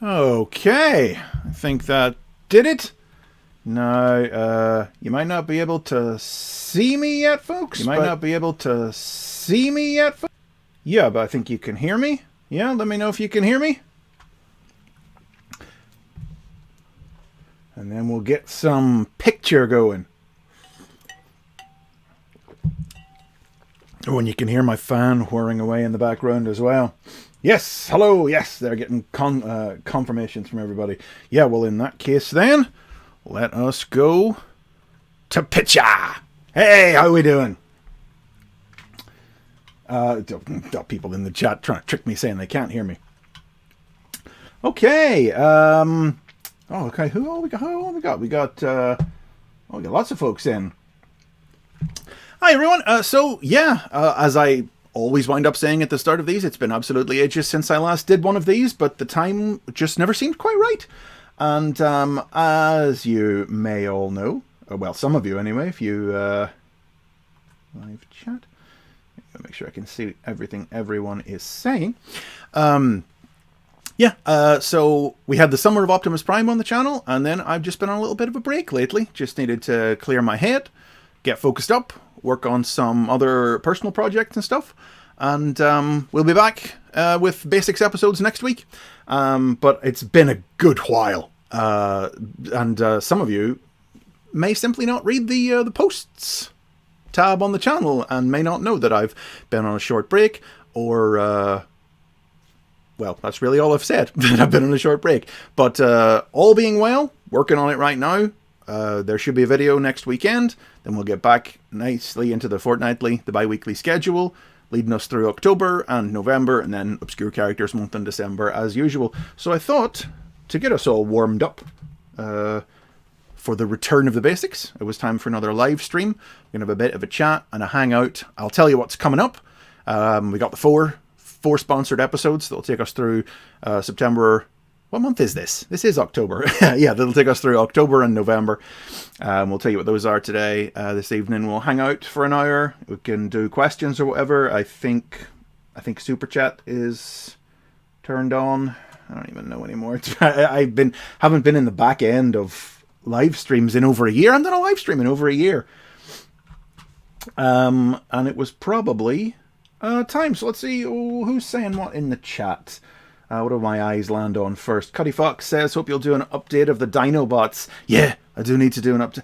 Okay, I think that did it. Now, you might not be able to see me yet, folks. Yeah, but I think you can hear me. Yeah, let me know if you can hear me. And then we'll get some picture going. Oh, and you can hear my fan whirring away in the background as well. Yes, hello, yes, they're getting confirmations from everybody. Yeah, well, in that case then, let us go to picture. Hey, how we doing? People in the chat trying to trick me saying they can't hear me. Okay, okay, who all we got? We got lots of folks in. Hi, everyone. As I always wind up saying at the start of these, it's been absolutely ages since I last did one of these, but the time just never seemed quite right. And as you may all know, well, some of you anyway, if you live chat, make sure I can see everything everyone is saying. So we had the Summer of Optimus Prime on the channel, and then I've just been on a little bit of a break lately. Just needed to clear my head, get focused up, work on some other personal projects and stuff. And we'll be back with Basics episodes next week. But it's been a good while. And some of you may simply not read the posts tab on the channel and may not know that I've been on a short break, or well, that's really all I've said, that I've been on a short break. But all being well, working on it right now. There should be a video next weekend. Then we'll get back nicely into the fortnightly, the bi-weekly schedule, leading us through October and November, and then Obscure Characters Month in December as usual. So I thought, to get us all warmed up for the return of the basics, it was time for another live stream. We're going to have a bit of a chat and a hangout. I'll tell you what's coming up. We got the four sponsored episodes that'll take us through September. What month is this? This is October. Yeah, that'll take us through October and November. We'll tell you what those are today. This evening we'll hang out for an hour. We can do questions or whatever. I think Super Chat is turned on. I don't even know anymore. Haven't been in the back end of live streams in over a year. I haven't done a live stream in over a year. And it was probably time. So let's see who's saying what in the chat. What do my eyes land on first? Cuddy Fox says, hope you'll do an update of the Dinobots. Yeah, I do need to do an update.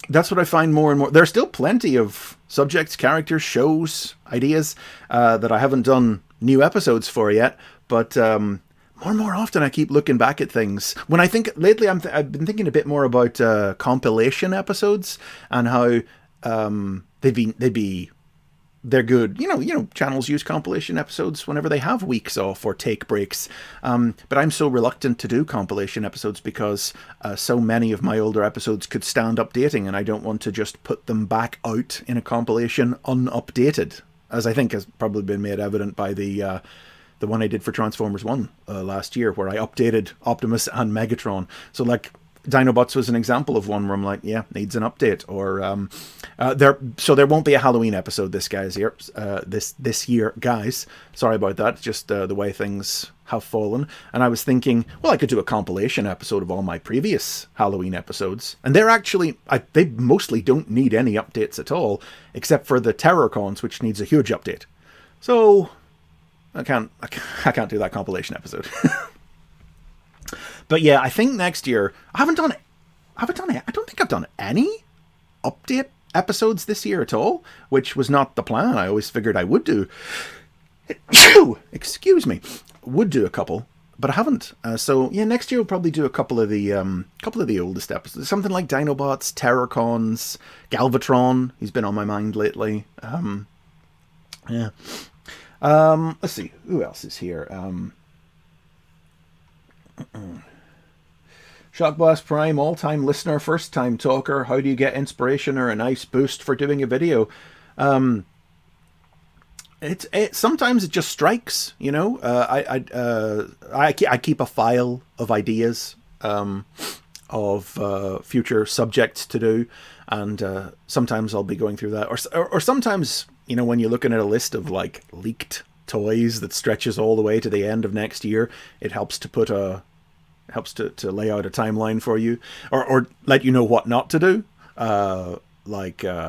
That's what I find more and more. There's still plenty of subjects, characters, shows, ideas that I haven't done new episodes for yet. But more and more often I keep looking back at things. When I think, lately I've been thinking a bit more about compilation episodes and how they're good. You know, channels use compilation episodes whenever they have weeks off or take breaks. But I'm so reluctant to do compilation episodes because so many of my older episodes could stand updating, and I don't want to just put them back out in a compilation unupdated, as I think has probably been made evident by the one I did for Transformers 1 last year, where I updated Optimus and Megatron. So like, Dinobots was an example of one where I'm like, yeah, needs an update. Or there won't be a Halloween episode this year, guys. Sorry about that. It's just the way things have fallen. And I was thinking, well, I could do a compilation episode of all my previous Halloween episodes, and they're actually they mostly don't need any updates at all, except for the Terror Cons, which needs a huge update. So I can't do that compilation episode. But yeah, I think next year, I don't think I've done any update episodes this year at all, which was not the plan. I always figured I would do. Excuse me, would do a couple, but I haven't. So yeah, next year we'll probably do a couple of the oldest episodes, something like Dinobots, Terrorcons, Galvatron. He's been on my mind lately. Yeah. Let's see, who else is here? Shockblast Prime, all-time listener, first-time talker. How do you get inspiration or a nice boost for doing a video? Sometimes it just strikes, you know. I keep a file of ideas of future subjects to do, and sometimes I'll be going through that, or sometimes, you know, when you're looking at a list of like leaked toys that stretches all the way to the end of next year, it helps to put a helps to lay out a timeline for you, or let you know what not to do.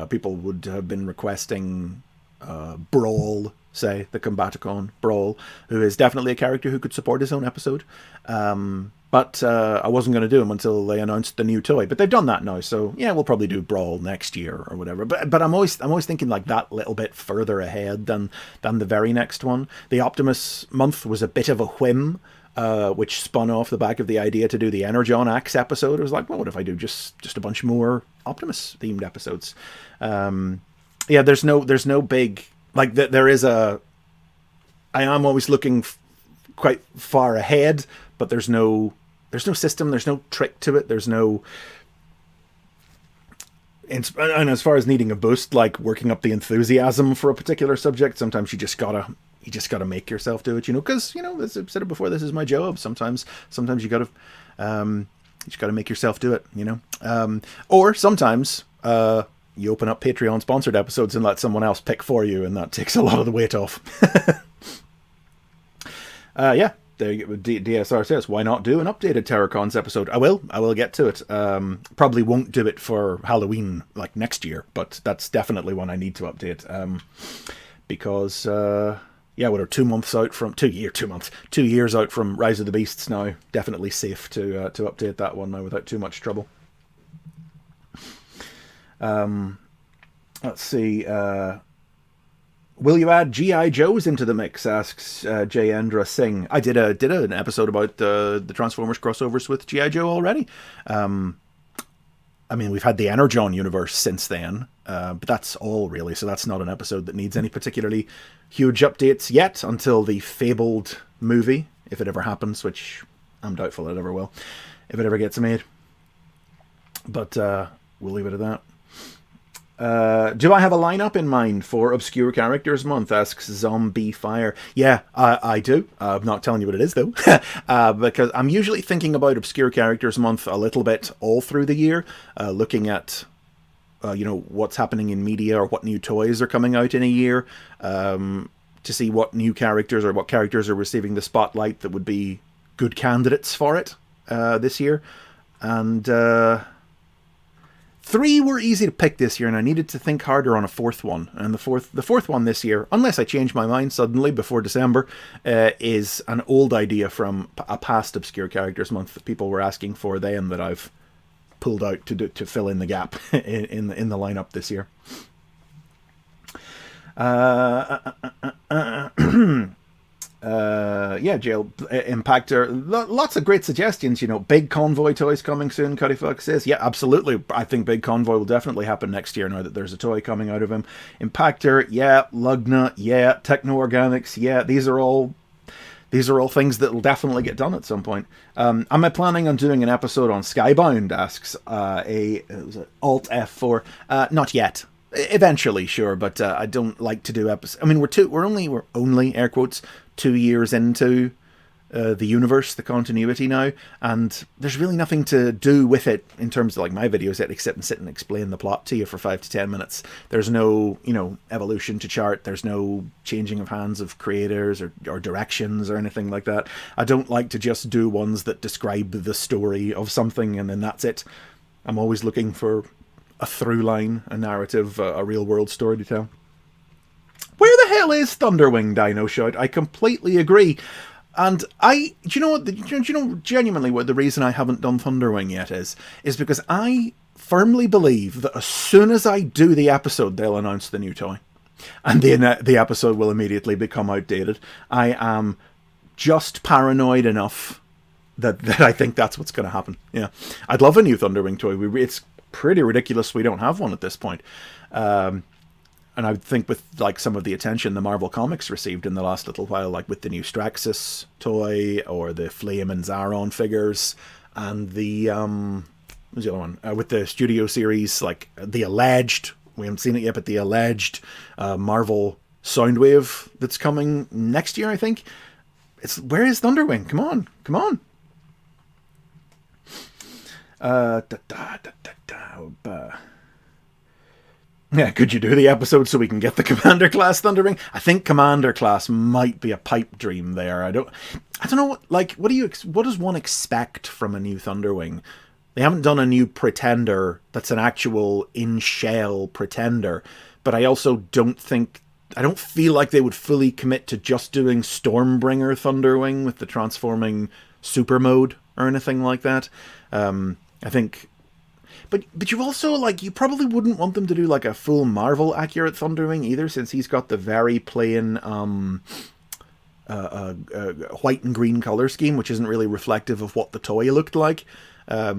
People would have been requesting Brawl, say, the Combaticon Brawl, who is definitely a character who could support his own episode. But I wasn't going to do him until they announced the new toy. But they've done that now, so yeah, we'll probably do Brawl next year or whatever. But I'm always thinking like that little bit further ahead than the very next one. The Optimus month was a bit of a whim, which spun off the back of the idea to do the Energon Axe episode. It was like, well, what if I do just a bunch more Optimus themed episodes? Yeah, there's no big, like, there is a, I am always looking quite far ahead, but there's no system, there's no trick to it, there's no, and as far as needing a boost, like working up the enthusiasm for a particular subject, sometimes you just gotta make yourself do it, because, as I've said it before, this is my job. Sometimes you gotta, you just gotta make yourself do it, or sometimes, you open up Patreon sponsored episodes and let someone else pick for you, and that takes a lot of the weight off. Yeah, there you go. DSR says, why not do an updated Terracons episode? I will get to it. Probably won't do it for Halloween, like next year, but that's definitely one I need to update. Because, yeah, we're 2 months out from, 2 years out from Rise of the Beasts now. Definitely safe to update that one now without too much trouble. Let's see. Will you add G.I. Joes into the mix? Asks Jayendra Singh. I did an episode about the Transformers crossovers with G.I. Joe already. I mean, we've had the Energon universe since then, but that's all really. So that's not an episode that needs any particularly huge updates yet until the fabled movie, if it ever happens, which I'm doubtful it ever will, if it ever gets made. But we'll leave it at that. Do I have a lineup in mind for Obscure Characters Month? Asks Zombie Fire. Yeah, I do. I'm not telling you what it is, though. Because I'm usually thinking about Obscure Characters Month a little bit all through the year, looking at what's happening in media or what new toys are coming out in a year, to see what new characters or what characters are receiving the spotlight that would be good candidates for it this year. And 3 were easy to pick this year, and I needed to think harder on a 4th one. And the fourth one this year, unless I change my mind suddenly before December, is an old idea from a past Obscure Characters Month that people were asking for then, that I've pulled out to fill in the gap in the lineup this year. Yeah, Jail Impactor. Lots of great suggestions. Big Convoy toys coming soon. Cuddyfuck says, yeah, absolutely. I think Big Convoy will definitely happen next year now that there's a toy coming out of him. Impactor, yeah. Lugna, yeah. Techno Organics, yeah. These are all things that will definitely get done at some point. Am I planning on doing an episode on Skybound? Asks Alt F4. Not yet. Eventually, sure, but I don't like to do episodes. I mean, we're only air quotes 2 years into the universe, the continuity now, and there's really nothing to do with it in terms of like my videos yet, except sit and explain the plot to you for 5 to 10 minutes. There's no evolution to chart. There's no changing of hands of creators or directions or anything like that. I don't like to just do ones that describe the story of something and then that's it. I'm always looking for a through line, a narrative, a real world story to tell. Where the hell is Thunderwing? Dino Shout. I completely agree. And genuinely what the reason I haven't done Thunderwing yet is because I firmly believe that as soon as I do the episode, they'll announce the new toy. And the episode will immediately become outdated. I am just paranoid enough that I think that's what's going to happen. Yeah. I'd love a new Thunderwing toy. It's pretty ridiculous we don't have one at this point. And I would think with like some of the attention the Marvel Comics received in the last little while, like with the new Straxus toy or the Flame and Zaron figures, and the what's the other one with the Studio Series, like the alleged, we haven't seen it yet, but the alleged Marvel Soundwave that's coming next year, I think. Where is Thunderwing? Come on. Yeah, could you do the episode so we can get the Commander class Thunderwing? I think Commander class might be a pipe dream there. I don't know what does one expect from a new Thunderwing? They haven't done a new Pretender that's an actual in-shell Pretender, but I also don't feel like they would fully commit to just doing Stormbringer Thunderwing with the transforming super mode or anything like that. I think... But you also, like, you probably wouldn't want them to do, like, a full Marvel accurate Thunderwing either, since he's got the very plain white and green color scheme, which isn't really reflective of what the toy looked like. I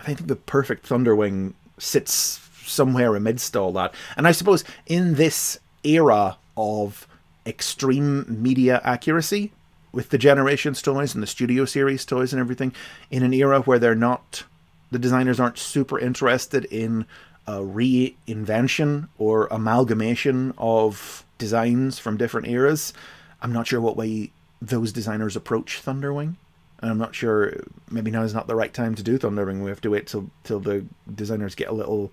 think the perfect Thunderwing sits somewhere amidst all that. And I suppose in this era of extreme media accuracy, with the Generations toys and the Studio Series toys and everything, in an era where the designers aren't super interested in a reinvention or amalgamation of designs from different eras, I'm not sure what way those designers approach Thunderwing. And I'm not sure, maybe now is not the right time to do Thunderwing. We have to wait till the designers get a little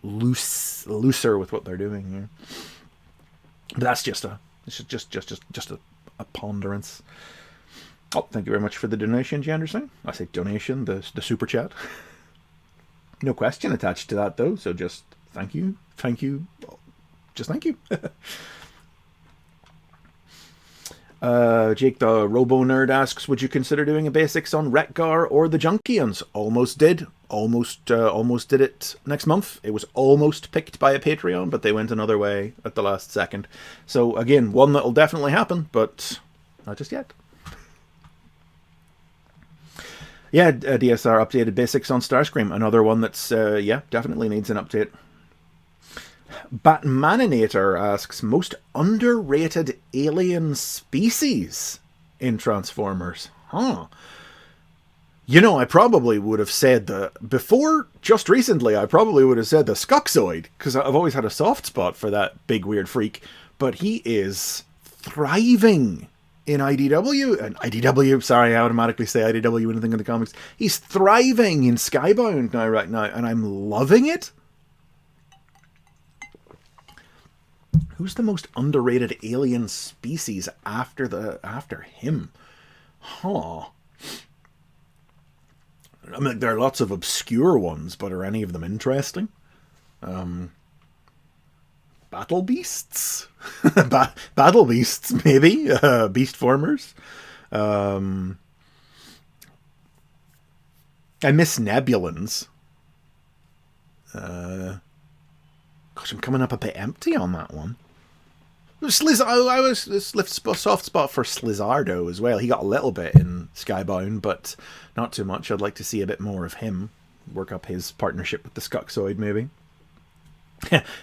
looser with what they're doing. Yeah. But that's just a ponderance. Oh, thank you very much for the donation, Janderson. I say donation, the super chat. No question attached to that, though, so just thank you. Just thank you. Jake the Robo-Nerd asks, would you consider doing a basics on Retgar or the Junkians? Almost did. Almost did it next month. It was almost picked by a Patreon, but they went another way at the last second. So, again, one that'll definitely happen, but not just yet. Yeah, DSR updated basics on Starscream. Another one that's, definitely needs an update. Batmaninator asks, most underrated alien species in Transformers. Huh. You know, I probably would have said just recently, I probably would have said the Skuxoid, because I've always had a soft spot for that big weird freak. But he is thriving in IDW, sorry, I automatically say IDW, anything in the comics. He's thriving in Skybound right now, and I'm loving it. Who's the most underrated alien species after him? Huh. I mean, there are lots of obscure ones, but are any of them interesting? Battle beasts? Battle beasts, maybe. Beast formers. I miss Nebulans. Gosh, I'm coming up a bit empty on that one. I was soft spot for Slizardo as well. He got a little bit in Skybound, but not too much. I'd like to see a bit more of him. Work up his partnership with the Skuxoid, maybe.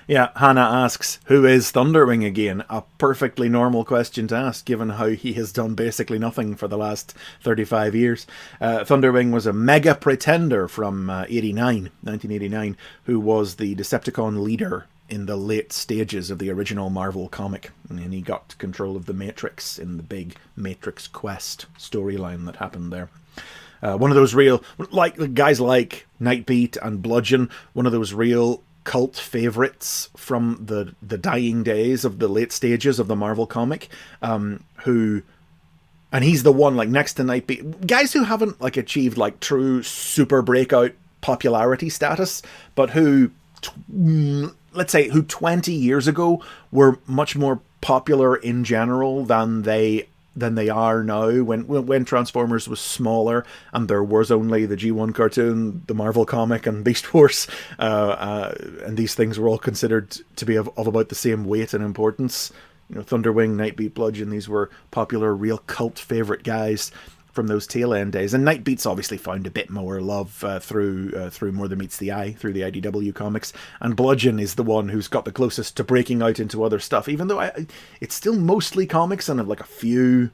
Yeah, Hannah asks, who is Thunderwing again? A perfectly normal question to ask, given how he has done basically nothing for the last 35 years. Thunderwing was a mega pretender from 1989, who was the Decepticon leader in the late stages of the original Marvel comic. And he got control of the Matrix in the big Matrix Quest storyline that happened there. One of those real, like guys like Nightbeat and Bludgeon, one of those real cult favorites from the dying days of the late stages of the Marvel comic, and he's the one, like, next to Nightbeat, guys who haven't like achieved like true super breakout popularity status, but who let's say who 20 years ago were much more popular in general than they are now, when Transformers was smaller and there was only the G1 cartoon, the Marvel comic, and Beast Wars, and these things were all considered to be of about the same weight and importance. You know, Thunderwing, Nightbeat, Bludgeon, these were popular, real cult favourite guys from those tail end days. And Nightbeat's obviously found a bit more love through More Than Meets the Eye, through the IDW comics. And Bludgeon is the one who's got the closest to breaking out into other stuff, even though it's still mostly comics and like a few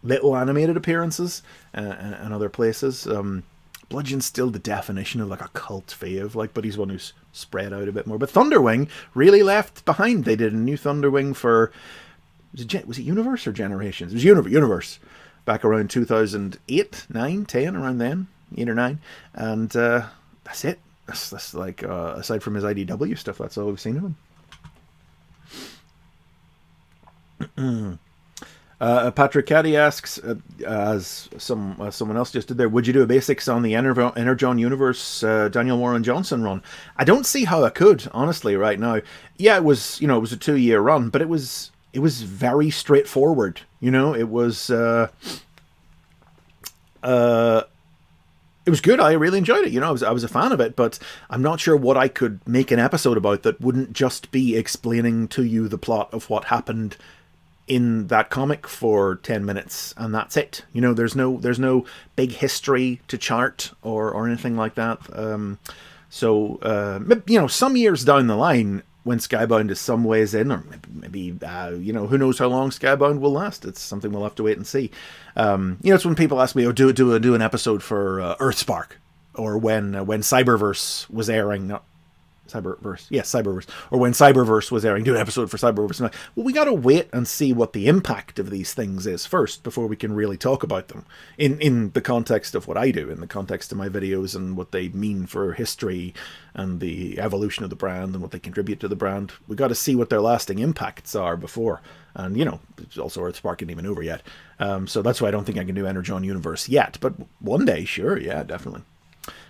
little animated appearances and other places. Bludgeon's still the definition of like a cult fave, like, but he's one who's spread out a bit more. But Thunderwing really left behind. They did a new Thunderwing for, was it Universe or Generations? It was Universe, back around 2008, 9, 10, around then, 8 or 9, and that's it. That's like aside from his IDW stuff, that's all we've seen of him. Patrick Caddy asks, as someone else just did there, would you do a basics on the Energon Universe Daniel Warren Johnson run? I don't see how I could, honestly, right now. Yeah, it was it was a 2-year run, but it was very straightforward. It was it was good. I really enjoyed it. I was a fan of it, but I'm not sure what I could make an episode about that wouldn't just be explaining to you the plot of what happened in that comic for 10 minutes, and that's it. There's no big history to chart or anything like that. Some years down the line, when Skybound is some ways in, or maybe who knows how long Skybound will last. It's something we'll have to wait and see. It's when people ask me, "Oh, do an episode for Earthspark," or when Cyberverse was airing. Not Cyberverse, yes, Cyberverse, or when Cyberverse was airing, do an episode for Cyberverse. And well, we got to wait and see what the impact of these things is first before we can really talk about them in the context of what I do, in the context of my videos and what they mean for history and the evolution of the brand and what they contribute to the brand. We got to see what their lasting impacts are before. And also Earthspark isn't even over yet, so that's why I don't think I can do Energon Universe yet. But one day, sure, yeah, definitely.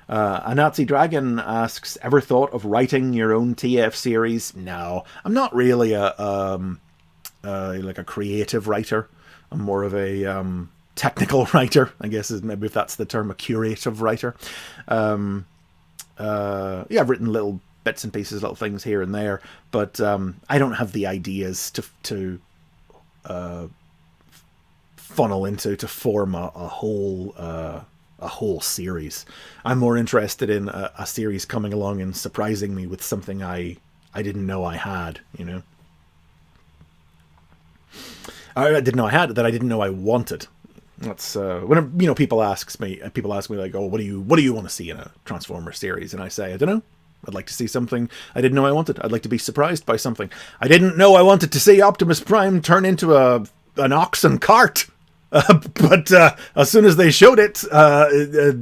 A Nazi Dragon asks, ever thought of writing your own TF series? No, I'm not really like a creative writer. I'm more of a technical writer, I guess, is maybe, if that's the term, a curative writer. I've written little bits and pieces, little things here and there, but I don't have the ideas to funnel into to form a whole series. I'm more interested in a series coming along and surprising me with something I didn't know I had, I didn't know I had, that I didn't know I wanted. That's when people ask me like, oh, what do you want to see in a Transformers series? And I say, I don't know. I'd like to see something I didn't know I wanted. I'd like to be surprised by something. I didn't know I wanted to see Optimus Prime turn into an oxen cart. But as soon as they showed it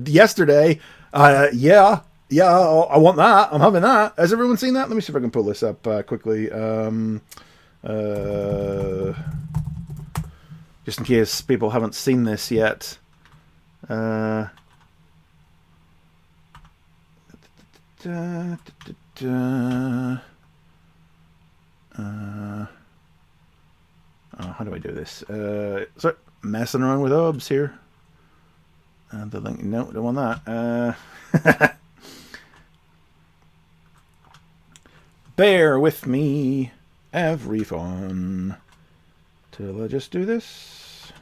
yesterday, I want that. I'm having that. Has everyone seen that? Let me see if I can pull this up quickly. Just in case people haven't seen this yet. How do I do this? Sorry, messing around with OBS here. The link, no, don't want that. Bear with me, everyone, till I just do this.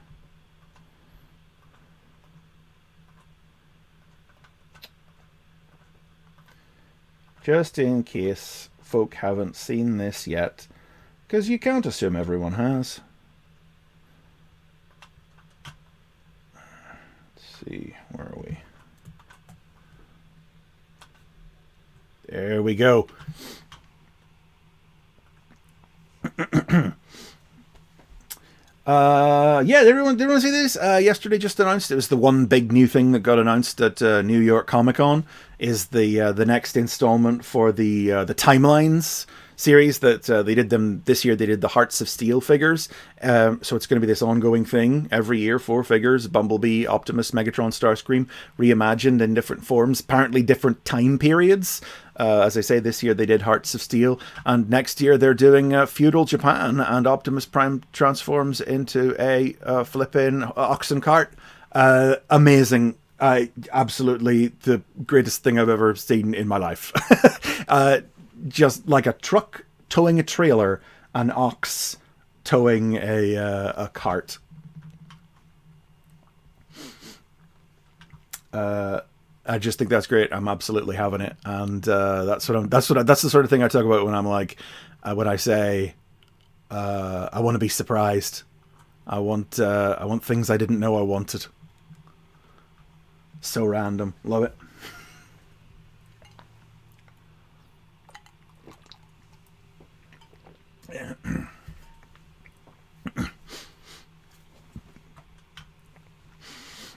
Just in case folk haven't seen this yet, because you can't assume everyone has. Let's see, where are we? There we go. Yeah, did everyone see this? Yesterday just announced, it was the one big new thing that got announced at New York Comic Con, is the next installment for the Timelines series that they did them this year. They did the Hearts of Steel figures. So it's going to be this ongoing thing every year, 4 figures, Bumblebee, Optimus, Megatron, Starscream, reimagined in different forms, apparently different time periods. As I say, this year they did Hearts of Steel, and next year they're doing feudal Japan, and Optimus Prime transforms into a flippin' oxen cart. Amazing. Absolutely the greatest thing I've ever seen in my life. Just like a truck towing a trailer, an ox towing a cart. I just think that's great. I'm absolutely having it, and that's the sort of thing I talk about when I'm like, when I say, I want to be surprised. I want things I didn't know I wanted. So random, love it.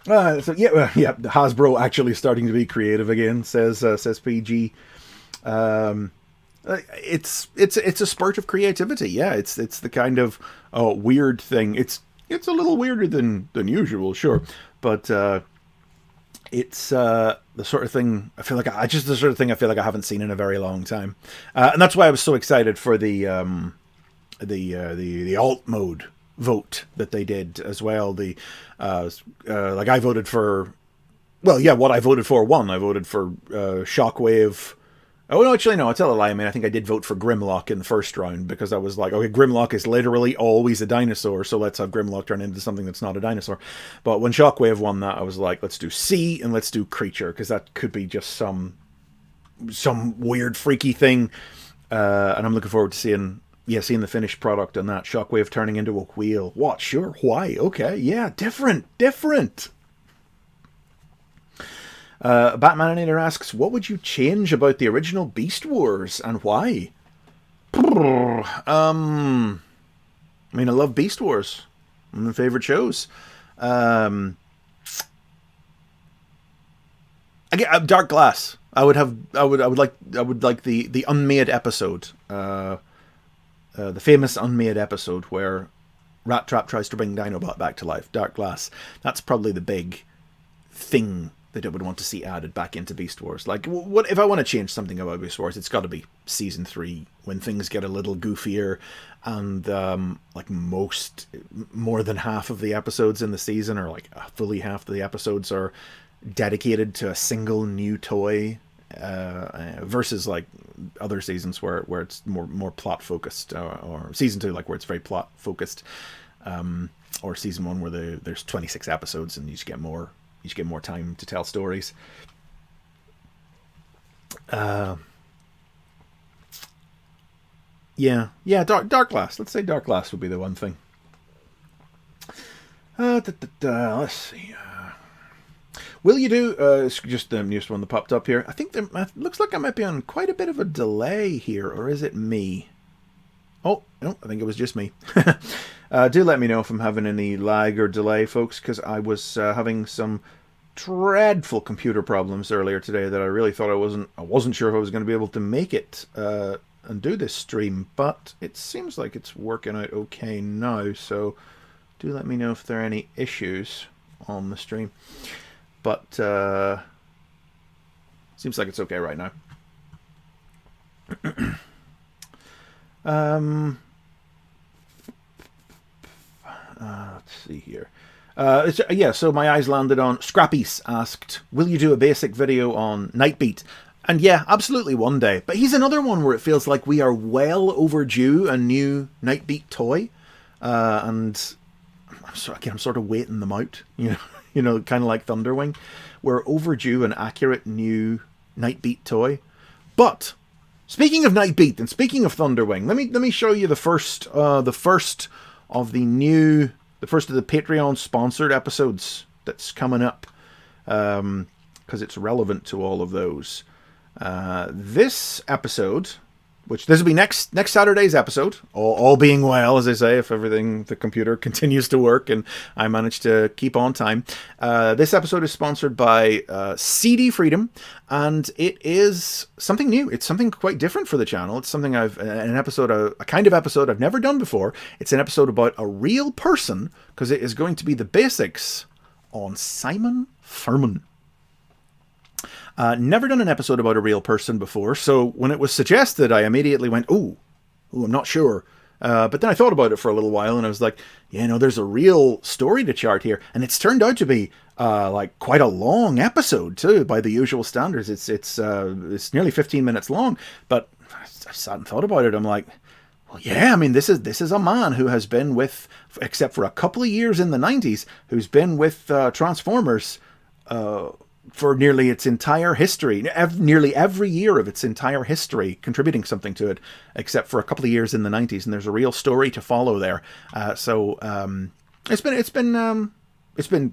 So yeah, Hasbro actually starting to be creative again, says PG. It's a spurt of creativity. Yeah, it's the kind of weird thing. It's a little weirder than usual, sure, but it's the sort of thing I feel like I feel like I haven't seen in a very long time, and that's why I was so excited for the alt mode vote that they did as well. The like I voted for, well, yeah, what I voted for won. I voted for Shockwave. Oh, no, actually, no, I'll tell a lie. I mean, I think I did vote for Grimlock in the first round because I was like, okay, Grimlock is literally always a dinosaur, so let's have Grimlock turn into something that's not a dinosaur. But when Shockwave won that, I was like, let's do Sea and let's do Creature, because that could be just some weird, freaky thing. And I'm looking forward to seeing the finished product on that. Shockwave turning into a wheel. What? Sure. Why? Okay. Yeah. Different. Batmaninator asks, what would you change about the original Beast Wars and why? I mean, I love Beast Wars. One of my favorite shows. I get Dark Glass. I would like the unmade episode. The famous unmade episode where Rat Trap tries to bring Dinobot back to life. Dark Glass. That's probably the big thing that I would want to see added back into Beast Wars. Like, what if I want to change something about Beast Wars? It's got to be season 3 when things get a little goofier, and like more than half of the episodes in the season, or like fully half of the episodes, are dedicated to a single new toy, versus like other seasons where it's more plot focused, or season 2 like where it's very plot focused, or season 1 where there's 26 episodes and you just get more time to tell stories. Dark Glass. Let's say Dark Glass would be the one thing. Let's see. Will you do? It's just the newest one that popped up here. I think looks like I might be on quite a bit of a delay here, or is it me? Oh, no, I think it was just me. Do let me know if I'm having any lag or delay, folks, because I was having some dreadful computer problems earlier today that I really thought I wasn't sure if I was going to be able to make it and do this stream, but it seems like it's working out okay now, so do let me know if there are any issues on the stream. But seems like it's okay right now. Let's see here. So my eyes landed on Scrappy's asked, will you do a basic video on Nightbeat? And yeah, absolutely, one day. But he's another one where it feels like we are well overdue a new Nightbeat toy. And I'm sort of waiting them out, kind of like Thunderwing. We're overdue an accurate new Nightbeat toy. But speaking of Nightbeat and speaking of Thunderwing, let me show you the first of the Patreon sponsored episodes that's coming up, because it's relevant to all of those. This episode, which this will be next Saturday's episode, all being well, as I say, if the computer continues to work and I manage to keep on time. This episode is sponsored by CD Freedom, and it is something new. It's something quite different for the channel. It's something a kind of episode I've never done before. It's an episode about a real person, because it is going to be the basics on Simon Furman. Never done an episode about a real person before, so when it was suggested, I immediately went, ooh, I'm not sure. But then I thought about it for a little while, and I was like, there's a real story to chart here. And it's turned out to be like quite a long episode, too, by the usual standards. It's nearly 15 minutes long, but I sat and thought about it. I'm like, well, yeah, I mean, this is a man who has been with, except for a couple of years in the 90s, who's been with Transformers for nearly its entire history, nearly every year of its entire history, contributing something to it, except for a couple of years in the 90s, and there's a real story to follow there. So it's been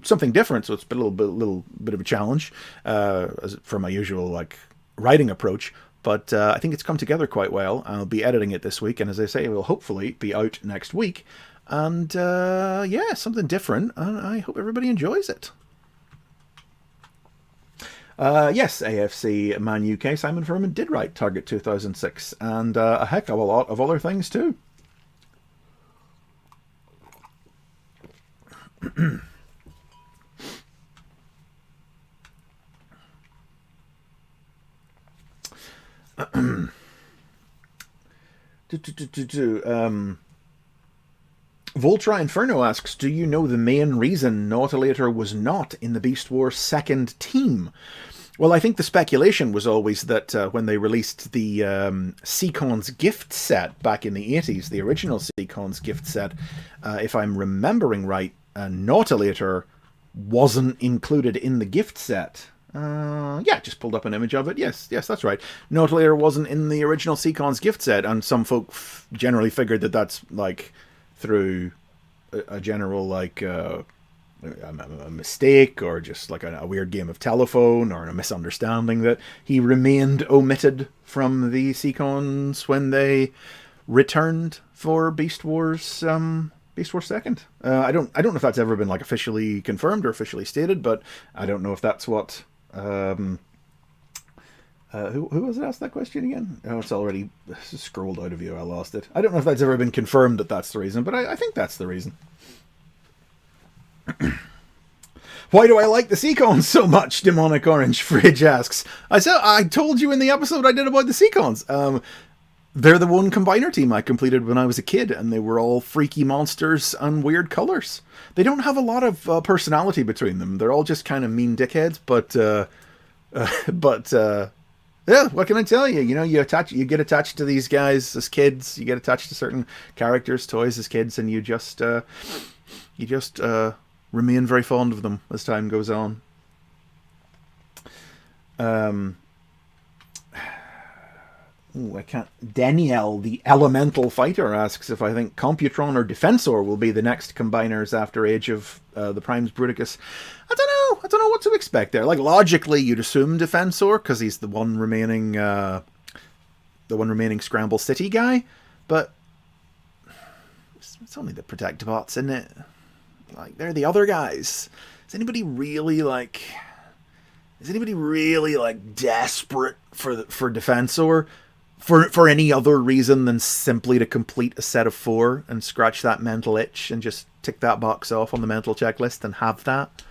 something different. So it's been a little bit of a challenge for my usual writing approach. But I think it's come together quite well. I'll be editing it this week, and as I say, it will hopefully be out next week. And something different. And I hope everybody enjoys it. Yes, AFC Man UK, Simon Furman did write Target 2006, and a heck of a lot of other things too. Voltra Inferno asks, do you know the main reason Nautilator was not in the Beast Wars second team? Well, I think the speculation was always that when they released the Seacons gift set back in the 80s, the original Seacons gift set, if I'm remembering right, Nautilator wasn't included in the gift set. Yeah, just pulled up an image of it. Yes, that's right. Nautilator wasn't in the original Seacons gift set, and some folk generally figured that that's like through a general like a mistake, or just like a weird game of telephone, or a misunderstanding that he remained omitted from the Seacons when they returned for Beast Wars. Beast Wars Second. I don't know if that's ever been like officially confirmed or officially stated, but I don't know if that's what. Who was it asked that question again? Oh, it's already scrolled out of you. I lost it. I don't know if that's ever been confirmed that that's the reason, but I think that's the reason. Why do I like the Seacons so much? Demonic Orange Fridge asks. I told you in the episode I did about the Seacons. They're the one combiner team I completed when I was a kid, and they were all freaky monsters and weird colors. They don't have a lot of personality between them. They're all just kind of mean dickheads, but yeah, what can I tell you? You know, you get attached to these guys as kids. You get attached to certain characters, toys as kids, and you just remain very fond of them as time goes on. I can't. Danielle, the Elemental Fighter, asks if I think Computron or Defensor will be the next combiners after Age of the Primes Bruticus. I don't know what to expect there. Like, logically, you'd assume Defensor because he's the one remaining Scramble City guy, but it's only the Protectobots, isn't it? Like, they're the other guys. Is anybody really desperate for Defensor? For any other reason than simply to complete a set of 4 and scratch that mental itch and just tick that box off on the mental checklist and have that?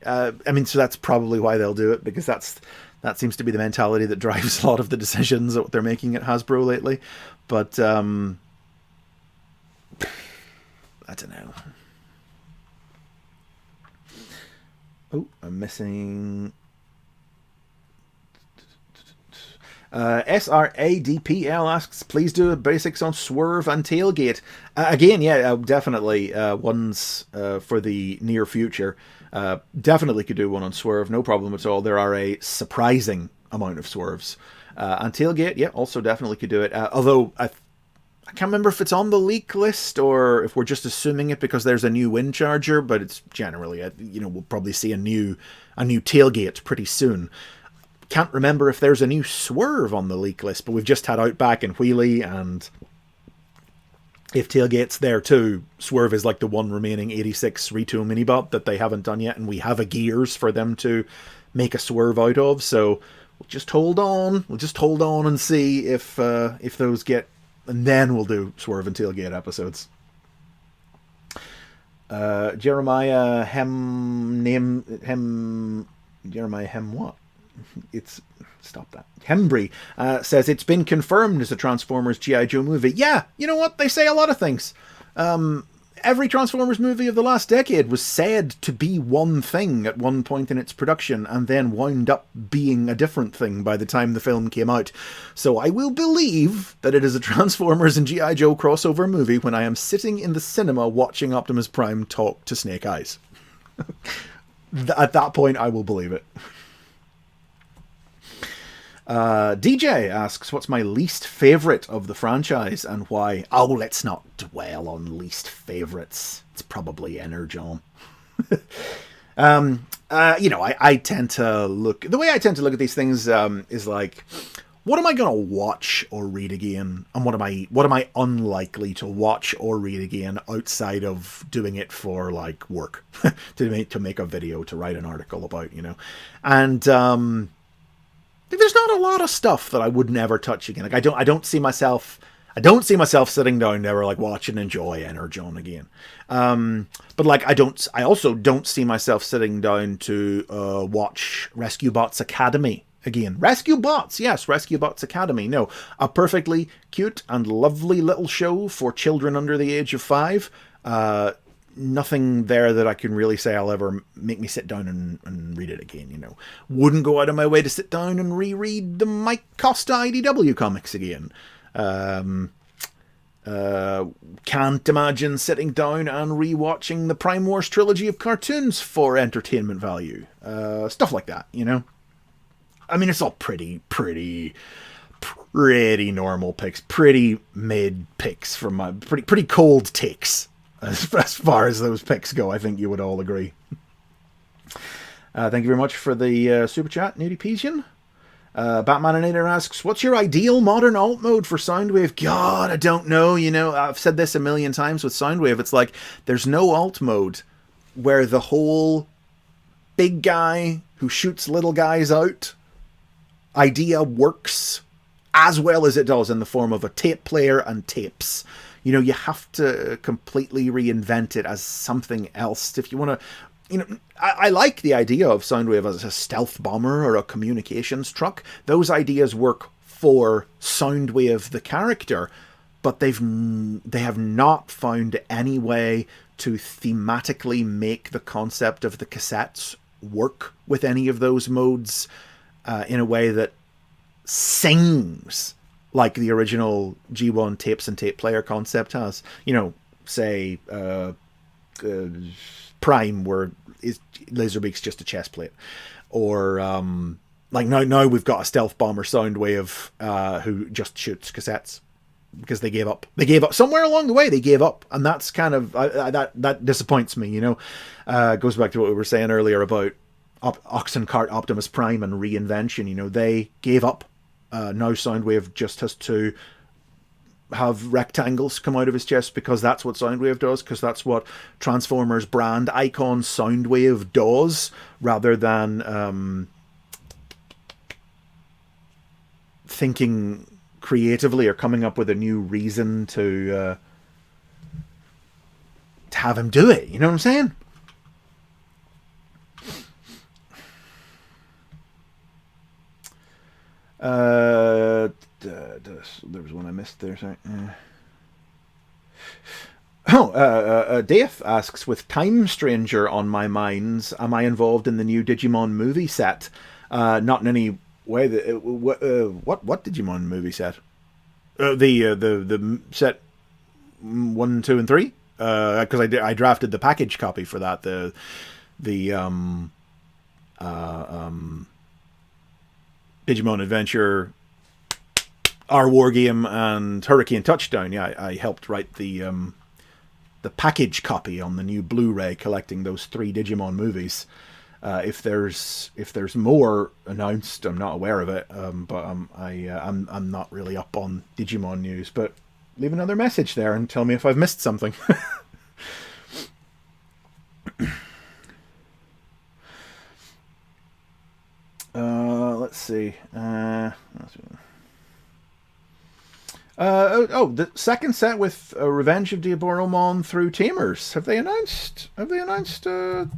I mean, so that's probably why they'll do it, because that seems to be the mentality that drives a lot of the decisions that they're making at Hasbro lately. But I don't know. Oh, I'm missing. SRADPL asks, please do basics on Swerve and Tailgate. Again, yeah, definitely ones for the near future. Definitely could do one on Swerve, no problem at all. There are a surprising amount of Swerves. And Tailgate, yeah, also definitely could do it. Although I can't remember if it's on the leak list or if we're just assuming it because there's a new wind charger, but it's generally, we'll probably see a new Tailgate pretty soon. Can't remember if there's a new Swerve on the leak list, but we've just had Outback and Wheelie, and if Tailgate's there too, Swerve is like the one remaining 86 retool minibot that they haven't done yet, and we have a Gears for them to make a Swerve out of, so we'll just hold on. We'll just hold on and see if those get, and then we'll do Swerve and Tailgate episodes. Jeremiah what? Stop that. Hembry says it's been confirmed as a Transformers G.I. Joe movie. Yeah, you know what? They say a lot of things. Every Transformers movie of the last decade was said to be one thing at one point in its production and then wound up being a different thing by the time the film came out. So I will believe that it is a Transformers and G.I. Joe crossover movie when I am sitting in the cinema watching Optimus Prime talk to Snake Eyes. At that point, I will believe it. DJ asks, what's my least favourite of the franchise and why? Oh, let's not dwell on least favourites. It's probably Energon. I tend to look... The way I tend to look at these things is like, what am I going to watch or read again, and what am I unlikely to watch or read again outside of doing it for like work, to make a video, to write an article about, you know. And there's not a lot of stuff that I would never touch again. Like I don't see myself sitting down there like watch and enjoy Energon again. But like I also don't see myself sitting down to watch Rescue Bots Academy again. Rescue Bots, yes, Rescue Bots Academy. No, a perfectly cute and lovely little show for children under the age of 5. Nothing there that I can really say I'll ever make me sit down and read it again, you know. Wouldn't go out of my way to sit down and reread the Mike Costa IDW comics again. Can't imagine sitting down and rewatching the Prime Wars trilogy of cartoons for entertainment value. Stuff like that, you know. I mean, it's all pretty normal picks, pretty mid picks from my pretty cold takes as far as those picks go. I think you would all agree. Thank you very much for the super chat, Nudie Peasian. Batmaninator asks, what's your ideal modern alt mode for Soundwave? God, I don't know. You know, I've said this a million times with Soundwave. It's like there's no alt mode where the whole big guy who shoots little guys out idea works as well as it does in the form of a tape player and tapes. You know, you have to completely reinvent it as something else if you want to. You know, I like the idea of Soundwave as a stealth bomber or a communications truck. Those ideas work for Soundwave the character, but they have not found any way to thematically make the concept of the cassettes work with any of those modes in a way that sings like the original G1 tapes and tape player concept has. You know, say Prime, where is Laserbeak's just a chest plate, or like now we've got a stealth bomber Soundwave who just shoots cassettes because they gave up. They gave up somewhere along the way. They gave up, and that's kind of that disappoints me. You know, goes back to what we were saying earlier about Oxencart Optimus Prime and reinvention. You know, they gave up. Now Soundwave just has to have rectangles come out of his chest because that's what Soundwave does, because that's what Transformers brand icon Soundwave does, rather than thinking creatively or coming up with a new reason to have him do it. You know what I'm saying? There was one I missed there. Sorry. Dave asks, with Time Stranger on my minds, am I involved in the new Digimon movie set? Not in any way. What Digimon movie set? The set 1, 2, and 3. Because I drafted the package copy for that. The Digimon Adventure, Our War Game, and Hurricane Touchdown. Yeah, I helped write the package copy on the new Blu-ray collecting those 3 Digimon movies. If there's more announced, I'm not aware of it. But I'm not really up on Digimon news. But leave another message there and tell me if I've missed something. Let's see. The second set with Revenge of Diaboromon through Tamers. Have they announced a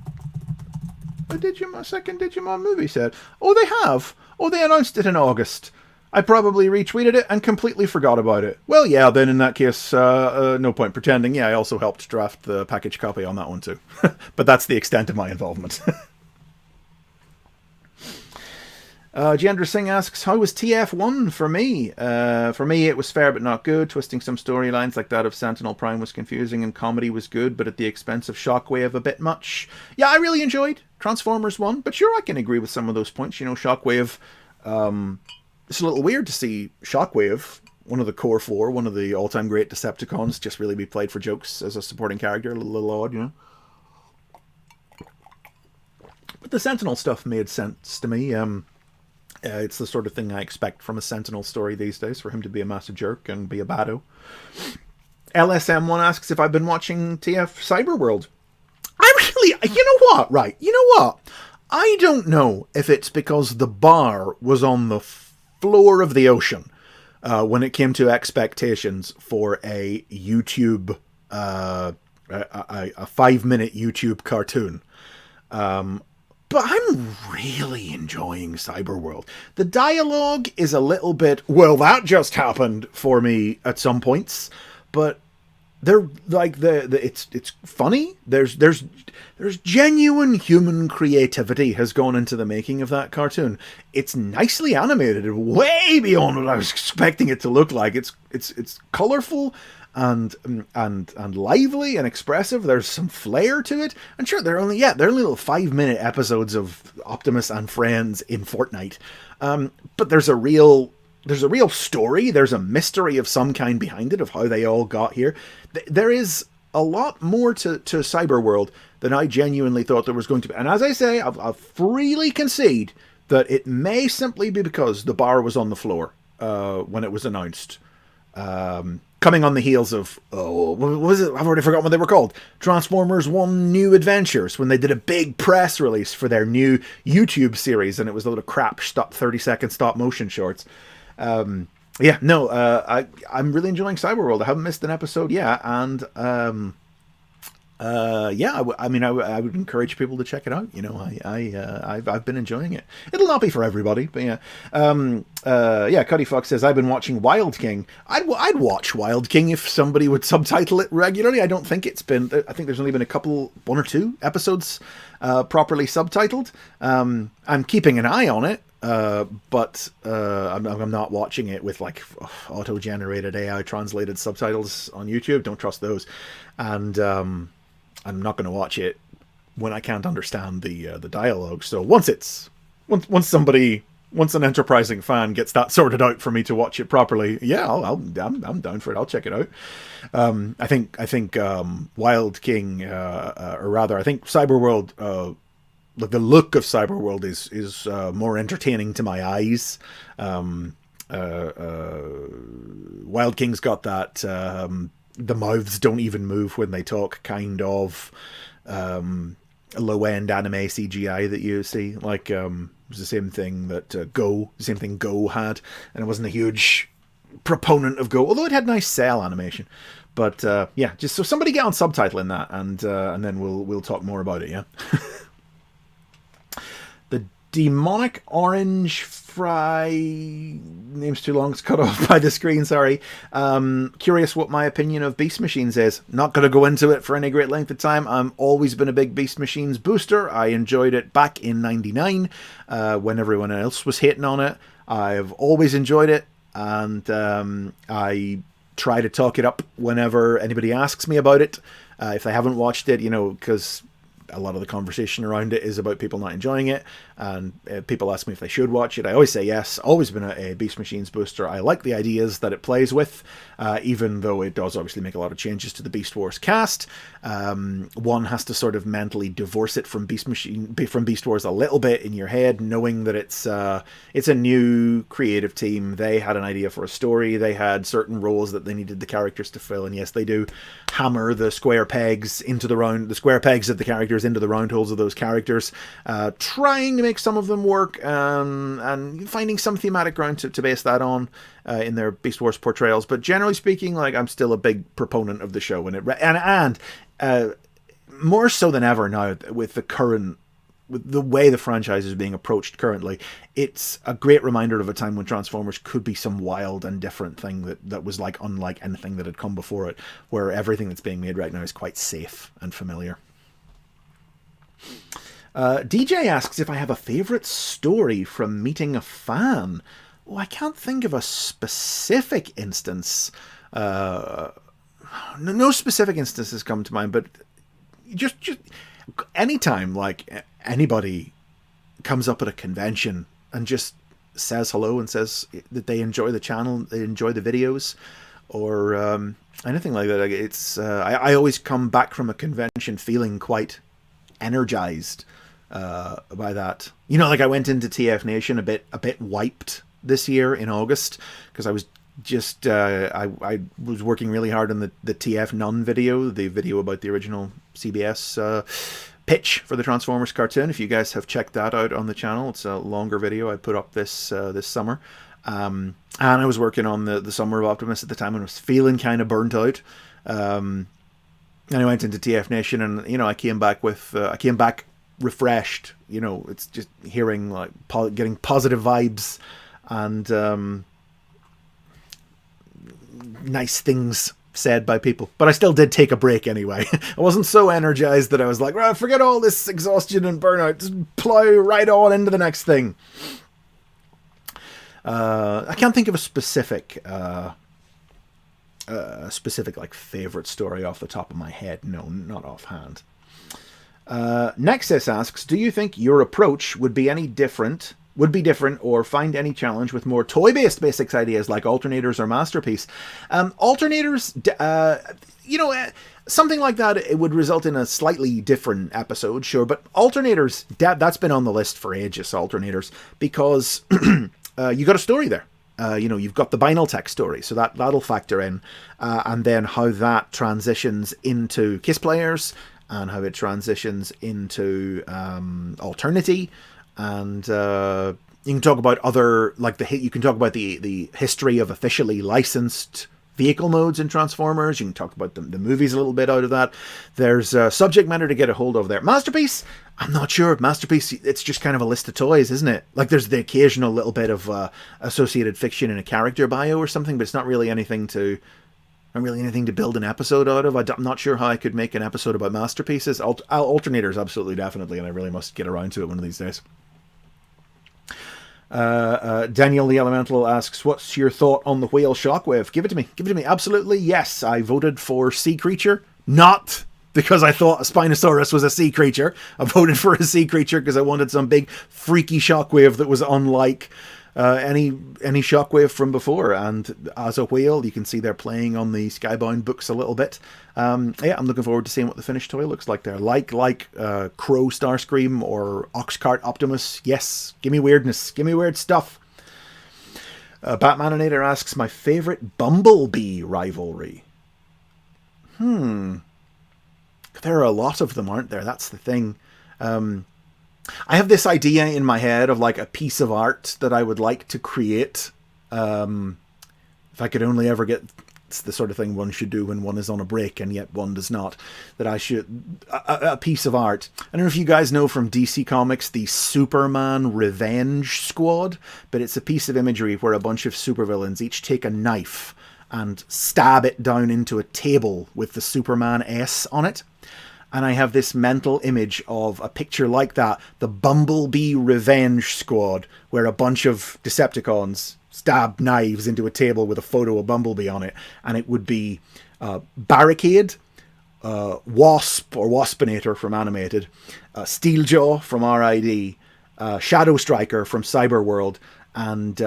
second Digimon movie set? Oh, they have. Oh, they announced it in August. I probably retweeted it and completely forgot about it. Well, yeah, then in that case, no point pretending. Yeah, I also helped draft the package copy on that one too. But that's the extent of my involvement. Jendra Singh asks, how was TF1 for me? For me, it was fair but not good. Twisting some storylines like that of Sentinel Prime was confusing, and comedy was good, but at the expense of Shockwave a bit much. Yeah, I really enjoyed Transformers 1, but sure, I can agree with some of those points. You know, Shockwave, it's a little weird to see Shockwave, one of the core 4, one of the all-time great Decepticons, just really be played for jokes as a supporting character. A little odd, you know. But the Sentinel stuff made sense to me. It's the sort of thing I expect from a Sentinel story these days, for him to be a massive jerk and be a baddo. LSM1 asks if I've been watching TF Cyberworld. I really, you know what, right, you know what? I don't know if it's because the bar was on the floor of the ocean when it came to expectations for a YouTube, a 5-minute YouTube cartoon. But I'm really enjoying Cyberworld. The dialogue is a little bit, well, that just happened for me at some points, but they're like it's funny. There's genuine human creativity has gone into the making of that cartoon. It's nicely animated, way beyond what I was expecting it to look like. It's colorful and lively and expressive. There's some flair to it. And sure, they're only little 5-minute episodes of Optimus and friends in Fortnite. But there's a real story. There's a mystery of some kind behind it, of how they all got here. There is a lot more to Cyberworld than I genuinely thought there was going to be. And as I say, I'll freely concede that it may simply be because the bar was on the floor when it was announced. Coming on the heels of, what was it? I've already forgotten what they were called. Transformers 1 New Adventures, when they did a big press release for their new YouTube series, and it was a load of crap 30-second stop motion shorts. I'm really enjoying Cyberworld. I haven't missed an episode yet, and I would encourage people to check it out. You know, I've been enjoying it. It'll not be for everybody, but yeah. Cuddy Fox says, I've been watching Wild King. I'd watch Wild King if somebody would subtitle it regularly. I don't think it's been. I think there's only been one or two episodes properly subtitled. I'm keeping an eye on it. But I'm not watching it with like auto-generated AI translated subtitles on YouTube. Don't trust those. And I'm not going to watch it when I can't understand the dialogue. So once an enterprising fan gets that sorted out for me to watch it properly, yeah, I'm down for it. I'll check it out. I think Wild King, or rather, I think Cyberworld. The look of Cyberworld is more entertaining to my eyes. Wild King's got that the mouths don't even move when they talk kind of low-end anime CGI that you see. Like it was the same thing that Go had, and I wasn't a huge proponent of Go, although it had nice cell animation. But just so somebody get on subtitling that, and then we'll talk more about it. Yeah. The Demonic Orange Fry, name's too long, it's cut off by the screen, sorry. Curious what my opinion of Beast Machines is. Not going to go into it for any great length of time. I've always been a big Beast Machines booster. I enjoyed it back in '99 when everyone else was hating on it. I've always enjoyed it, and I try to talk it up whenever anybody asks me about it. If they haven't watched it, because a lot of the conversation around it is about people not enjoying it, and people ask me if they should watch it. I always say yes. Always been a Beast Machines booster. I like the ideas that it plays with, even though it does obviously make a lot of changes to the Beast Wars cast. One has to sort of mentally divorce it from Beast Wars a little bit in your head, knowing that it's a new creative team. They had an idea for a story. They had certain roles that they needed the characters to fill, and yes, they do hammer the square pegs of the characters into the round holes of those characters, trying to make some of them work, and finding some thematic ground to base that on in their Beast Wars portrayals. But generally speaking, like, I'm still a big proponent of the show, and more so than ever now with the way the franchise is being approached currently. It's a great reminder of a time when Transformers could be some wild and different thing that was like unlike anything that had come before it, where everything that's being made right now is quite safe and familiar. DJ asks if I have a favourite story from meeting a fan. Oh, I can't think of a specific instance. No specific instances come to mind, but just anytime, like, anybody comes up at a convention and just says hello and says that they enjoy the channel, they enjoy the videos, or anything like that. I always come back from a convention feeling quite energized by that. You know, like I went into TF Nation a bit wiped this year in August because I was just I was working really hard on the TF None video, the video about the original CBS pitch for the Transformers cartoon. If you guys have checked that out on the channel, it's a longer video I put up this this summer. And I was working on the Summer of Optimus at the time and was feeling kind of burnt out. And I went into TF Nation, and you know, I came back refreshed. You know, it's just hearing like getting positive vibes and nice things said by people, but I still did take a break anyway. I wasn't so energized that I was like, well, forget all this exhaustion and burnout, just plow right on into the next thing. I can't think of a specific like favorite story off the top of my head. No, not offhand. Nexus asks, do you think your approach would be different or find any challenge with more toy-based basics ideas like alternators or Masterpiece? Alternators, you know, something like that, it would result in a slightly different episode, sure, but alternators, that's been on the list for ages, alternators, because you got a story there. You know, you've got the Binaltech story, so that'll factor in, and then how that transitions into Kiss Players, and how it transitions into Alternity, and you can talk about other, like you can talk about the history of officially licensed vehicle modes in Transformers. You can talk about the movies a little bit out of that. There's subject matter to get a hold of there. Masterpiece, I'm not sure. Masterpiece, it's just kind of a list of toys, isn't it? Like there's the occasional little bit of associated fiction in a character bio or something, but it's not really anything to build an episode out of. I'm not sure how I could make an episode about Masterpieces. Alternators, absolutely, definitely, and I really must get around to it one of these days. Daniel the Elemental asks, what's your thought on the whale Shockwave? Give it to me. Absolutely, yes. I voted for Sea Creature, not because I thought a Spinosaurus was a sea creature. I voted for a sea creature because I wanted some big freaky Shockwave that was unlike any Shockwave from before. And as a whale, you can see they're playing on the Skybound books a little bit. Yeah, I'm looking forward to seeing what the finished toy looks like there. Like Crow Starscream or Oxcart Optimus. Yes, give me weirdness. Give me weird stuff. Batmaninator asks, my favorite Bumblebee rivalry. There are a lot of them, aren't there? That's the thing. I have this idea in my head of like a piece of art that I would like to create. If I could only ever get, it's the sort of thing one should do when one is on a break and yet one does not, that I should, a piece of art. I don't know if you guys know from DC Comics, the Superman Revenge Squad, but it's a piece of imagery where a bunch of supervillains each take a knife and stab it down into a table with the Superman S on it. And I have this mental image of a picture like that, the Bumblebee Revenge Squad, where a bunch of Decepticons stab knives into a table with a photo of Bumblebee on it. And it would be Barricade, Wasp or Waspinator from Animated, Steeljaw from RID, Shadow Striker from Cyberworld, and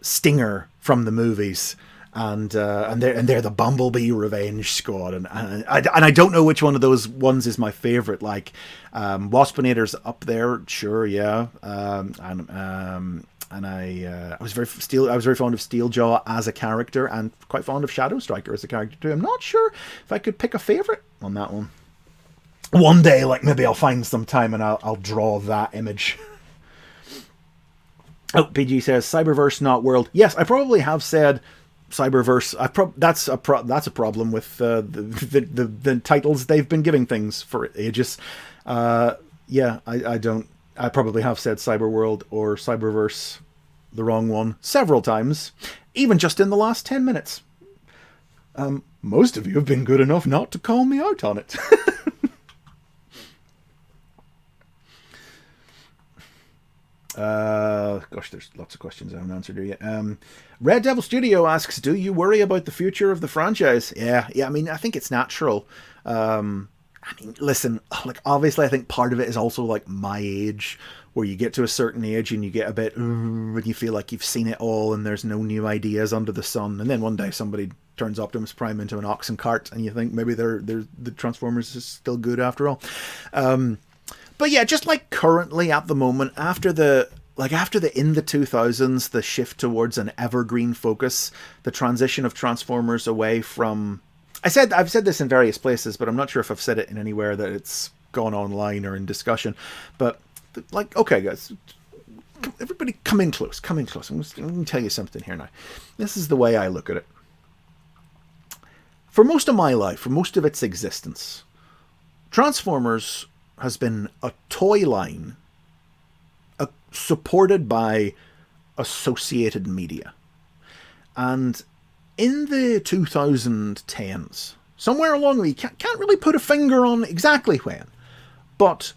Stinger from the movies. And they're the Bumblebee Revenge Squad, and I don't know which one of those ones is my favorite. Like Waspinator's up there, sure, yeah. And I was very fond of Steeljaw as a character, and quite fond of Shadow Striker as a character too. I'm not sure if I could pick a favorite on that one. One day, like maybe I'll find some time and I'll draw that image. Oh, PG says Cyberverse, not World. Yes, I probably have said Cyberverse. That's a problem with the titles they've been giving things for ages. Yeah, I probably have said Cyberworld or Cyberverse, the wrong one, several times, even just in the last 10 minutes. Most of you have been good enough not to call me out on it. Gosh, there's lots of questions I haven't answered here yet. Red Devil Studio asks, do you worry about the future of the franchise? Yeah, I mean, I think it's natural. I mean, listen, like, obviously I think part of it is also like my age, where you get to a certain age and you get a bit, when you feel like you've seen it all and there's no new ideas under the sun. And then one day somebody turns Optimus Prime into an oxen cart and you think maybe the Transformers is still good after all. But yeah, just like currently at the moment, after the in the 2000s, the shift towards an evergreen focus, the transition of Transformers away from... I've said this in various places, but I'm not sure if I've said it in anywhere that it's gone online or in discussion. But, like, okay, guys, everybody come in close. I'm going to tell you something here now. This is the way I look at it. For most of my life, for most of its existence, Transformers has been a toy line supported by associated media. And in the 2010s, somewhere along the way, can't really put a finger on exactly when, but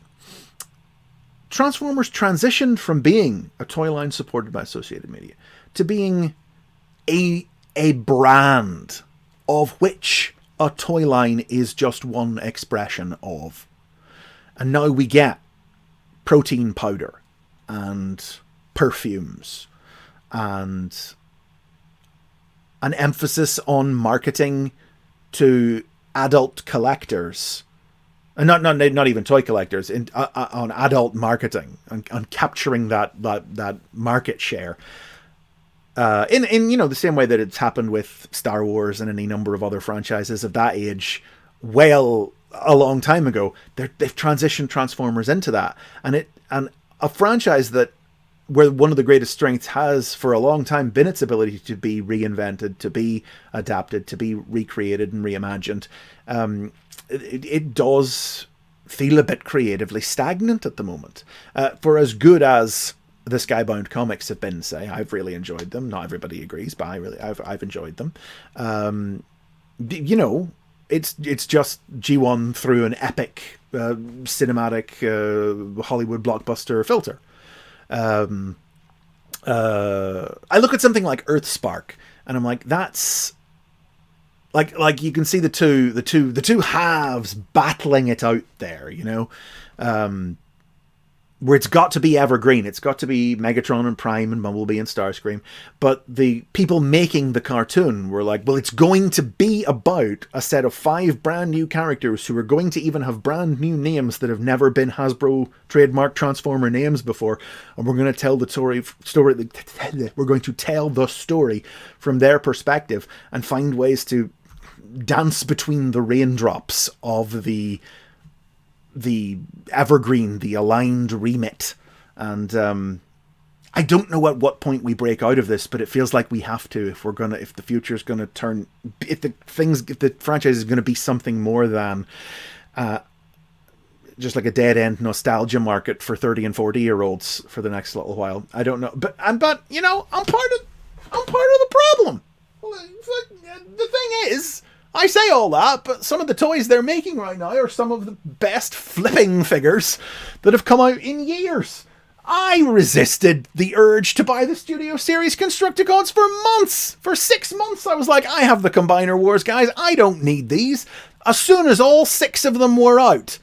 Transformers transitioned from being a toy line supported by associated media to being a brand of which a toy line is just one expression of. And now we get protein powder and perfumes and an emphasis on marketing to adult collectors, and not even toy collectors, on adult marketing, on capturing that market share. In the same way that it's happened with Star Wars and any number of other franchises of that age, well, a long time ago, they've transitioned Transformers into that, and a franchise that, where one of the greatest strengths has for a long time been its ability to be reinvented, to be adapted, to be recreated and reimagined. It does feel a bit creatively stagnant at the moment. For as good as the Skybound comics have been, say, I've really enjoyed them. Not everybody agrees, but I've enjoyed them. It's just G1 through an epic cinematic Hollywood blockbuster filter. I look at something like Earthspark, and I'm like, that's like you can see the two halves battling it out there, where it's got to be evergreen. It's got to be Megatron and Prime and Bumblebee and Starscream. But the people making the cartoon were like, well, it's going to be about a set of 5 brand new characters who are going to even have brand new names that have never been Hasbro trademark Transformer names before. And we're going to tell the story. We're going to tell the story from their perspective and find ways to dance between the raindrops of the evergreen, the aligned remit. And I don't know at what point we break out of this, but it feels like we have to, if the future's gonna turn, if the franchise is gonna be something more than just like a dead end nostalgia market for 30 and 40-year-olds for the next little while. I don't know, but I'm part of the problem. The thing is, I say all that, but some of the toys they're making right now are some of the best flipping figures that have come out in years. I resisted the urge to buy the Studio Series Constructicons for months. For 6 months, I was like, I have the Combiner Wars, guys. I don't need these. As soon as all 6 of them were out,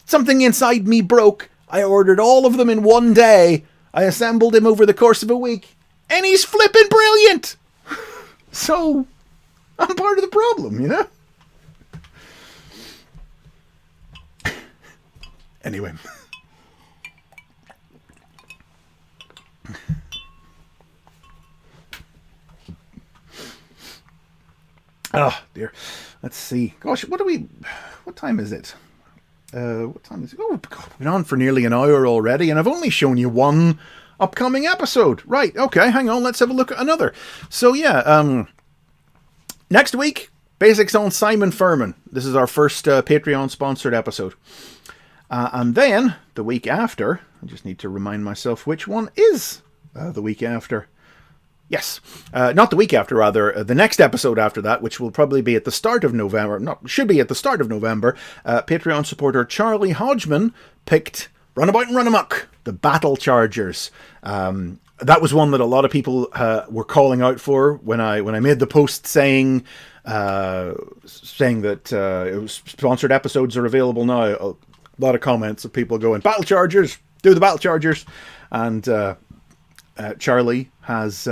something inside me broke. I ordered all of them in one day. I assembled him over the course of a week, and he's flipping brilliant. So I'm part of the problem, Anyway. Oh, dear. Let's see. Gosh, what time is it? What time is it? Oh, God, we've been on for nearly an hour already, and I've only shown you one upcoming episode. Right, okay, hang on, let's have a look at another. So, yeah, next week, Basics on Simon Furman. This is our first Patreon-sponsored episode. And then, the week after, I just need to remind myself which one is the week after. Yes, not the week after, rather, the next episode after that, which will probably be at the start of November, should be at the start of November, Patreon supporter Charlie Hodgman picked Runabout and Run Amok, the Battle Chargers. That was one that a lot of people were calling out for when I made the post saying that it was sponsored episodes are available now. A lot of comments of people going, Battle Chargers, do the Battle Chargers, and Charlie has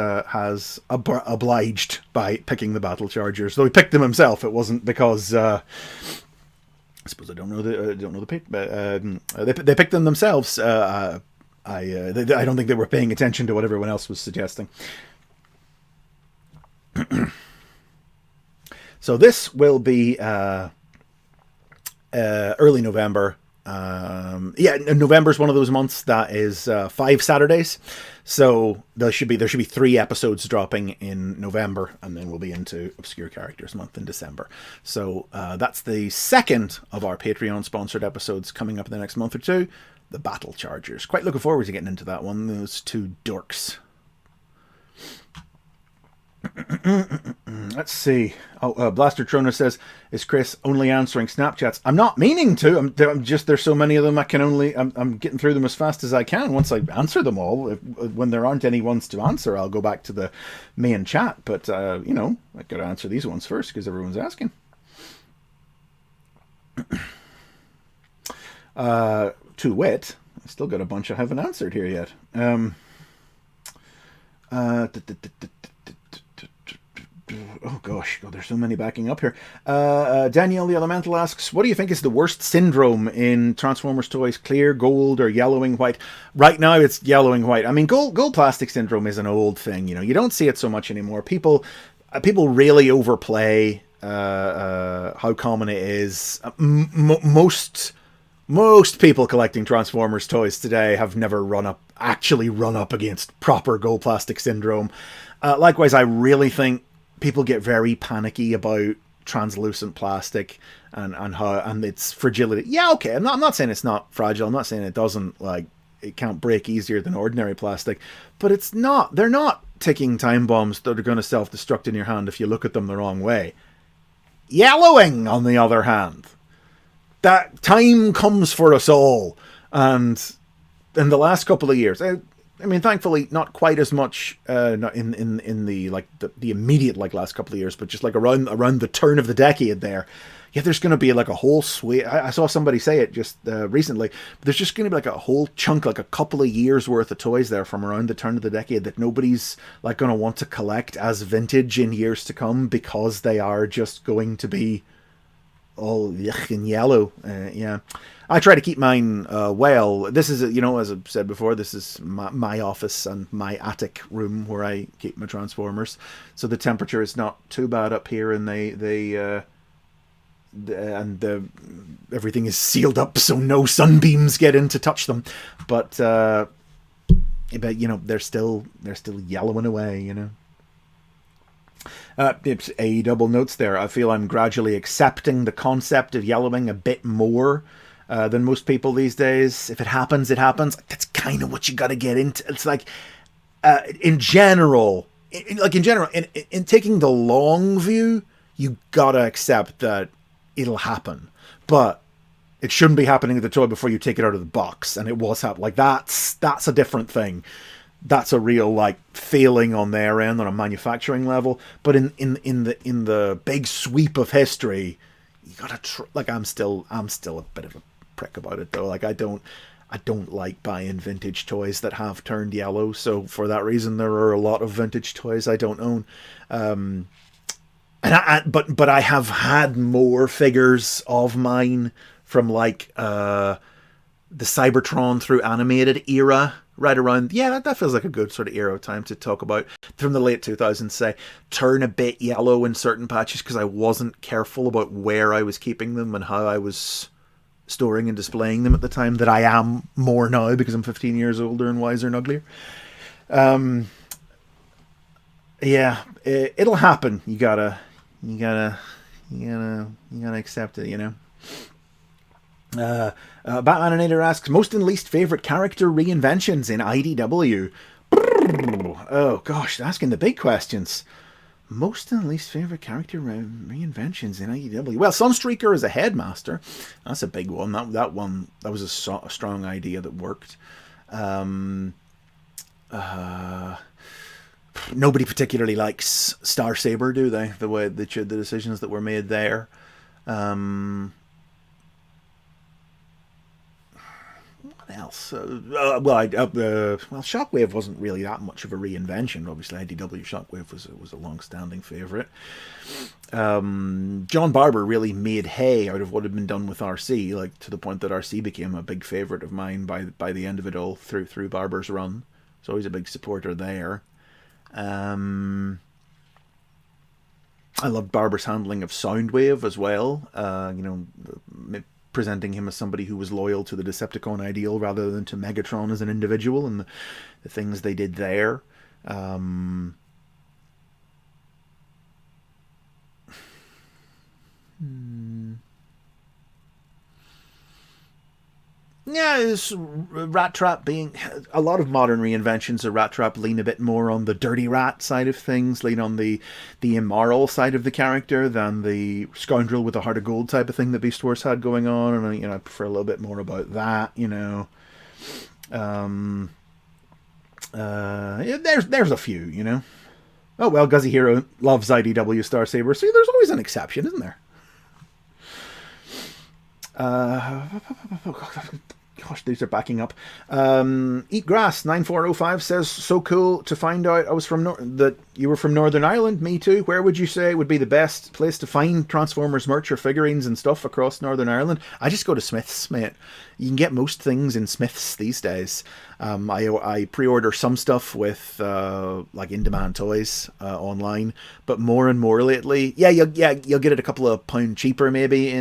obliged by picking the Battle Chargers, though he picked them himself. It wasn't because I suppose I don't know the pick, but they picked them themselves. I don't think they were paying attention to what everyone else was suggesting. So this will be early November. Yeah, November is one of those months that is 5 Saturdays, so there should be 3 episodes dropping in November, and then we'll be into Obscure Characters Month in December. So that's the second of our Patreon sponsored episodes coming up in the next month or two. The Battle Chargers. Quite looking forward to getting into that one. Those two dorks. Let's see. Blaster Trona says, "Is Chris only answering Snapchats?" I'm not meaning to. I'm just, there's so many of them. I'm getting through them as fast as I can. Once I answer them all, when there aren't any ones to answer, I'll go back to the main chat. But you know, I got to answer these ones first because everyone's asking. To wit, I still got a bunch I haven't answered here yet. Oh gosh, there's so many backing up here. Danielle the Elemental asks, what do you think is the worst syndrome in Transformers toys? Clear, gold, or yellowing white? Right now it's yellowing white. I mean, gold plastic syndrome is an old thing. You know, you don't see it so much anymore. People really overplay how common it is. Most people collecting Transformers toys today have never actually run up against proper gold plastic syndrome. Likewise, I really think people get very panicky about translucent plastic and its fragility. Yeah, okay. I'm not saying it's not fragile. I'm not saying it can't break easier than ordinary plastic, but it's not. They're not ticking time bombs that are going to self-destruct in your hand if you look at them the wrong way. Yellowing, on the other hand, that time comes for us all, and in the last couple of years, I mean, thankfully, not quite as much not in the immediate last couple of years, but just around the turn of the decade there. Yeah, there's going to be a whole sway. I saw somebody say it just recently. But there's just going to be a whole chunk, a couple of years worth of toys there from around the turn of the decade that nobody's going to want to collect as vintage in years to come because they are just going to be all yuck and yellow. Yeah. I try to keep mine well. This is, as I've said before, this is my office and my attic room where I keep my Transformers. So the temperature is not too bad up here, and everything is sealed up so no sunbeams get in to touch them. But they're still yellowing away. It's a double notes there. I feel I'm gradually accepting the concept of yellowing a bit more than most people these days. If it happens, it happens. That's kind of what you got to get into. It's in general, in taking the long view, you got to accept that it'll happen. But it shouldn't be happening to the toy before you take it out of the box. And it was happening. That's a different thing. That's a real failing on their end on a manufacturing level. But in the big sweep of history, you gotta I'm still a bit of a prick about it though. I don't like buying vintage toys that have turned yellow. So for that reason, there are a lot of vintage toys I don't own. But I have had more figures of mine from the Cybertron through animated era. Right around, that feels like a good sort of era of time to talk about. From the late 2000s, say, turn a bit yellow in certain patches because I wasn't careful about where I was keeping them and how I was storing and displaying them at the time, that I am more now because I'm 15 years older and wiser and uglier. It'll happen. You gotta accept it, Batmaninator asks, most and least favorite character reinventions in IDW. Oh gosh, asking the big questions. Most and least favorite character reinventions in IDW. Well, Sunstreaker as a headmaster, that's a big one. That was a strong idea that worked. Nobody particularly likes Starsaber, do they? The decisions that were made there. What else? Shockwave wasn't really that much of a reinvention. Obviously, IDW Shockwave was a long-standing favourite. John Barber really made hay out of what had been done with RC, like to the point that RC became a big favourite of mine by the end of it all through Barber's run. So he's a big supporter there. I loved Barber's handling of Soundwave as well. Presenting him as somebody who was loyal to the Decepticon ideal rather than to Megatron as an individual, and the things they did there. Yeah, it's Rat Trap being... A lot of modern reinventions of Rat Trap lean a bit more on the dirty rat side of things, lean on the immoral side of the character than the scoundrel with a heart of gold type of thing that Beast Wars had going on, and I prefer a little bit more about that, there's a few, Oh, well, Guzzy Hero loves IDW Star Saber, so there's always an exception, isn't there? Gosh, these are backing up. Eat Grass 9405 says, so cool to find out I was from that you were from Northern Ireland. Me too. Where would you say would be the best place to find Transformers merch or figurines and stuff across Northern Ireland? I just go to Smith's, mate. You can get most things in Smith's these days. I pre-order some stuff with like in-demand toys online, but more and more lately, you'll get it a couple of pound cheaper maybe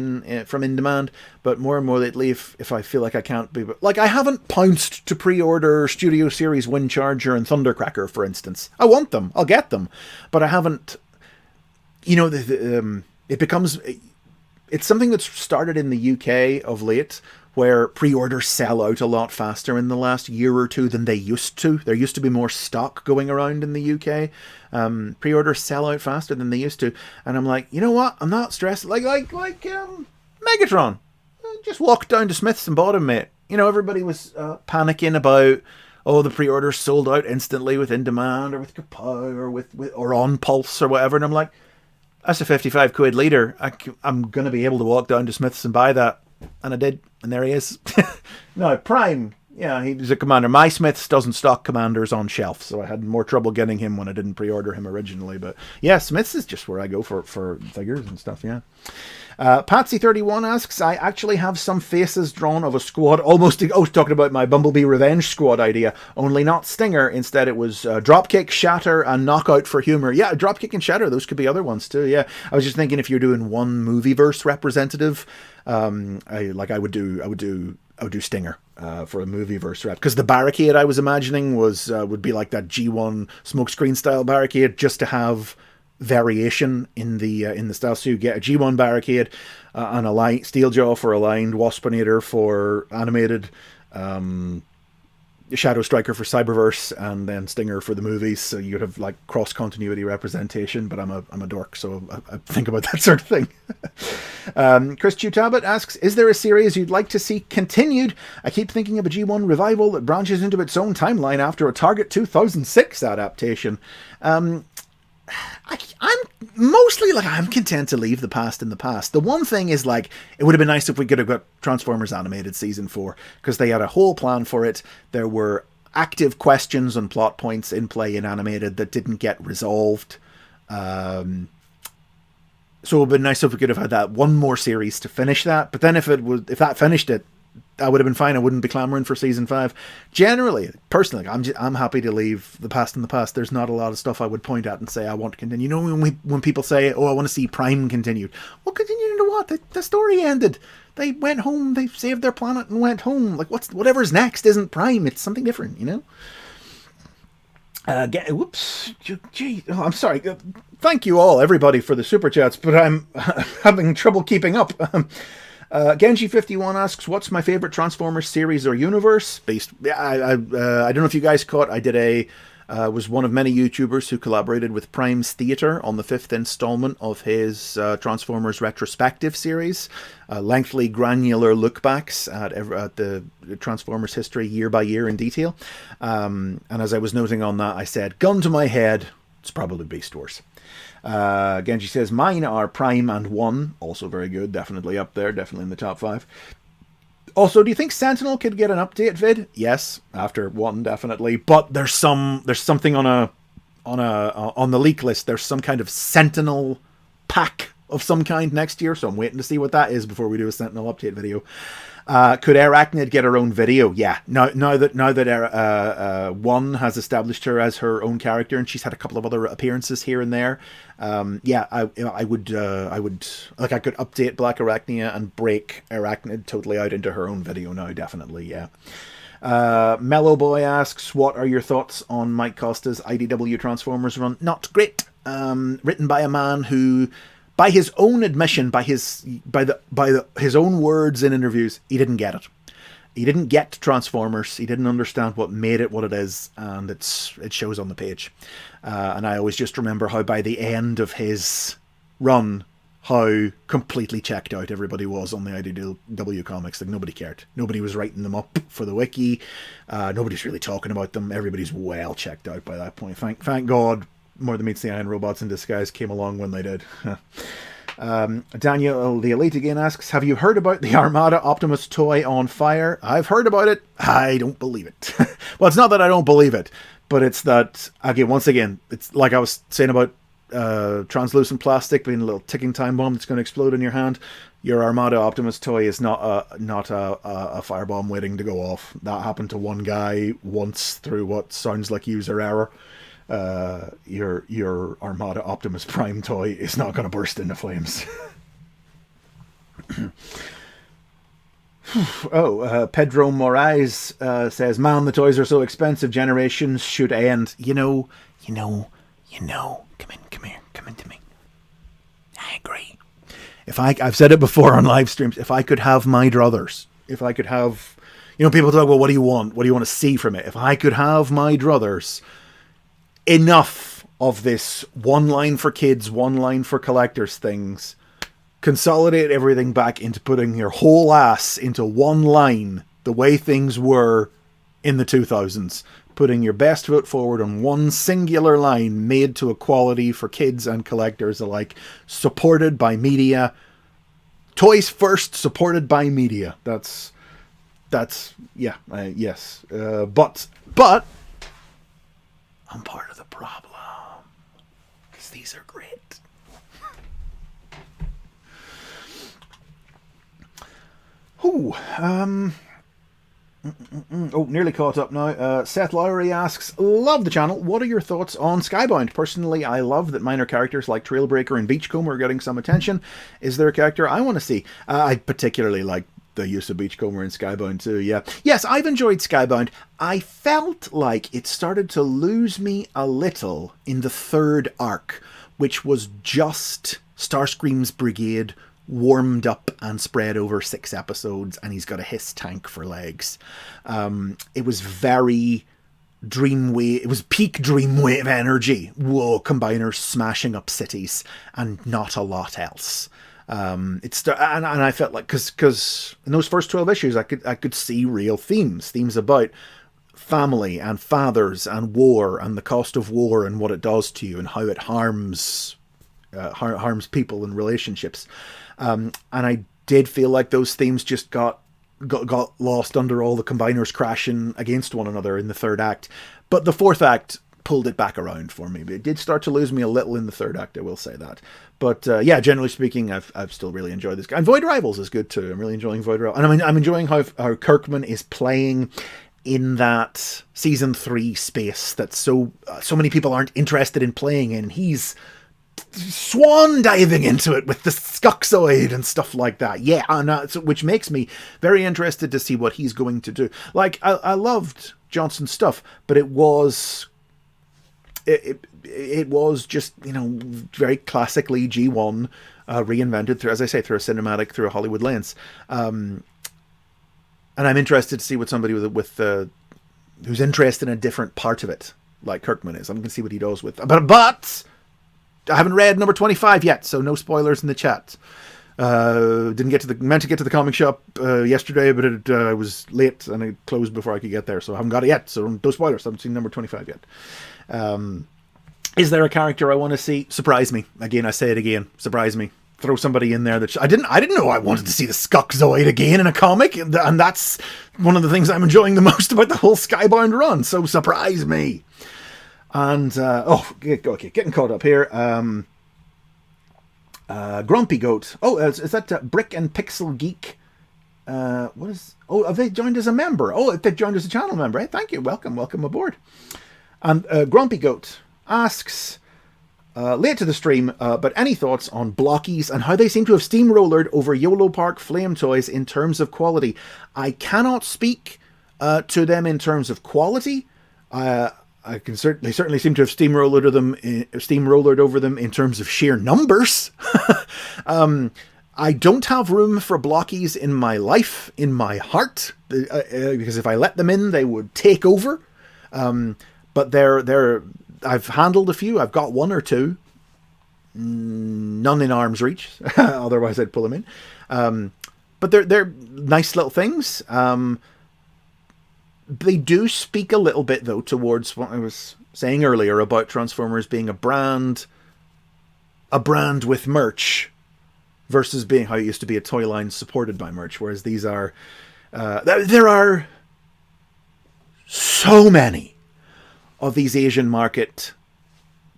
from in-demand, but more and more lately, if I feel like I can't be, like I haven't pounced to pre-order Studio Series Windcharger and Thundercracker, for instance. I want them, I'll get them, but I haven't. It becomes. It's something that's started in the UK of late, where pre-orders sell out a lot faster in the last year or two than they used to. There used to be more stock going around in the UK. Pre-orders sell out faster than they used to. And I'm like, you know what? I'm not stressed. Like Megatron. I just walked down to Smith's and bought him, mate. Everybody was panicking about, the pre-orders sold out instantly with In Demand or with Kapow or on Pulse or whatever. And I'm like, that's a 55 quid leader. I'm going to be able to walk down to Smith's and buy that. And I did, and there he is. No, Prime. Yeah, he's a commander. My Smiths doesn't stock commanders on shelf, so I had more trouble getting him when I didn't pre-order him originally. But yeah, Smiths is just where I go for figures and stuff, yeah. Patsy31 asks, I actually have some faces drawn of a squad talking about my Bumblebee Revenge Squad idea, only not Stinger. Instead it was Dropkick, Shatter, and Knockout for humor. Yeah, Dropkick and Shatter, those could be other ones too, yeah. I was just thinking if you're doing one movieverse representative, I would do Stinger for a movieverse rep, because the barricade I was imagining would be like that G1 smokescreen style barricade, just to have variation in the style. So you get a G1 barricade and a Steeljaw for aligned, Waspinator for animated, Shadow Striker for Cyberverse, and then Stinger for the movies. So you'd have like cross continuity representation. But I'm a dork, so I think about that sort of thing. Chris Chutabit asks, is there a series you'd like to see continued? I keep thinking of a G1 revival that branches into its own timeline after a Target 2006 adaptation. I'm mostly I'm content to leave the past in the past. The one thing is it would have been nice if we could have got Transformers Animated Season 4, because they had a whole plan for it. There were active questions and plot points in play in Animated that didn't get resolved. So it would have been nice if we could have had that one more series to finish that. But then if that finished it, I would have been fine. I wouldn't be clamoring for Season 5. Generally, personally, I'm happy to leave the past in the past. There's not a lot of stuff I would point at and say I want to continue. When people say, I want to see Prime continued. Well, continued into what? The story ended. They went home, they saved their planet and went home. Whatever's next isn't Prime. It's something different, Whoops. Gee, I'm sorry. Thank you all, everybody, for the super chats, but I'm having trouble keeping up. Genji51 asks, what's my favorite Transformers series or universe? I don't know if you guys caught, I was one of many YouTubers who collaborated with Prime's Theatre on the 5th installment of his Transformers retrospective series. Lengthy, granular lookbacks at the Transformers history year by year in detail. And as I was noting on that, I said, gun to my head, it's probably Beast Wars. Genji says, mine are Prime and 1, also very good, definitely up there, definitely in the top 5. Also, do you think Sentinel could get an update vid? Yes, after one, definitely. But there's something on the leak list. There's some kind of Sentinel pack of some kind next year, so I'm waiting to see what that is before we do a Sentinel update video. Could Arachnid get her own video? Yeah. Now that One has established her as her own character, and she's had a couple of other appearances here and there. Yeah, I would like, I could update Black Arachnia and break Arachnid totally out into her own video now. Definitely, yeah. Mellow Boy asks, what are your thoughts on Mike Costa's IDW Transformers run? Not great. Written by a man who, by his own admission, by his own words in interviews, he didn't get it. He didn't get Transformers. He didn't understand what made it what it is, and it shows on the page. And I always just remember how by the end of his run, how completely checked out everybody was on the IDW comics. Like, nobody cared. Nobody was writing them up for the wiki. Nobody's really talking about them. Everybody's well checked out by that point. Thank God More Than Meets the Eye and Robots in Disguise came along when they did. Daniel the Elite again asks, have you heard about the Armada Optimus toy on fire? I've heard about it. I don't believe it. Well, it's not that I don't believe it, but it's that, again, once again, it's like I was saying about translucent plastic being a little ticking time bomb that's going to explode in your hand. Your Armada Optimus toy is not a firebomb waiting to go off. That happened to one guy once through what sounds like user error. Your Armada Optimus Prime toy is not going to burst into flames. Pedro Moraes says, man, the toys are so expensive, generations should end. You know, come in to me. I agree. I've said it before on live streams, if I could have my druthers, if I could have, people talk, well, what do you want? What do you want to see from it? If I could have my druthers, enough of this one line for kids, one line for collectors things, consolidate everything back into putting your whole ass into one line, the way things were in the 2000s, putting your best foot forward on one singular line made to a quality for kids and collectors alike, supported by media. Toys first, supported by media. That's yeah, yes. But I'm part of the problem, because these are great. Nearly caught up now. Seth Lowry asks, love the channel. What are your thoughts on Skybound? Personally, I love that minor characters like Trailbreaker and Beachcomber are getting some attention. Is there a character I want to see? I particularly like the use of Beachcomber in Skybound too, yeah. Yes, I've enjoyed Skybound. I felt like it started to lose me a little in the third arc, which was just Starscream's brigade warmed up and spread over 6 episodes, and he's got a hiss tank for legs. It was very Dreamwave. It was peak Dreamwave energy. Whoa, combiners smashing up cities, and not a lot else. And I felt like, because in those first 12 issues, I could see real themes about family and fathers and war and the cost of war and what it does to you and how it harms people and relationships. And I did feel like those themes just got lost under all the combiners crashing against one another in the third act. But the fourth act pulled it back around for me. But it did start to lose me a little in the third act, I will say that. But yeah, generally speaking, I've still really enjoyed this. And Void Rivals is good too. I'm really enjoying Void Rivals. And I'm enjoying how Kirkman is playing in that season 3 space that so many people aren't interested in playing in. He's swan diving into it with the Skuxoid and stuff like that. Yeah, which makes me very interested to see what he's going to do. Like, I loved Johnson's stuff, but it was just, very classically G1 reinvented through, as I say, through a cinematic, through a Hollywood lens. And I'm interested to see what somebody who's interested in a different part of it, like Kirkman is. I'm going to see what he does with. But I haven't read number 25 yet, so no spoilers in the chat. Meant to get to the comic shop yesterday, but I was late and it closed before I could get there, so I haven't got it yet. So no spoilers. I haven't seen number 25 yet. Is there a character I want to see? Surprise me. Again, I say it again. Surprise me. throw somebody in there that I didn't know I wanted to see the Skukzoid again in a comic, and that's one of the things I'm enjoying the most about the whole Skybound run. So surprise me. And okay, getting caught up here. Grumpy Goat. Oh, is that Brick and Pixel Geek? What is? Oh, have they joined as a member? Oh, they've joined as a channel member. Hey, thank you. Welcome aboard. And Grumpy Goat asks, late to the stream, but any thoughts on blockies and how they seem to have steamrollered over YOLO Park Flame Toys in terms of quality? I cannot speak to them in terms of quality. They certainly seem to have steamrollered over them in terms of sheer numbers. I don't have room for blockies in my life, in my heart, because if I let them in, they would take over. But I've handled a few. I've got one or two. None in arm's reach. Otherwise, I'd pull them in. But they're nice little things. They do speak a little bit, though, towards what I was saying earlier about Transformers being a brand with merch versus being how it used to be a toy line supported by merch. Whereas these are, there are so many of these Asian market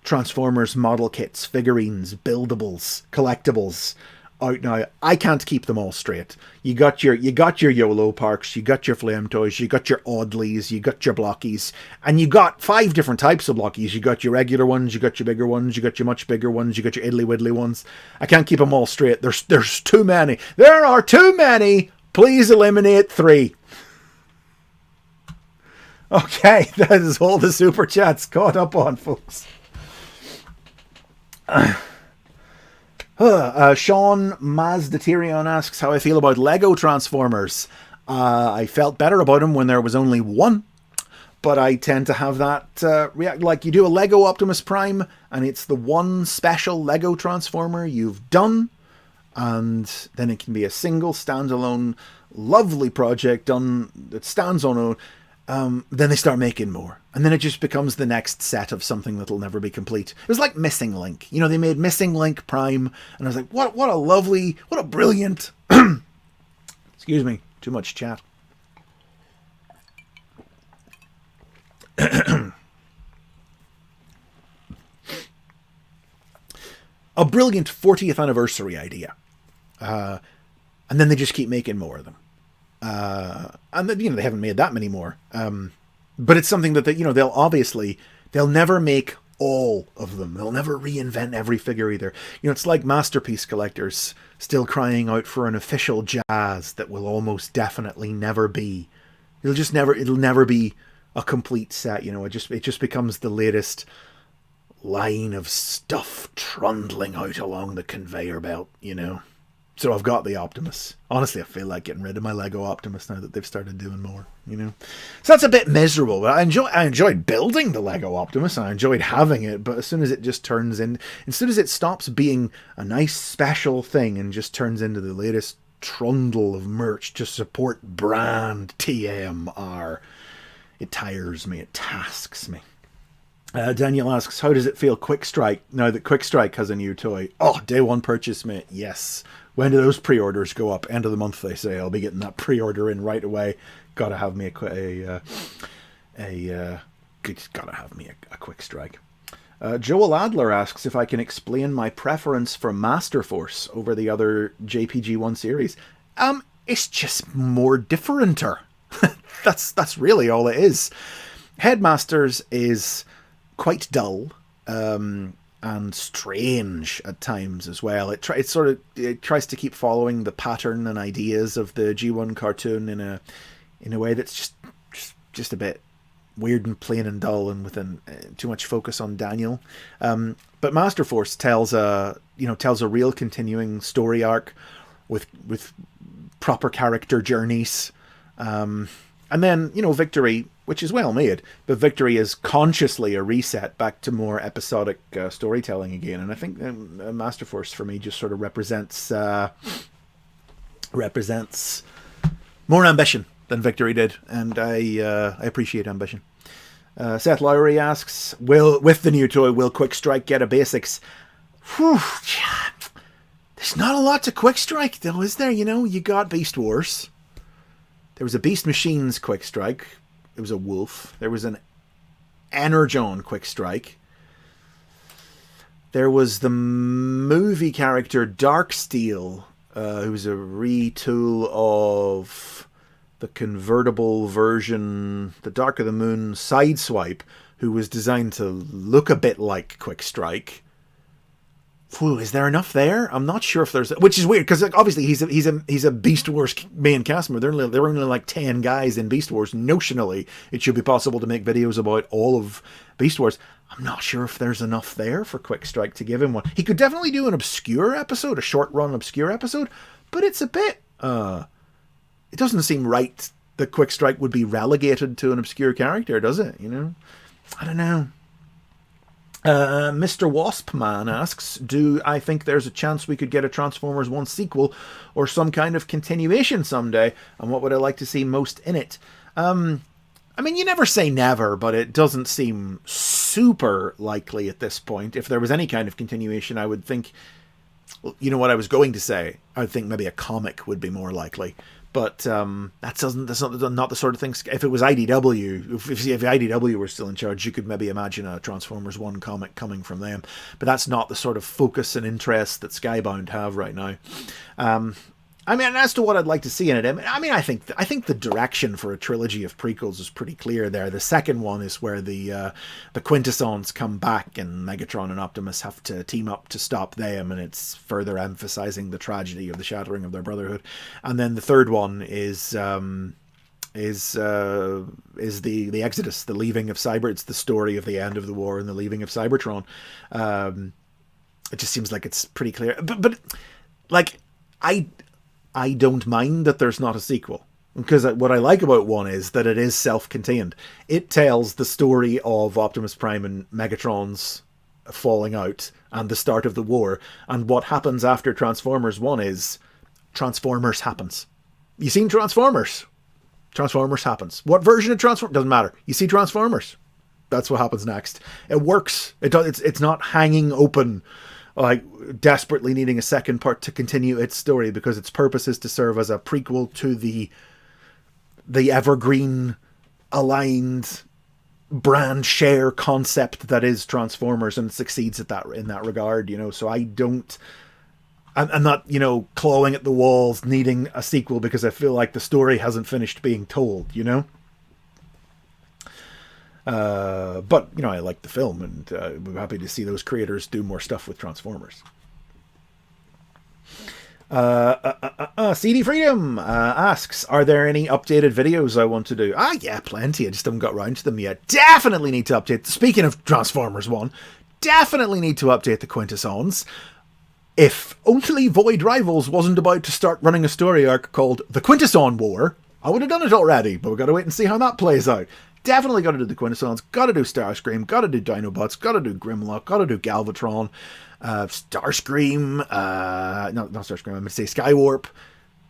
Transformers model kits, figurines, buildables, collectibles out now. I can't keep them all straight. You got your YOLO Parks, you got your Flame Toys, you got your Oddlies, you got your blockies, and you got 5 different types of blockies. You got your regular ones, you got your bigger ones, you got your much bigger ones, you got your idly widdly ones. I can't keep them all straight. There's too many. There are too many. Please eliminate 3. Okay, that is all the super chats caught up on, folks. Sean Mazdaterion asks how I feel about Lego Transformers. I felt better about them when there was only one, but I tend to have that react like you do a Lego Optimus Prime, and it's the one special Lego Transformer you've done, and then it can be a single standalone lovely project done that stands on own. Then they start making more, and then it just becomes the next set of something that'll never be complete. It was like Missing Link. You know, they made Missing Link Prime, and I was like, what a brilliant excuse me, too much chat. A brilliant 40th anniversary idea. And then they just keep making more of them. And then, they haven't made that many more. But it's something that they'll never make all of them. They'll never reinvent every figure either. It's like Masterpiece collectors still crying out for an official jazz that will almost definitely never be. It'll never be a complete set. It just becomes the latest line of stuff trundling out along the conveyor belt, So I've got the Optimus. Honestly, I feel like getting rid of my Lego Optimus now that they've started doing more, So that's a bit miserable, but I enjoyed building the Lego Optimus, and I enjoyed having it, but as soon as it just as soon as it stops being a nice special thing and just turns into the latest trundle of merch to support brand TMR, it tires me, it tasks me. Daniel asks, how does it feel Quick Strike now that Quick Strike has a new toy? Oh, day one purchase, mate. Yes. When do those pre-orders go up? End of the month, they say. I'll be getting that pre-order in right away. Gotta have me a Quick Strike. Joel Adler asks if I can explain my preference for Master Force over the other JPG1 series. It's just more differenter. That's really all it is. Headmasters is quite dull and strange at times as well. It tries to keep following the pattern and ideas of the G1 cartoon in a way that's just a bit weird and plain and dull, and with too much focus on Daniel. But Master Force tells a real continuing story arc with proper character journeys. And then, Victory, which is well made, but Victory is consciously a reset back to more episodic storytelling again. And I think Master Force for me just sort of represents more ambition than Victory did, and I appreciate ambition. Seth Lowry asks, with the new toy, will Quick Strike get a basics? Whew, There's not a lot to Quick Strike, though, is there? You know, you got Beast Wars. There was a Beast Machines Quick Strike. It was a wolf. There was an Energon Quick Strike. There was the movie character Darksteel, who was a retool of the convertible version, the Dark of the Moon Sideswipe, who was designed to look a bit like Quick Strike. Whew, is there enough there? I'm not sure if there's, which is weird because obviously he's a Beast Wars main cast member. There are only like 10 guys in Beast Wars. Notionally, it should be possible to make videos about all of Beast Wars. I'm not sure if there's enough there for Quick Strike to give him one. He could definitely do an obscure episode, a short run obscure episode, but it's a bit, it doesn't seem right that Quick Strike would be relegated to an obscure character, does it? You know, I don't know. Mr. Waspman asks, do I think there's a chance we could get a Transformers 1 sequel or some kind of continuation someday? And what would I like to see most in it? I mean, you never say never, but it doesn't seem super likely at this point. If there was any kind of continuation, I would think, well, you know what I was going to say? I would think maybe a comic would be more likely. But that's not the sort of thing. If it was IDW, if IDW were still in charge, you could maybe imagine a Transformers 1 comic coming from them. But that's not the sort of focus and interest that Skybound have right now. I mean, as to what I'd like to see in it, I think the direction for a trilogy of prequels is pretty clear there. The second one is where the Quintessons come back and Megatron and Optimus have to team up to stop them, and it's further emphasizing the tragedy of the shattering of their brotherhood. And then the third one is the Exodus, the leaving of Cyber. It's the story of the end of the war and the leaving of Cybertron. It just seems like it's pretty clear, but like I don't mind that there's not a sequel, because what I like about one is that it is self-contained. It tells the story of Optimus Prime and Megatron's falling out and the start of the war, and what happens after Transformers 1 is Transformers happens. You seen Transformers? Transformers happens. What version of Transformers? Doesn't matter. You see Transformers. That's what happens next. It works. It's not hanging open, like desperately needing a second part to continue its story, because its purpose is to serve as a prequel to the evergreen aligned brand share concept that is Transformers, and succeeds at that in that regard, you know. So I'm not, you know, clawing at the walls needing a sequel because I feel like the story hasn't finished being told, you know. But, you know, I like the film, and I'm happy to see those creators do more stuff with Transformers. CD Freedom asks, are there any updated videos I want to do? Yeah, plenty. I just haven't got around to them yet. Definitely need to update. Speaking of Transformers 1, definitely need to update the Quintessons. If only Void Rivals wasn't about to start running a story arc called The Quintesson War, I would have done it already, but we've got to wait and see how that plays out. Definitely got to do the Quintessons, got to do Starscream, got to do Dinobots, got to do Grimlock, got to do Galvatron, Starscream, not Starscream, I'm going to say Skywarp.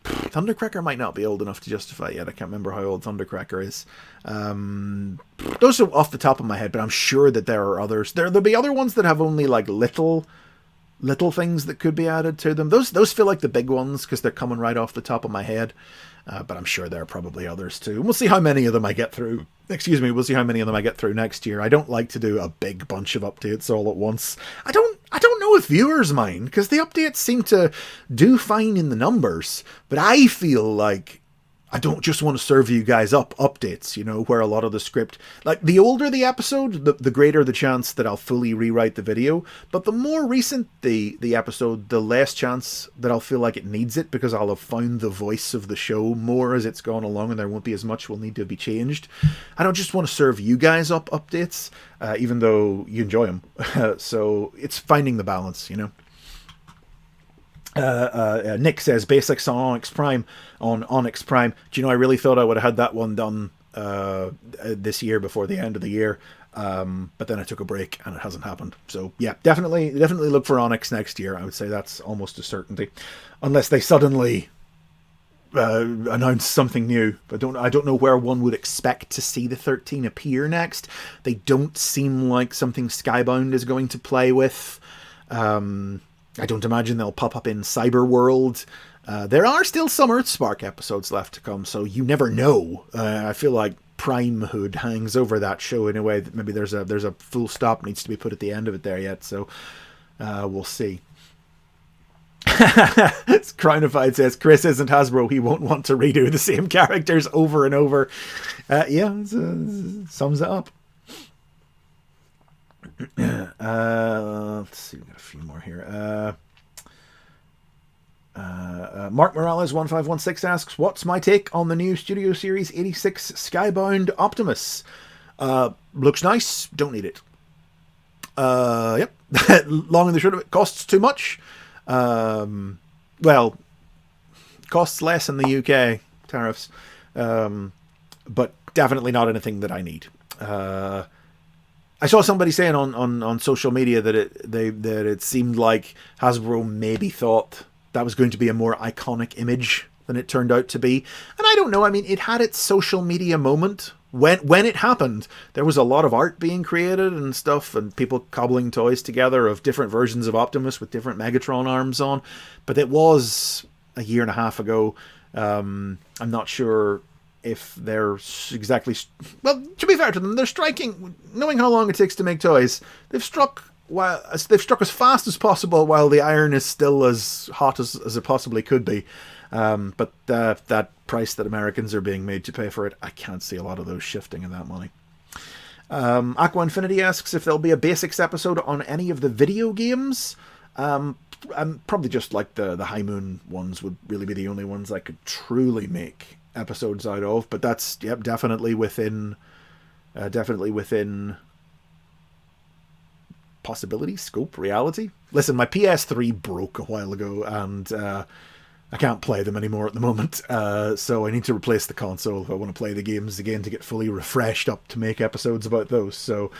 Thundercracker might not be old enough to justify it yet. I can't remember how old Thundercracker is. Those are off the top of my head, but I'm sure that there are others. There'll be other ones that have only like little things that could be added to them. Those feel like the big ones because they're coming right off the top of my head. But I'm sure there are probably others too. And we'll see how many of them I get through. We'll see how many of them I get through next year. I don't like to do a big bunch of updates all at once. I don't know if viewers mind, because the updates seem to do fine in the numbers. But I feel like I don't just want to serve you guys up updates, you know, where a lot of the script, like the older the episode, the greater the chance that I'll fully rewrite the video. But the more recent the episode, the less chance that I'll feel like it needs it, because I'll have found the voice of the show more as it's gone along, and there won't be as much will need to be changed. I don't just want to serve you guys up updates, even though you enjoy them. So it's finding the balance, you know. Nick says basics on Onyx Prime. Do you know, I really thought I would have had that one done this year before the end of the year, but then I took a break and it hasn't happened. So yeah, definitely look for Onyx next year. I would say that's almost a certainty, unless they suddenly announce something new. I don't know where one would expect to see the 13 appear next. They don't seem like something Skybound is going to play with. I don't imagine they'll pop up in Cyber World. There are still some Earthspark episodes left to come, so you never know. I feel like Primehood hangs over that show in a way that maybe there's a full stop needs to be put at the end of it there yet, so we'll see. Crownified says, Chris isn't Hasbro, he won't want to redo the same characters over and over. Yeah, sums it up. Let's see, we've got a few more here. Mark Morales 1516 asks, what's my take on the new Studio Series 86 Skybound Optimus? Looks nice, don't need it. Yep. Long and the short of it, costs too much. Well, costs less in the UK, tariffs, but definitely not anything that I need. I saw somebody saying on social media that it seemed like Hasbro maybe thought that was going to be a more iconic image than it turned out to be. And I don't know, I mean, it had its social media moment. When it happened, there was a lot of art being created and stuff, and people cobbling toys together of different versions of Optimus with different Megatron arms on. But it was a year and a half ago. I'm not sure if they're exactly... Well, to be fair to them, they're striking... Knowing how long it takes to make toys, they've struck as fast as possible while the iron is still as hot as it possibly could be. But that price that Americans are being made to pay for it, I can't see a lot of those shifting in that money. Aqua Infinity asks if there'll be a basics episode on any of the video games. Probably just like the High Moon ones would really be the only ones I could truly make episodes out of. But that's definitely within possibility, scope, reality. Listen, my PS3 broke a while ago, and I can't play them anymore at the moment, so I need to replace the console if I want to play the games again to get fully refreshed up to make episodes about those. So,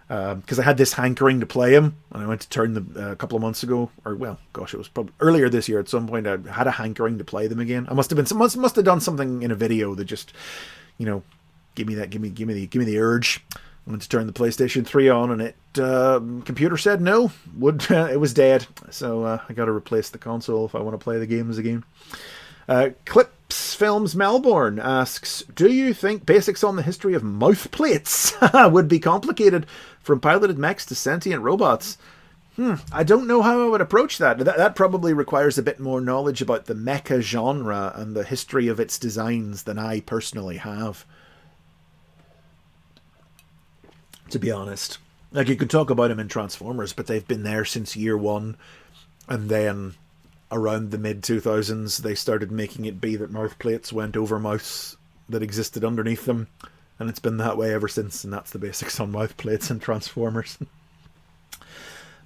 because I had this hankering to play them, and I went to turn them a couple of months ago, or well, gosh, it was probably earlier this year. At some point, I had a hankering to play them again. I must have done something in a video that just, give me the urge. I went to turn the PlayStation 3 on, and it computer said no. It was dead. So I got to replace the console if I want to play the games again. Clips Films Melbourne asks, do you think basics on the history of mouth plates would be complicated from piloted mechs to sentient robots? I don't know how I would approach that. That probably requires a bit more knowledge about the mecha genre and the history of its designs than I personally have, to be honest. Like, you can talk about them in Transformers, but they've been there since year one, and then around the mid-2000s they started making it be that mouth plates went over mouths that existed underneath them, and it's been that way ever since, and that's the basics on mouth plates and Transformers.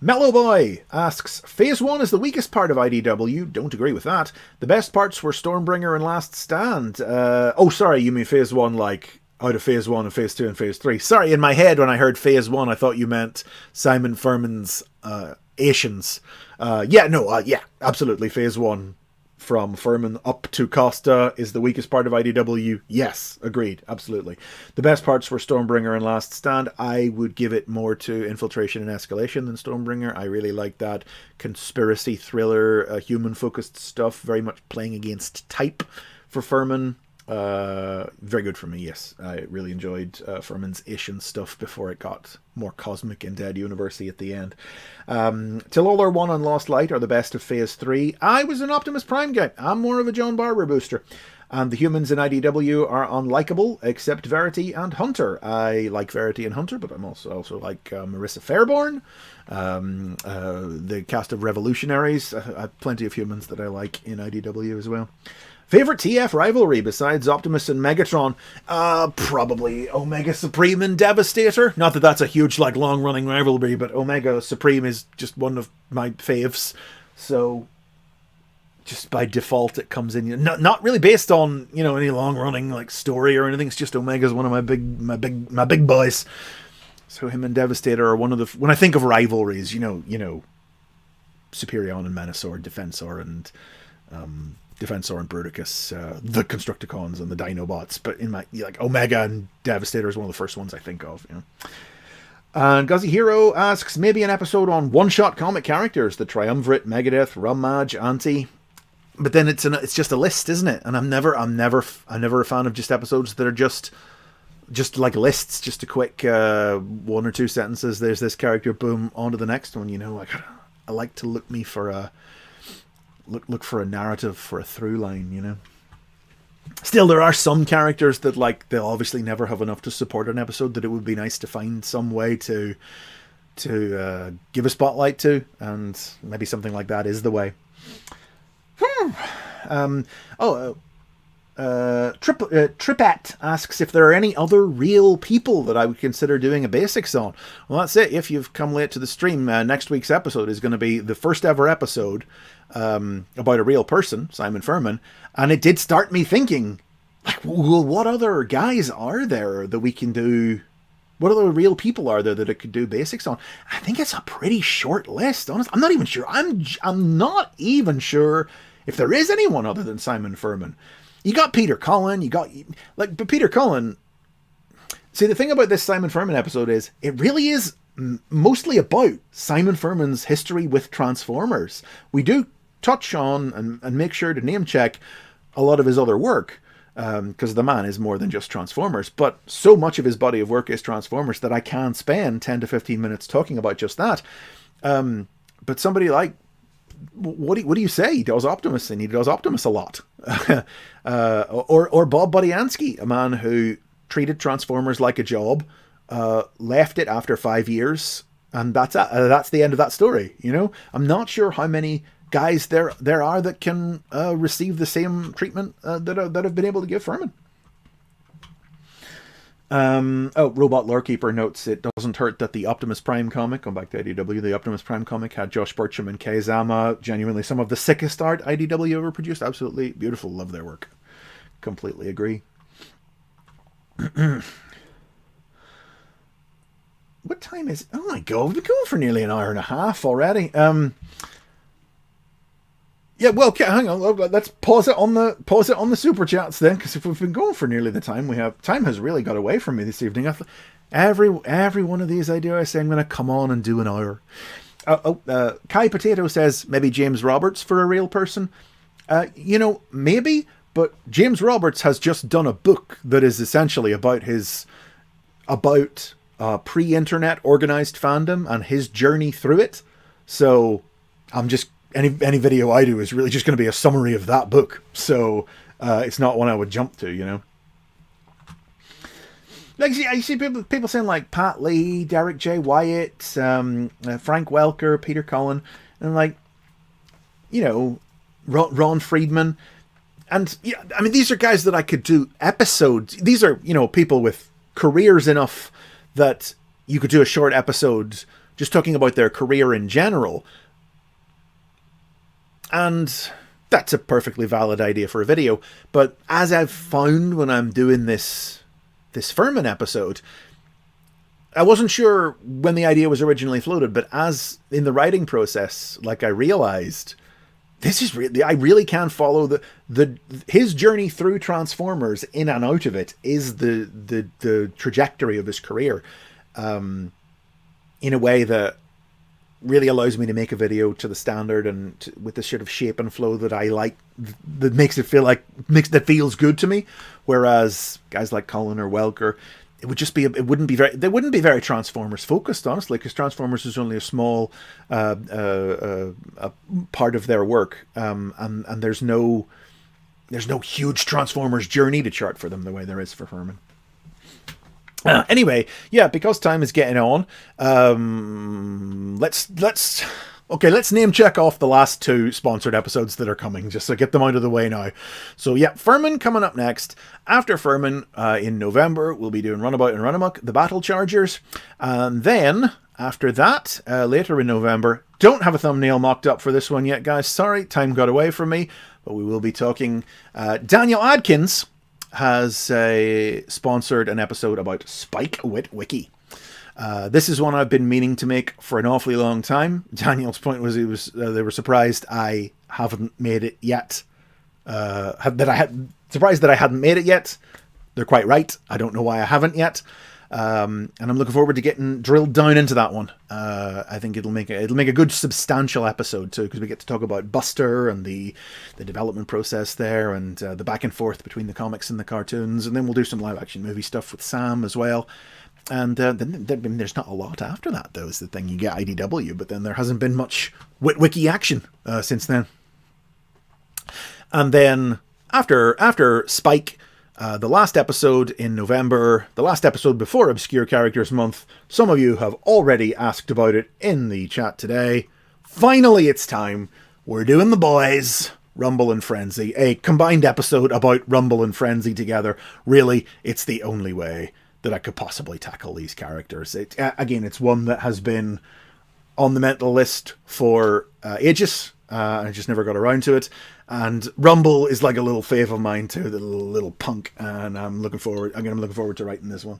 Mellow Boy asks, Phase 1 is the weakest part of IDW. Don't agree with that. The best parts were Stormbringer and Last Stand. Oh, sorry, you mean Phase 1 like out of Phase 1 and Phase 2 and Phase 3. Sorry, in my head when I heard Phase 1, I thought you meant Simon Furman's Asians. Yeah, absolutely. Phase 1 from Furman up to Costa is the weakest part of IDW. Yes, agreed, absolutely. The best parts were Stormbringer and Last Stand. I would give it more to Infiltration and Escalation than Stormbringer. I really like that conspiracy thriller, human-focused stuff, very much playing against type for Furman. Very good for me, yes. I really enjoyed Furman's Asian stuff before it got more cosmic and Dead University at the end. Till All Are One and Lost Light are the best of Phase 3. I was an Optimus Prime guy. I'm more of a John Barber booster. And the humans in IDW are unlikable, except Verity and Hunter. I like Verity and Hunter, but I'm also like Marissa Fairborn. The cast of Revolutionaries. I have plenty of humans that I like in IDW as well. Favorite TF rivalry besides Optimus and Megatron? Probably Omega Supreme and Devastator. Not that that's a huge, like, long-running rivalry, but Omega Supreme is just one of my faves. So, just by default, it comes in. Not really based on, any long-running, like, story or anything. It's just Omega's one of my big boys. So him and Devastator are one of the... When I think of rivalries, Superion and Menasor, Defensor and Bruticus, the Constructicons and the Dinobots, but in my Omega and Devastator is one of the first ones I think of. And Guzzy Hero asks, maybe an episode on one-shot comic characters, the Triumvirate, Megadeth, Rummage, Anti. But then it's just a list, isn't it? And I'm never a fan of just episodes that are just like lists, just a quick 1 or 2 sentences. There's this character, boom, on to the next one. You know, I like to look for a narrative, for a through line. You know. Still, there are some characters that, like, they'll obviously never have enough to support an episode, that it would be nice to find some way to give a spotlight to, and maybe something like that is the way. Tripet asks if there are any other real people that I would consider doing a basics on. Well, that's it. If you've come late to the stream, next week's episode is going to be the first ever episode about a real person, Simon Furman, and it did start me thinking, like, well, what other guys are there that we can do? What other real people are there that it could do basics on? I think it's a pretty short list. Honestly, I'm not even sure. I'm not even sure if there is anyone other than Simon Furman. You got Peter Cullen. But Peter Cullen. See, the thing about this Simon Furman episode is it really is mostly about Simon Furman's history with Transformers. We do touch on and make sure to name check a lot of his other work, because the man is more than just Transformers, but so much of his body of work is Transformers that I can spend 10 to 15 minutes talking about just that. But somebody like, what do you say? He does Optimus, and he does Optimus a lot. Or Bob Budiansky, a man who treated Transformers like a job, left it after 5 years, and that's the end of that story. You know, I'm not sure how many guys there are that can receive the same treatment that have been able to give Furman. Robot Lorekeeper notes, it doesn't hurt that the Optimus Prime comic, going back to IDW, the Optimus Prime comic had Josh Burcham and Kei Zama, genuinely some of the sickest art IDW ever produced. Absolutely beautiful. Love their work. Completely agree. What time is it? Oh my god, we've been going for nearly an hour and a half already. Yeah, well, hang on. Let's pause it on the super chats then, because if we've been going for nearly the time we have, time has really got away from me this evening. Every one of these I do, I say I'm going to come on and do an hour. Kai Potato says maybe James Roberts for a real person. You know, maybe, but James Roberts has just done a book that is essentially about pre-internet organized fandom and his journey through it. So I'm just. Any video I do is really just going to be a summary of that book. So it's not one I would jump to, you know. Like, I see people saying like Pat Lee, Derek J. Wyatt, Frank Welker, Peter Cullen, and like, you know, Ron Friedman. And yeah, I mean, these are guys that I could do episodes. These are, you know, people with careers enough that you could do a short episode just talking about their career in general. And that's a perfectly valid idea for a video. But as I've found when I'm doing this Furman episode, I wasn't sure when the idea was originally floated, but as in the writing process, like, I realized this is really, I really can follow his journey through Transformers in and out of it is the trajectory of his career, in a way that really allows me to make a video to the standard and with the sort of shape and flow that I like, that makes it feel like, that feels good to me. Whereas guys like Cullen or Welker, it wouldn't be very Transformers focused, honestly, because Transformers is only a small a part of their work, and there's no huge Transformers journey to chart for them the way there is for Furman. Anyway, yeah, because time is getting on, let's name check off the last 2 sponsored episodes that are coming, just to get them out of the way now. So yeah, Furman coming up next. After Furman, in November, we'll be doing Runabout and Runamuck, the Battle Chargers. And then, after that, later in November, don't have a thumbnail mocked up for this one yet, guys. Sorry, time got away from me. But we will be talking, Daniel Adkins has sponsored an episode about Spike Wit Wiki. This is one I've been meaning to make for an awfully long time. Daniel's point was they were surprised I haven't made it yet. Surprised that I hadn't made it yet. They're quite right. I don't know why I haven't yet. And I'm looking forward to getting drilled down into that one. I think it'll make a good substantial episode too, because we get to talk about Buster and the development process there, and the back and forth between the comics and the cartoons, and then we'll do some live action movie stuff with Sam as well. And then there's not a lot after that, though, is the thing. You get IDW, but then there hasn't been much Wiki action since then. And then after Spike, the last episode in November, the last episode before Obscure Characters Month, some of you have already asked about it in the chat today. Finally, it's time. We're doing The Boys, Rumble and Frenzy, a combined episode about Rumble and Frenzy together. Really, it's the only way that I could possibly tackle these characters. Again, it's one that has been on the mental list for ages. I just never got around to it. And Rumble is like a little fave of mine too, the little punk. And I'm looking forward to writing this one.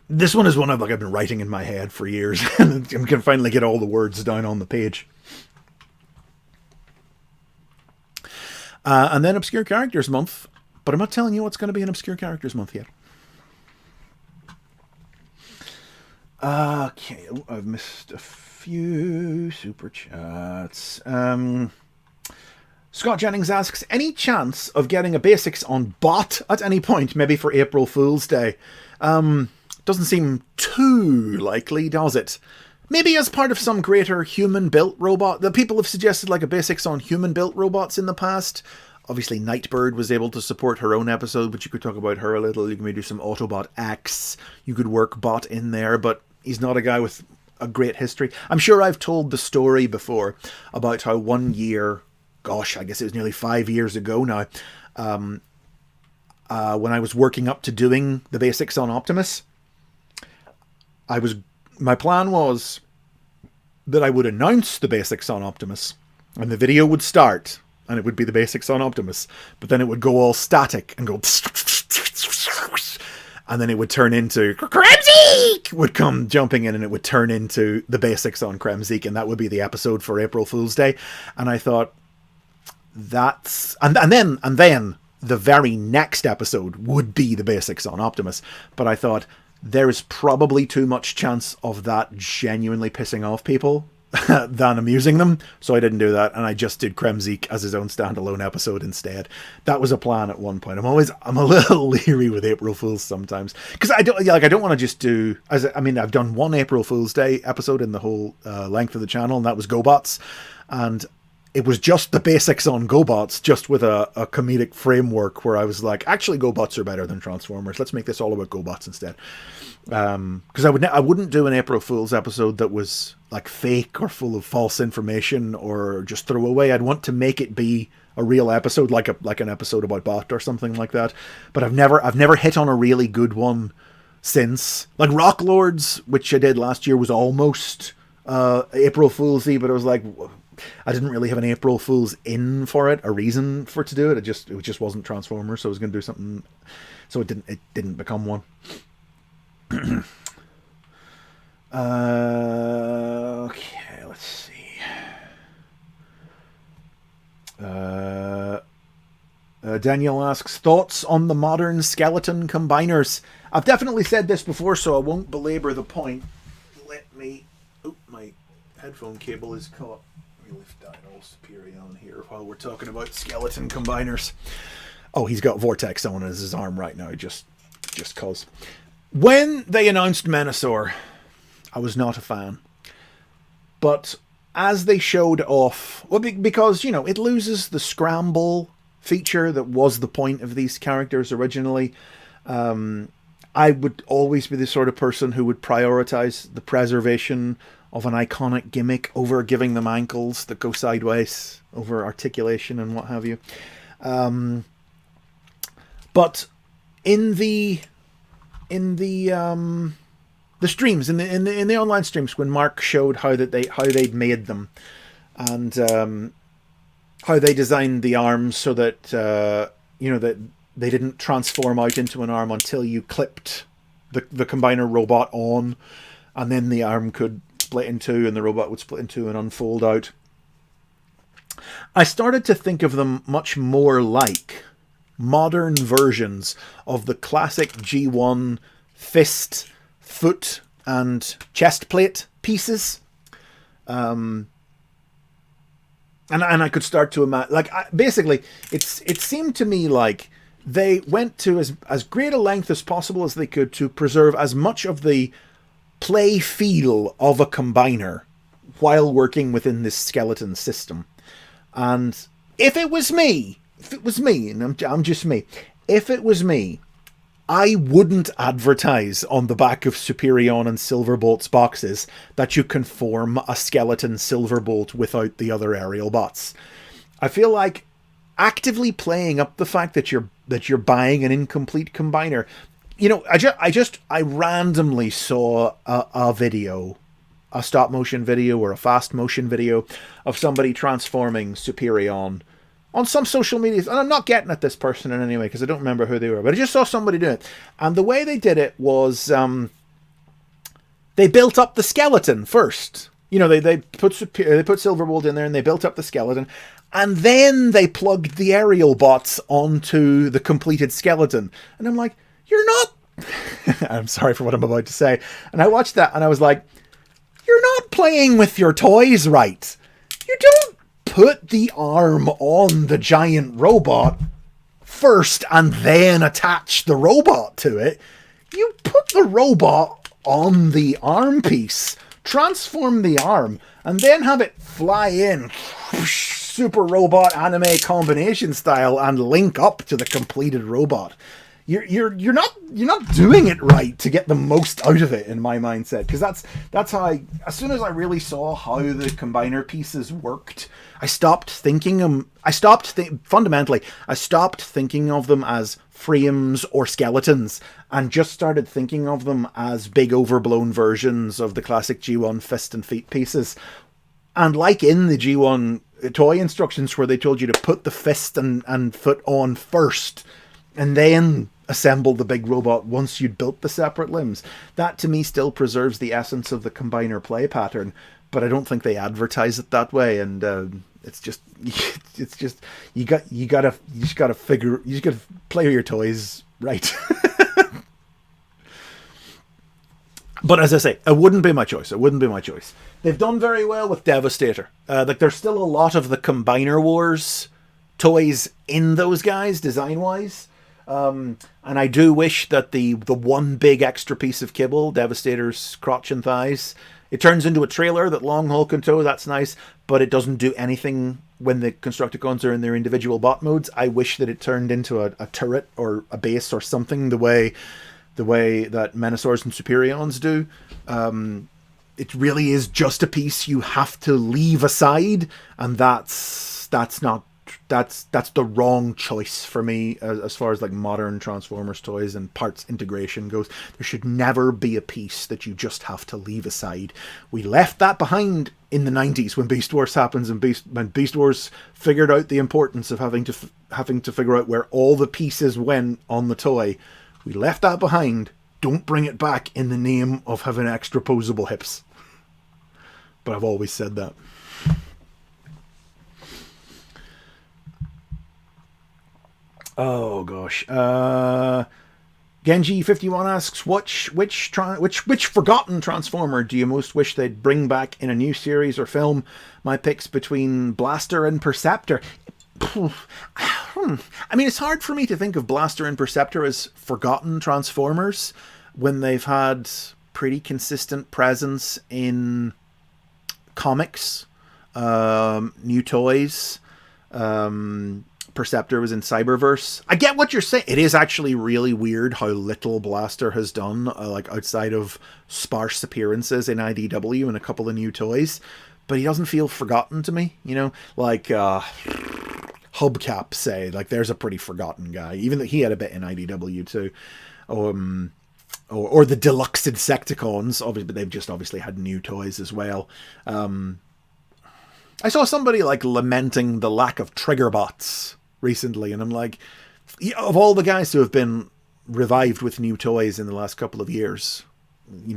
This one is one I've been writing in my head for years, and I can finally get all the words down on the page. And then Obscure Characters Month. But I'm not telling you what's going to be an Obscure Characters Month yet. Okay, I've missed a few super chats. Scott Jennings asks, any chance of getting a basics on bot at any point, maybe for April Fool's Day? Doesn't seem too likely, does it? Maybe as part of some greater human-built robot. The people have suggested like a basics on human-built robots in the past. Obviously, Nightbird was able to support her own episode, but you could talk about her a little. You can maybe do some Autobot X. You could work Bot in there, but he's not a guy with a great history. I'm sure I've told the story before about how 1 year, gosh, I guess it was nearly 5 years ago now, when I was working up to doing the basics on Optimus, my plan was that I would announce the basics on Optimus, and the video would start, and it would be the basics on Optimus, but then it would go all static and go, and then it would turn into Kremzeek would come jumping in, and it would turn into the basics on Kremzeek, and that would be the episode for April Fool's Day. And I thought and then the very next episode would be the basics on Optimus. But I thought there's probably too much chance of that genuinely pissing off people than amusing them, so I didn't do that, and I just did Kremzeek as his own standalone episode instead. That was a plan at one point. I'm a little leery with April Fools sometimes, because I don't want to just do I've done one April Fool's Day episode in the whole length of the channel, and that was GoBots, and it was just the basics on GoBots, just with a comedic framework where I was like, actually GoBots are better than Transformers, let's make this all about GoBots instead. Because I wouldn't do an April Fool's episode that was like fake or full of false information or just throwaway. I'd want to make it be a real episode, like an episode about Bot or something like that. But I've never hit on a really good one since. Like Rock Lords, which I did last year, was almost April Fool's-y, but it was like, I didn't really have an April Fool's in for it, a reason for it to do it. It just wasn't Transformers, so I was going to do something. So it didn't become one. Okay, let's see. Daniel asks, thoughts on the modern skeleton combiners? I've definitely said this before, so I won't belabor the point. Let me... Oh, my headphone cable is caught. Let me lift Dino Superion here while we're talking about skeleton combiners. Oh, he's got Vortex on his arm right now, just cause. When they announced Menasor, I was not a fan. But as they showed off, well, because, it loses the scramble feature that was the point of these characters originally. I would always be the sort of person who would prioritize the preservation of an iconic gimmick over giving them ankles that go sideways, over articulation and what have you. But in the streams, in the online streams, when Mark showed how they'd made them, and how they designed the arms so that that they didn't transform out into an arm until you clipped the combiner robot on, and then the arm could split in two, and the robot would split in two and unfold out. I started to think of them much more like modern versions of the classic G1 fist, foot, and chest plate pieces. And I could start to imagine, like, basically, it seemed to me like they went to as great a length as possible as they could to preserve as much of the play feel of a combiner while working within this skeleton system. And if it was me, and I'm just me, if it was me, I wouldn't advertise on the back of Superion and Silverbolt's boxes that you can form a skeleton Silverbolt without the other aerial bots. I feel like actively playing up the fact that you're buying an incomplete combiner. You know, I randomly saw a video, a stop motion video or a fast motion video of somebody transforming Superion on some social media, and I'm not getting at this person in any way because I don't remember who they were, but I just saw somebody do it. And the way they did it was they built up the skeleton first. You know, they put Silverbolt in there and they built up the skeleton, and then they plugged the aerial bots onto the completed skeleton. And I'm like, you're not... I'm sorry for what I'm about to say. And I watched that and I was like, you're not playing with your toys right. You don't put the arm on the giant robot first and then attach the robot to it. You put the robot on the arm piece, transform the arm, and then have it fly in super robot anime combination style and link up to the completed robot. You're not doing it right to get the most out of it, in my mindset, because that's how as soon as I really saw how the combiner pieces worked, I stopped thinking of them as frames or skeletons and just started thinking of them as big overblown versions of the classic G1 fist and feet pieces. And like in the G1 toy instructions where they told you to put the fist and foot on first and then assemble the big robot once you'd built the separate limbs, that to me still preserves the essence of the combiner play pattern, but I don't think they advertise it that way. And it's just you gotta play with your toys right. But as I say, it wouldn't be my choice. They've done very well with Devastator. Like, there's still a lot of the Combiner Wars toys in those guys, design-wise. And I do wish that the one big extra piece of kibble, Devastator's crotch and thighs, it turns into a trailer that Longhole can tow. That's nice, but it doesn't do anything when the Constructicons are in their individual bot modes. I wish that it turned into a turret or a base or something the way that Menosaurs and Superions do. It really is just a piece you have to leave aside, and that's the wrong choice for me as far as like modern Transformers toys and parts integration goes. There should never be a piece that you just have to leave aside. We left that behind in the 90s when Beast Wars happens, and when Beast Wars figured out the importance of having to figure out where all the pieces went on the toy. We left that behind. Don't bring it back in the name of having extra posable hips. But I've always said that. Oh gosh. Genji51 asks, which forgotten Transformer do you most wish they'd bring back in a new series or film? My pick's between Blaster and Perceptor. I mean, it's hard for me to think of Blaster and Perceptor as forgotten Transformers when they've had pretty consistent presence in comics, new toys. Perceptor was in Cyberverse. I get what you're saying. It is actually really weird how little Blaster has done, like outside of sparse appearances in IDW and a couple of new toys. But he doesn't feel forgotten to me, you know? Like, Hubcap, say, like, there's a pretty forgotten guy, even though he had a bit in IDW too. Or the deluxe Insecticons, obviously, but they've just obviously had new toys as well. I saw somebody like lamenting the lack of Triggerbots recently, and I'm like, of all the guys who have been revived with new toys in the last couple of years,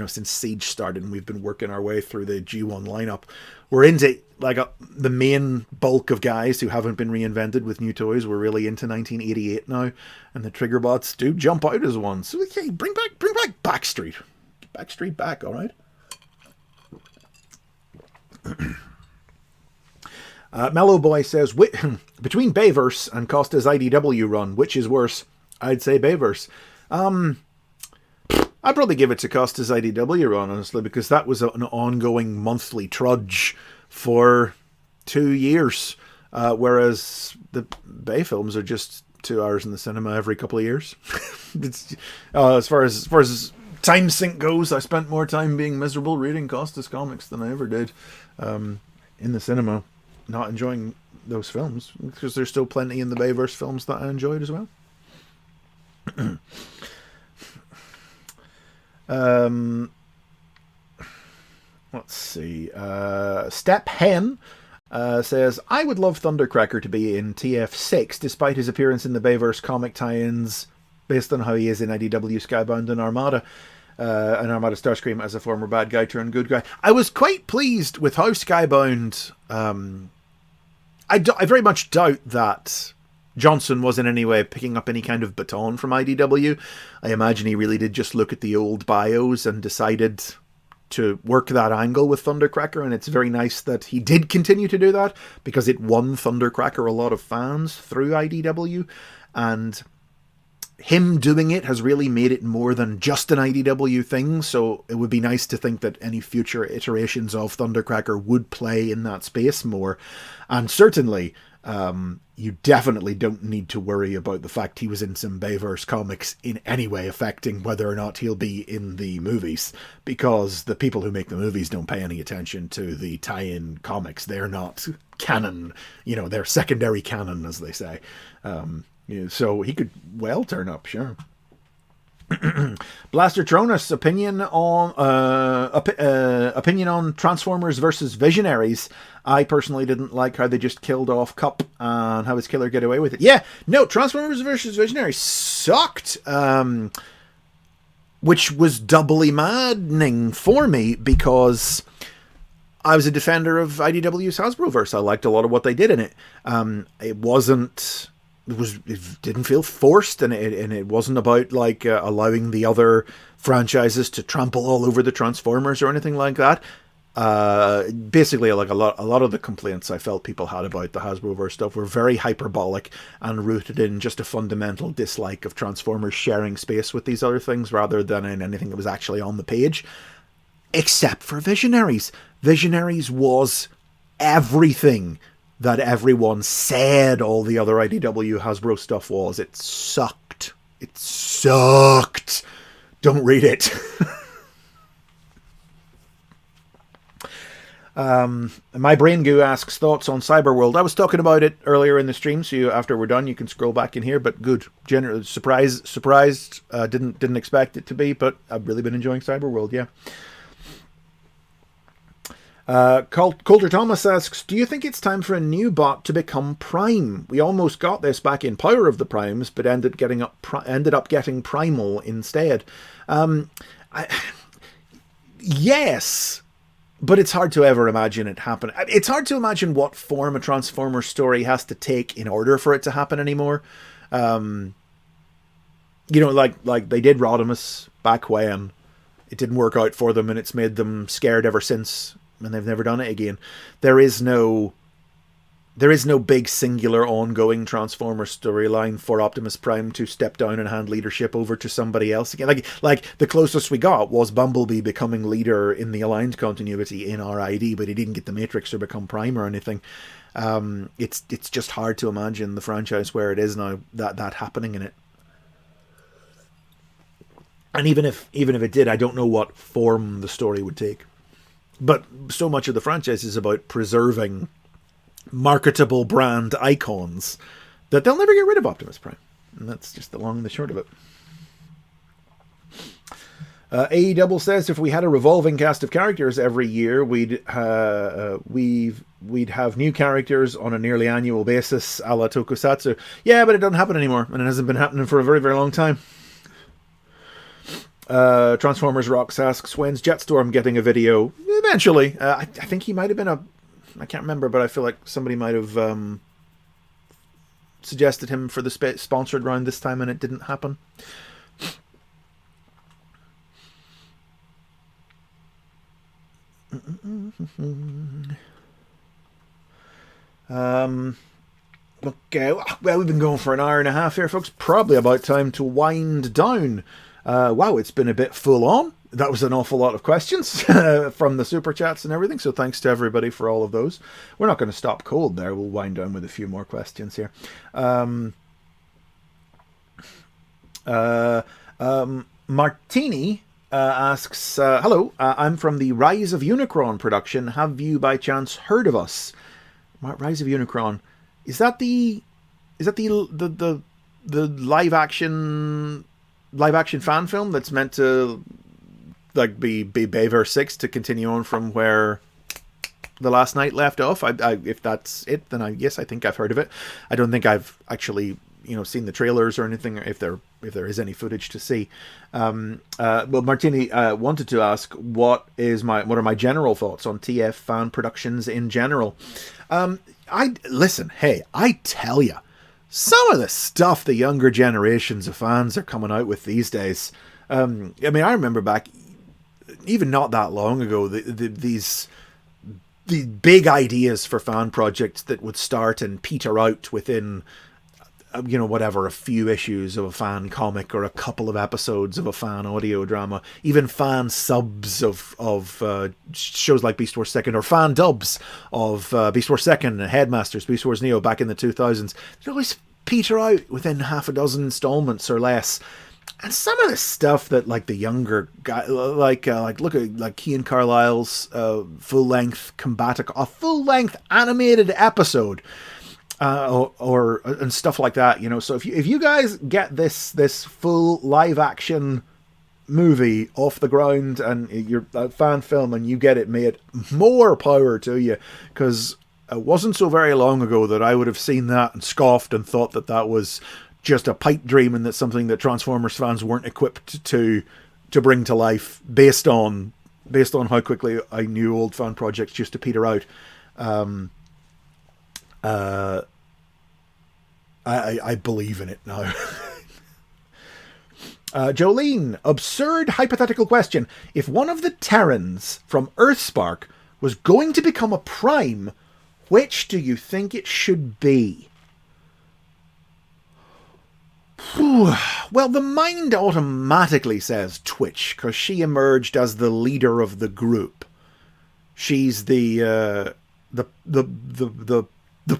since Siege started, and we've been working our way through the G1 lineup. We're into like the main bulk of guys who haven't been reinvented with new toys. We're really into 1988 now, and the trigger bots do jump out as one. So okay, bring back Backstreet. Backstreet back, all right. Mellow Boy says, between Bayverse and Costa's IDW run, which is worse? I'd say Bayverse. I'd probably give it to Costa's IDW run, honestly, because that was an ongoing monthly trudge for 2 years, whereas the Bay films are just 2 hours in the cinema every couple of years. It's, as far as time sink goes, I spent more time being miserable reading Costa's comics than I ever did in the cinema, not enjoying those films, because there's still plenty in the Bayverse films that I enjoyed as well. Let's see. Step Hen says, I would love Thundercracker to be in TF6 despite his appearance in the Bayverse comic tie-ins based on how he is in IDW Skybound and Armada Starscream as a former bad guy turned good guy. I was quite pleased with how Skybound I very much doubt that Johnson was in any way picking up any kind of baton from IDW. I imagine he really did just look at the old bios and decided to work that angle with Thundercracker, and it's very nice that he did continue to do that, because it won Thundercracker a lot of fans through IDW, and him doing it has really made it more than just an IDW thing, so it would be nice to think that any future iterations of Thundercracker would play in that space more. And certainly, you definitely don't need to worry about the fact he was in some Bayverse comics in any way affecting whether or not he'll be in the movies, because the people who make the movies don't pay any attention to the tie-in comics. They're not canon, they're secondary canon, as they say. So he could well turn up, sure. Blaster Tronus, opinion on Transformers versus Visionaries. I personally didn't like how they just killed off Cup and how his killer get away with it. Yeah, no, Transformers versus Visionaries sucked, which was doubly maddening for me, because I was a defender of IDW's Hasbroverse. I liked a lot of what they did in it. It didn't feel forced, and it wasn't about like allowing the other franchises to trample all over the Transformers or anything like that. Basically, like a lot of the complaints I felt people had about the Hasbroverse stuff were very hyperbolic and rooted in just a fundamental dislike of Transformers sharing space with these other things rather than in anything that was actually on the page. Except for Visionaries. Visionaries was everything that everyone said all the other IDW Hasbro stuff was. It sucked. It sucked. Don't read it. My Brain Goo asks thoughts on Cyberworld. I was talking about it earlier in the stream, so after we're done you can scroll back in here, but good. Generally surprised. Didn't expect it to be, but I've really been enjoying Cyberworld, yeah. Coulter Thomas asks, do you think it's time for a new bot to become Prime? We almost got this back in Power of the Primes, but ended up getting Primal instead. Yes, but it's hard to ever imagine it happen. It's hard to imagine what form a Transformer story has to take in order for it to happen anymore. Like they did Rodimus back when. It didn't work out for them, and it's made them scared ever since. And they've never done it again. There is no big singular ongoing Transformer storyline for Optimus Prime to step down and hand leadership over to somebody else again. Like the closest we got was Bumblebee becoming leader in the Aligned continuity in RID, but he didn't get the Matrix or become Prime or anything. It's just hard to imagine the franchise where it is now that happening in it. And even if it did, I don't know what form the story would take. But so much of the franchise is about preserving marketable brand icons that they'll never get rid of Optimus Prime. And that's just the long and the short of it. AEW says if we had a revolving cast of characters every year, we'd have new characters on a nearly annual basis, a la Tokusatsu. Yeah, but it doesn't happen anymore, and it hasn't been happening for a very, very long time. Transformers Rocks asks, when's Jetstorm getting a video? Eventually. I think he might have been I can't remember, but I feel like somebody might have suggested him for the sponsored round this time and it didn't happen. Okay, well, we've been going for an hour and a half here, folks. Probably about time to wind down. Wow, it's been a bit full on. That was an awful lot of questions from the super chats and everything, so thanks to everybody for all of those. We're not going to stop cold there. We'll wind down with a few more questions here. Martini asks, hello, I'm from the Rise of Unicron production. Have you by chance heard of us? Rise of Unicron. Is that the live action fan film that's meant to like be Bayver 6 to continue on from where The Last Night left off? If that's it, then I think I've heard of it. I don't think I've actually seen the trailers or anything, or if there is any footage to see. Well, Martini wanted to ask what are my general thoughts on TF fan productions in general. I tell you, some of the stuff the younger generations of fans are coming out with these days. I remember back, even not that long ago, the big ideas for fan projects that would start and peter out within, a few issues of a fan comic or a couple of episodes of a fan audio drama, even fan subs of shows like Beast Wars 2nd, or fan dubs of Beast Wars 2nd and Headmasters, Beast Wars Neo back in the 2000s. They always peter out within half a dozen installments or less. And some of the stuff that like the younger guy, look at Kean Carlisle's full-length a full-length animated episode. And stuff like that, So if you guys get this full live action movie off the ground and you're a fan film and you get it made, more power to you, because it wasn't so very long ago that I would have seen that and scoffed and thought that was just a pipe dream and that's something that Transformers fans weren't equipped to bring to life based on how quickly I knew old fan projects used to peter out. I believe in it now. Jolene, absurd hypothetical question. If one of the Terrans from Earthspark was going to become a Prime, which do you think it should be? Well, the mind automatically says Twitch, because she emerged as the leader of the group. She's the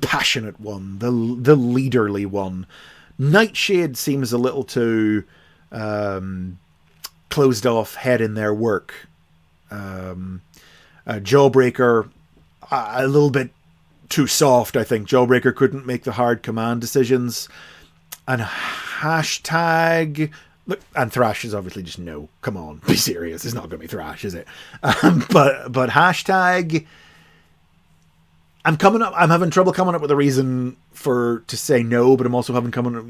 passionate one, the leaderly one. Nightshade seems a little too closed off, head in their work. Jawbreaker, a little bit too soft, I think. Jawbreaker couldn't make the hard command decisions. And Hashtag... Look, and Thrash is obviously just no. Come on, be serious. It's not going to be Thrash, is it? But Hashtag... I'm having trouble coming up with a reason to say no, but I'm also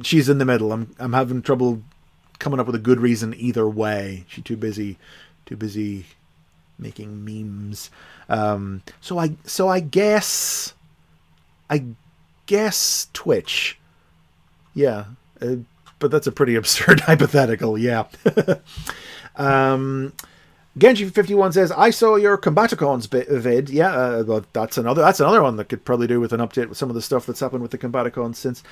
she's in the middle. I'm having trouble coming up with a good reason either way. She's too busy making memes. So I guess Twitch. Yeah. But that's a pretty absurd hypothetical, yeah. Genji51 says, I saw your Combaticons vid. Yeah, that's another one that could probably do with an update with some of the stuff that's happened with the Combaticons since.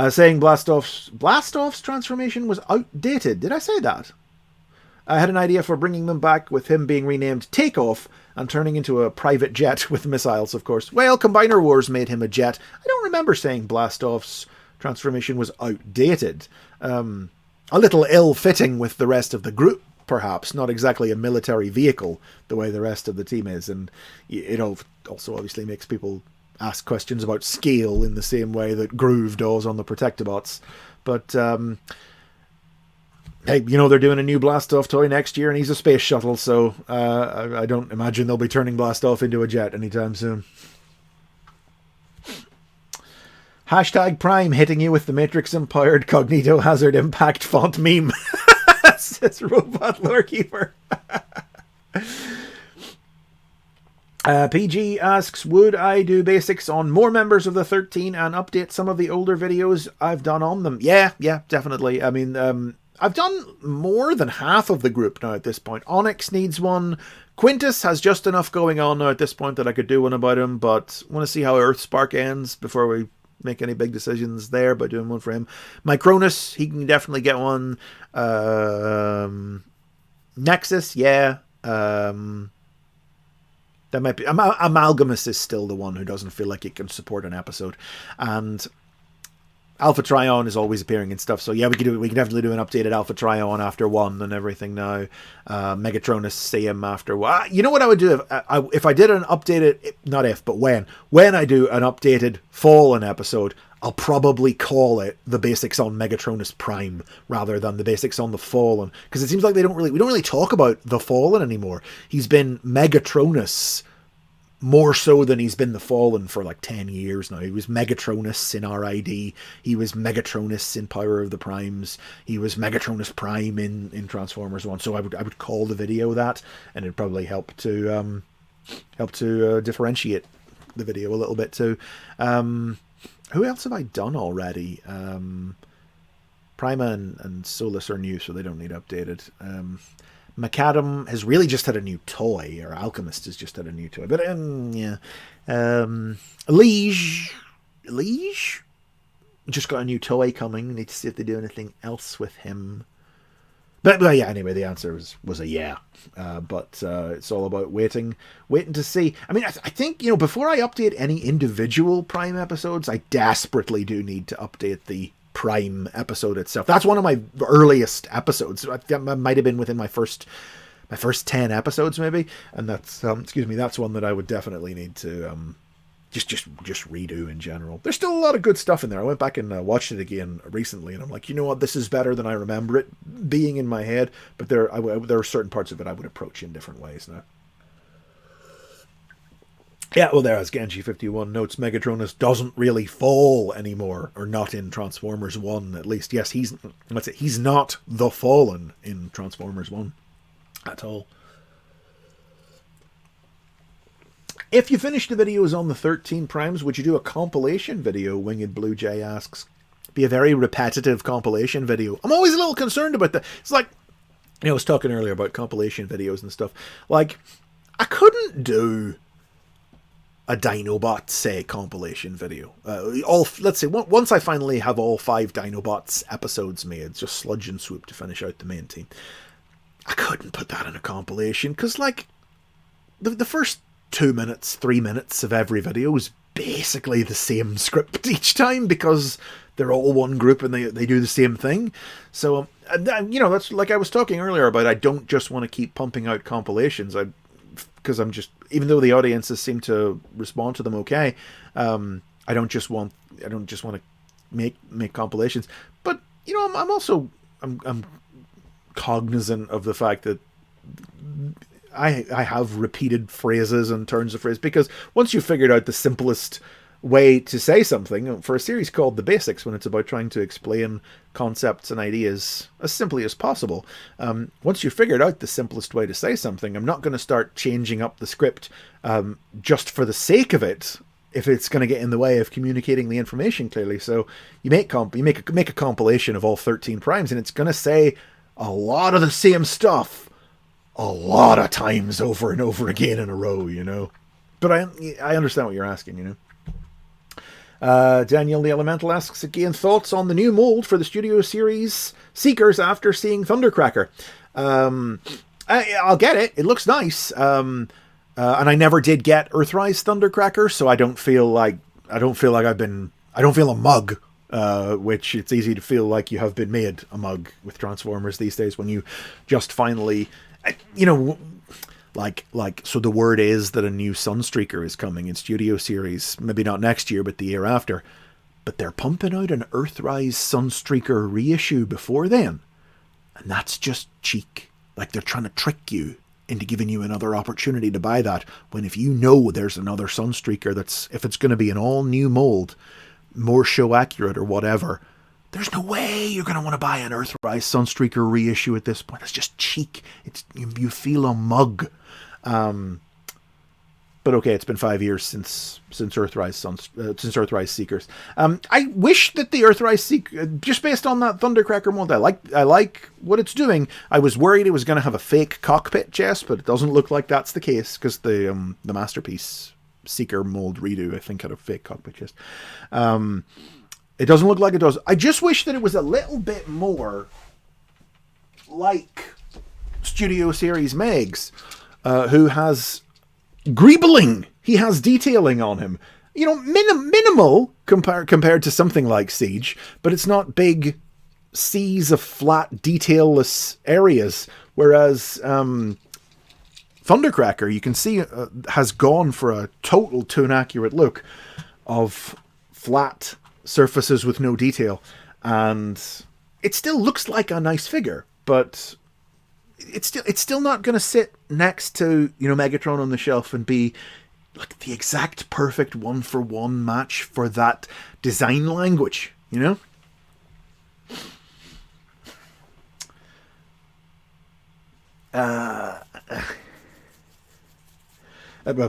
Saying Blastoff's transformation was outdated. Did I say that? I had an idea for bringing them back with him being renamed Takeoff and turning into a private jet with missiles, of course. Well, Combiner Wars made him a jet. I don't remember saying Blastoff's transformation was outdated. A little ill-fitting with the rest of the group, perhaps. Not exactly a military vehicle the way the rest of the team is. And it also obviously makes people ask questions about scale in the same way that Groove does on the Protectobots. But, hey, they're doing a new Blastoff toy next year and he's a space shuttle, so I don't imagine they'll be turning Blastoff into a jet anytime soon. Hashtag Prime hitting you with the Matrix-empowered Cognito Hazard Impact font meme. says Robot Lorekeeper. PG asks, would I do basics on more members of the 13 and update some of the older videos I've done on them? Yeah, definitely. I mean, I've done more than half of the group now at this point. Onyx needs one. Quintus has just enough going on now at this point that I could do one about him, but I want to see how Earthspark ends before we make any big decisions there by doing one for him. Micronus, he can definitely get one. Nexus, yeah. That might be Amalgamus is still the one who doesn't feel like it can support an episode, and Alpha Trion is always appearing and stuff. So yeah, we can definitely do an updated Alpha Trion after 1 and everything now. Megatronus, see him after 1. You know what I would do if I did an updated, not if, but when I do an updated Fallen episode, I'll probably call it the basics on Megatronus Prime rather than the basics on the Fallen, because it seems like we don't really talk about the Fallen anymore. He's been Megatronus more so than he's been the Fallen for like 10 years now. He was Megatronus in RID. He was Megatronus in Power of the Primes. He was Megatronus Prime in Transformers 1. So I would call the video that, and it'd probably help to differentiate the video a little bit too. Who else have I done already? Prima and Solus are new, so they don't need updated. Macadam has really just had a new toy, or Alchemist has just had a new toy. But yeah. Liege just got a new toy coming. Need to see if they do anything else with him. But yeah, anyway, the answer was a yeah. But it's all about waiting to see. I mean, I think, before I update any individual Prime episodes, I desperately do need to update the Prime episode itself. That's one of my earliest episodes. That might have been within my first 10 episodes, maybe. And that's that's one that I would definitely need to just redo in general. There's still a lot of good stuff in there. I went back and watched it again recently, and I'm like, you know what, this is better than I remember it being in my head. But there are certain parts of it I would approach in different ways now. Yeah, well, there, as Genji51 notes, Megatronus doesn't really fall anymore, or not in Transformers 1, at least. Yes, he's not the Fallen in Transformers 1 at all. If you finish the videos on the 13 Primes, would you do a compilation video? Winged Blue Jay asks. Be a very repetitive compilation video. I'm always a little concerned about that. It's like, I was talking earlier about compilation videos and stuff. Like, I couldn't do a Dinobots, say, compilation video. Let's say, once I finally have all 5 Dinobots episodes made, just Sludge and Swoop to finish out the main team, I couldn't put that in a compilation, because, like, the first 2 minutes, 3 minutes of every video is basically the same script each time, because they're all one group and they do the same thing. So, that's like I was talking earlier about, I don't just want to keep pumping out compilations. Because I'm just, even though the audiences seem to respond to them okay, I don't just want to make compilations. But I'm also cognizant of the fact that I have repeated phrases and turns of phrase, because once you've figured out the simplest way to say something, for a series called The Basics, when it's about trying to explain concepts and ideas as simply as possible, once you've figured out the simplest way to say something, I'm not going to start changing up the script just for the sake of it, if it's going to get in the way of communicating the information clearly. So you make a compilation of all 13 Primes, and it's going to say a lot of the same stuff a lot of times over and over again in a row, But I understand what you're asking, Daniel the Elemental asks again, thoughts on the new mold for the Studio Series Seekers after seeing Thundercracker. I'll get it. It looks nice. And I never did get Earthrise Thundercracker, so I don't feel a mug. Which it's easy to feel like you have been made a mug with Transformers these days when you just finally, so the word is that a new Sunstreaker is coming in Studio Series, maybe not next year, but the year after. But they're pumping out an Earthrise Sunstreaker reissue before then. And that's just cheek. Like, they're trying to trick you into giving you another opportunity to buy that, when if you know there's another Sunstreaker if it's going to be an all new mold, more show accurate or whatever, There's no way you're going to want to buy an Earthrise Sunstreaker reissue at this point. That's just cheek. You feel a mug. But okay, it's been 5 years since Earthrise Seekers. I wish that the Earthrise Seeker, just based on that Thundercracker mold, I like what it's doing. I was worried it was going to have a fake cockpit chest, but it doesn't look like that's the case because the Masterpiece Seeker mold redo, I think, had a fake cockpit chest. It doesn't look like it does. I just wish that it was a little bit more like Studio Series Megs, who has greebling. He has detailing on him. You know, minimal compared to something like Siege, but it's not big seas of flat, detailless areas. Whereas Thundercracker, you can see, has gone for a total tone-accurate look of flat surfaces with no detail. And it still looks like a nice figure, but it's still not going to sit next to, you know, Megatron on the shelf and be like the exact perfect one-for-one match for that design language, you know?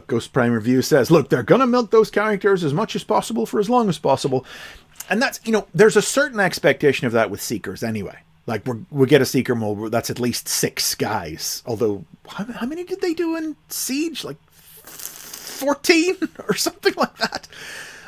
Ghost Prime Review says, look, they're going to milk those characters as much as possible for as long as possible. And that's, you know, there's a certain expectation of that with Seekers anyway. Like, we get a Seeker mold that's at least 6 guys. Although, how many did they do in Siege? Like, 14 or something like that.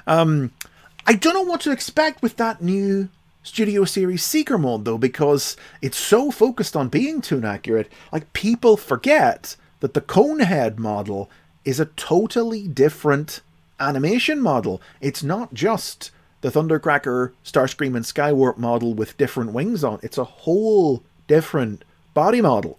I don't know what to expect with that new Studio Series Seeker mold, though, because it's so focused on being tune accurate. Like, people forget that the Conehead model is a totally different animation model. It's not just the Thundercracker, Starscream, and Skywarp model with different wings on. It's a whole different body model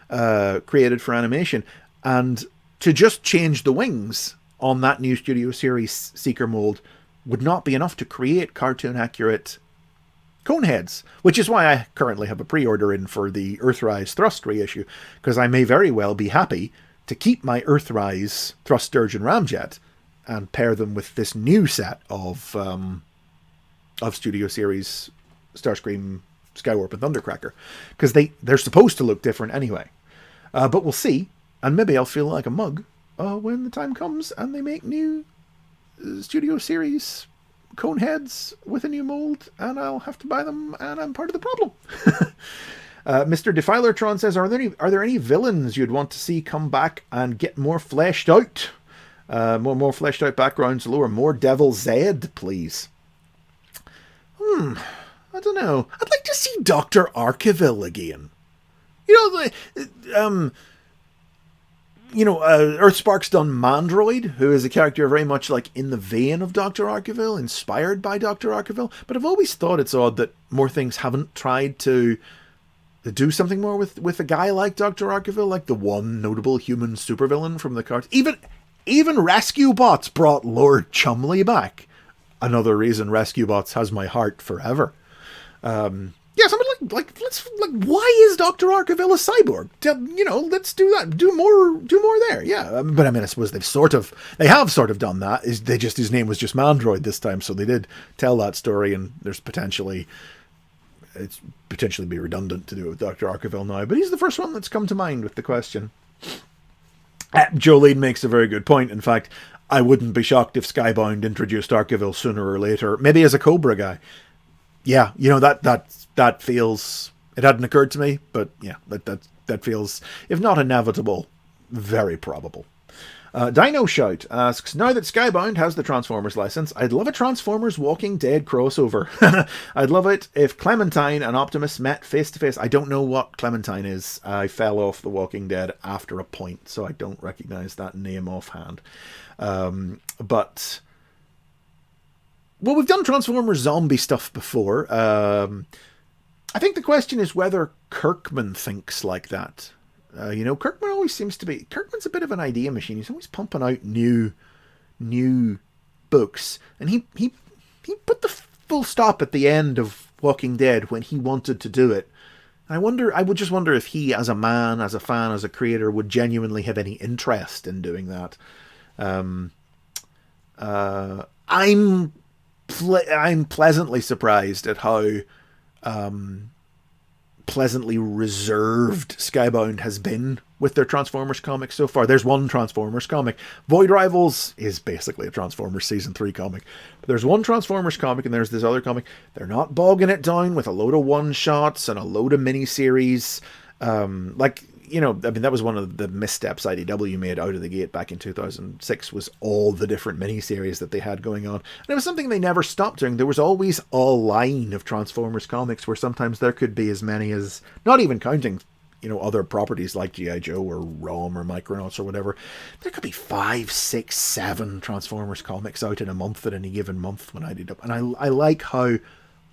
created for animation. And to just change the wings on that new Studio Series Seeker mold would not be enough to create cartoon-accurate Coneheads, which is why I currently have a pre-order in for the Earthrise Thrust reissue, because I may very well be happy to keep my Earthrise Thrust Sturgeon Ramjet and pair them with this new set of Studio Series Starscream, Skywarp, and Thundercracker, because they're supposed to look different anyway. But we'll see, and maybe I'll feel like a mug when the time comes and they make new Studio Series Coneheads with a new mold, and I'll have to buy them, and I'm part of the problem. Mr. Defilertron says, are there any villains you'd want to see come back and get more fleshed out? More fleshed out backgrounds, more Devil Zed, please. I don't know. I'd like to see Dr. Archiville again. You know, Earthspark's done Mandroid, who is a character very much like in the vein of Dr. Archiville, inspired by Dr. Archiville. But I've always thought it's odd that more things haven't tried to do something more with a guy like Dr. Archiville, like the one notable human supervillain from the cards. Even Rescue Bots brought Lord Chumley back. Another reason Rescue Bots has my heart forever. Yeah, something like why is Dr. Archiville a cyborg? You know, let's do that. Do more there. Yeah, but I mean, I suppose they have sort of done that. His name was just Mandroid this time, so they did tell that story, and it's potentially be redundant to do it with Dr. Archiville now. But he's the first one that's come to mind with the question. Jolene makes a very good point. In fact, I wouldn't be shocked if Skybound introduced Archiville sooner or later, maybe as a Cobra guy. Yeah, you know, that feels... It hadn't occurred to me, but yeah, that feels, if not inevitable, very probable. Dino Shout asks, now that Skybound has the Transformers license, I'd love a Transformers Walking Dead crossover. I'd love it if Clementine and Optimus met face to face. I don't know what Clementine is. I fell off The Walking Dead after a point, so I don't recognize that name offhand. But... well, we've done Transformers zombie stuff before. I think the question is whether Kirkman thinks like that. You know, Kirkman always seems to be... Kirkman's a bit of an idea machine. He's always pumping out new books. And he put the full stop at the end of Walking Dead when he wanted to do it. I would just wonder if he, as a man, as a fan, as a creator, would genuinely have any interest in doing that. I'm I'm pleasantly surprised at how pleasantly reserved Skybound has been with their Transformers comics so far. There's one Transformers comic. Void Rivals is basically a Transformers Season 3 comic. But there's one Transformers comic and there's this other comic. They're not bogging it down with a load of one-shots and a load of miniseries. That was one of the missteps IDW made out of the gate back in 2006, was all the different miniseries that they had going on. And it was something they never stopped doing. There was always a line of Transformers comics where sometimes there could be as many as, not even counting, other properties like G.I. Joe or ROM or Micronauts or whatever, there could be 5, 6, 7 Transformers comics out in a month at any given month when IDW. And I like how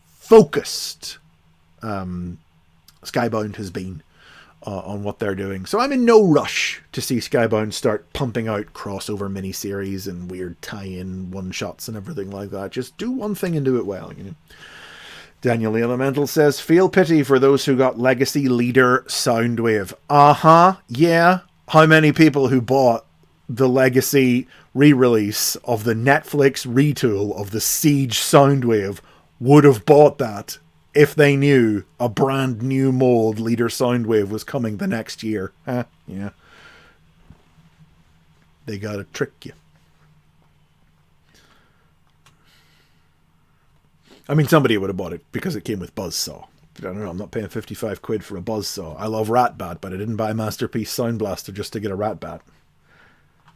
focused Skybound has been on what they're doing. So I'm in no rush to see Skybound start pumping out crossover miniseries and weird tie-in one-shots and everything like that. Just do one thing and do it well, Daniel the Elemental says, feel pity for those who got Legacy Leader Soundwave. Yeah. How many people who bought the Legacy re-release of the Netflix retool of the Siege Soundwave would have bought that if they knew a brand new mold Leader Soundwave was coming the next year? Yeah. They gotta trick you. I mean, somebody would have bought it because it came with Buzzsaw. I don't know, I'm not paying 55 quid for a Buzzsaw. I love Ratbat, but I didn't buy Masterpiece Sound Blaster just to get a Ratbat.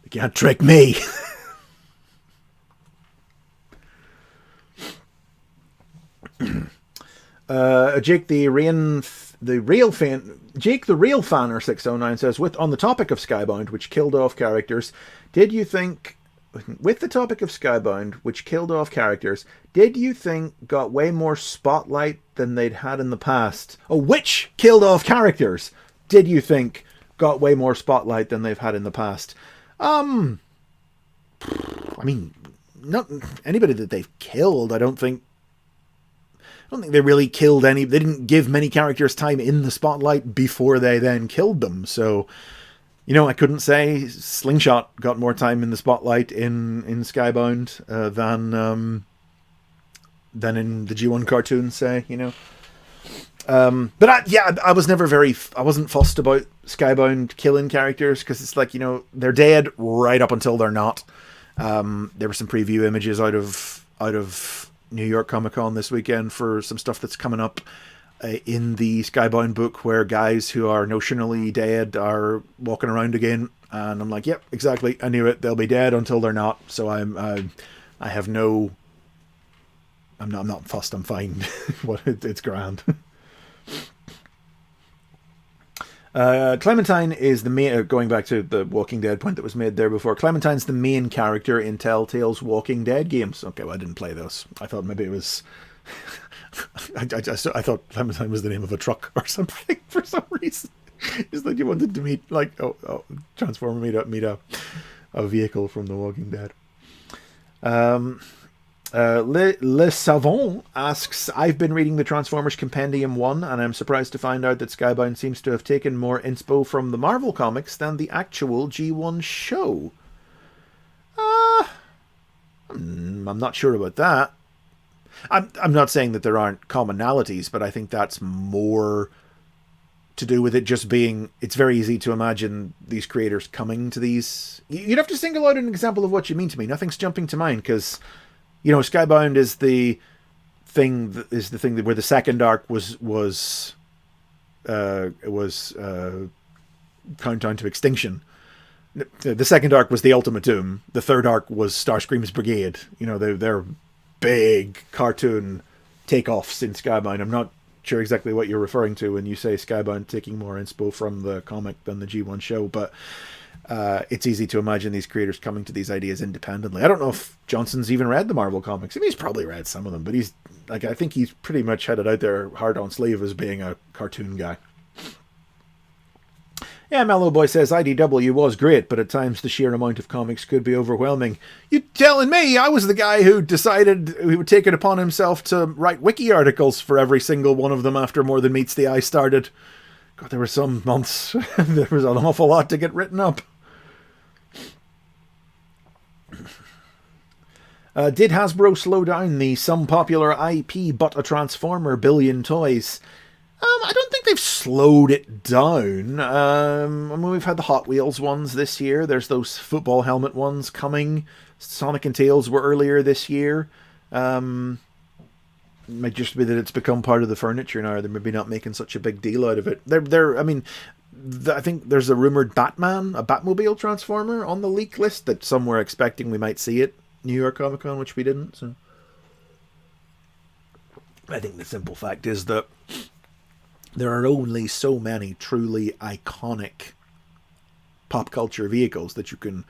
You can't trick me. Jake the real fanner 609 says, on the topic of Skybound, which killed off characters, did you think got way more spotlight than they'd had in the past? Which killed off characters did you think got way more spotlight than they've had in the past? I mean, not anybody that they've killed. I don't think they really killed any. They didn't give many characters time in the spotlight before they then killed them. So, I couldn't say Slingshot got more time in the spotlight in Skybound than in the G1 cartoon, say, But I was never I wasn't fussed about Skybound killing characters, because it's like, they're dead right up until they're not. There were some preview images out of New York Comic Con this weekend for some stuff that's coming up in the Skybound book, where guys who are notionally dead are walking around again, and I'm like, yep, exactly, I knew it. They'll be dead until they're not. So I'm not fussed. I'm fine. It's grand. Clementine is the main, going back to the Walking Dead point that was made there before, Clementine's the main character in Telltale's Walking Dead games. Okay, well, I didn't play those. I thought maybe it was I thought Clementine was the name of a truck or something for some reason. It's like you wanted to meet, like, Transformer meet a vehicle from The Walking Dead. Le Savant asks, I've been reading the Transformers Compendium 1, and I'm surprised to find out that Skybound seems to have taken more inspo from the Marvel comics than the actual G1 show. I'm not sure about that. I'm not saying that there aren't commonalities, but I think that's more to do with it just being, it's very easy to imagine these creators coming to these. You'd have to single out an example of what you mean to me. Nothing's jumping to mind, because Skybound is the thing where the second arc was Countdown to Extinction. The second arc was the Ultimate Doom. The third arc was Starscream's Brigade. They're big cartoon takeoffs in Skybound. I'm not sure exactly what you're referring to when you say Skybound taking more inspo from the comic than the G1 show, but it's easy to imagine these creators coming to these ideas independently. I don't know if Johnson's even read the Marvel comics. I mean, he's probably read some of them, but I think he's pretty much headed out there hard on sleeve as being a cartoon guy. Yeah, Mellow Boy says, IDW was great, but at times the sheer amount of comics could be overwhelming. You telling me I was the guy who decided he would take it upon himself to write wiki articles for every single one of them after More Than Meets the Eye started? God, there were some months. There was an awful lot to get written up. Did Hasbro slow down the some popular IP but a Transformer billion toys? I don't think they've slowed it down. I mean, we've had the Hot Wheels ones this year. There's those football helmet ones coming. Sonic and Tails were earlier this year. It might just be that it's become part of the furniture now. They're maybe not making such a big deal out of it. I mean, I think there's a rumored Batman, a Batmobile Transformer on the leak list that some were expecting we might see it New York Comic Con, which we didn't. So I think the simple fact is that there are only so many truly iconic pop culture vehicles that you can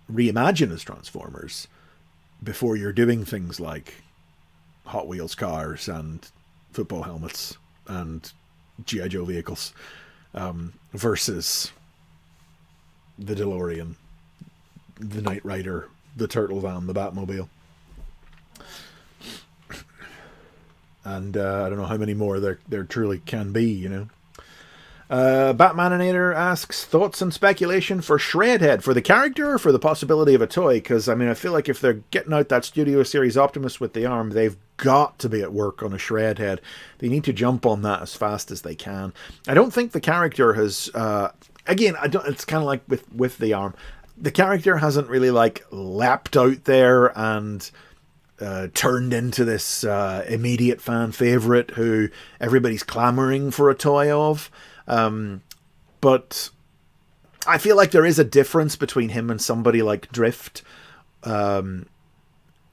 reimagine as Transformers before you're doing things like Hot Wheels cars and football helmets and G.I. Joe vehicles versus the DeLorean, the Knight Rider, the Turtle Van, the Batmobile. And I don't know how many more there truly can be, you know. Batmaninator asks, thoughts and speculation for Shredhead, for the character or for the possibility of a toy? Because, I mean, I feel like if they're getting out that Studio Series Optimus with the arm, they've got to be at work on a Shredhead. They need to jump on that as fast as they can. I don't think the character has... again, it's kind of like with the arm. The character hasn't really, like, leapt out there and... turned into this immediate fan favorite who everybody's clamoring for a toy of. But I feel like there is a difference between him and somebody like Drift. In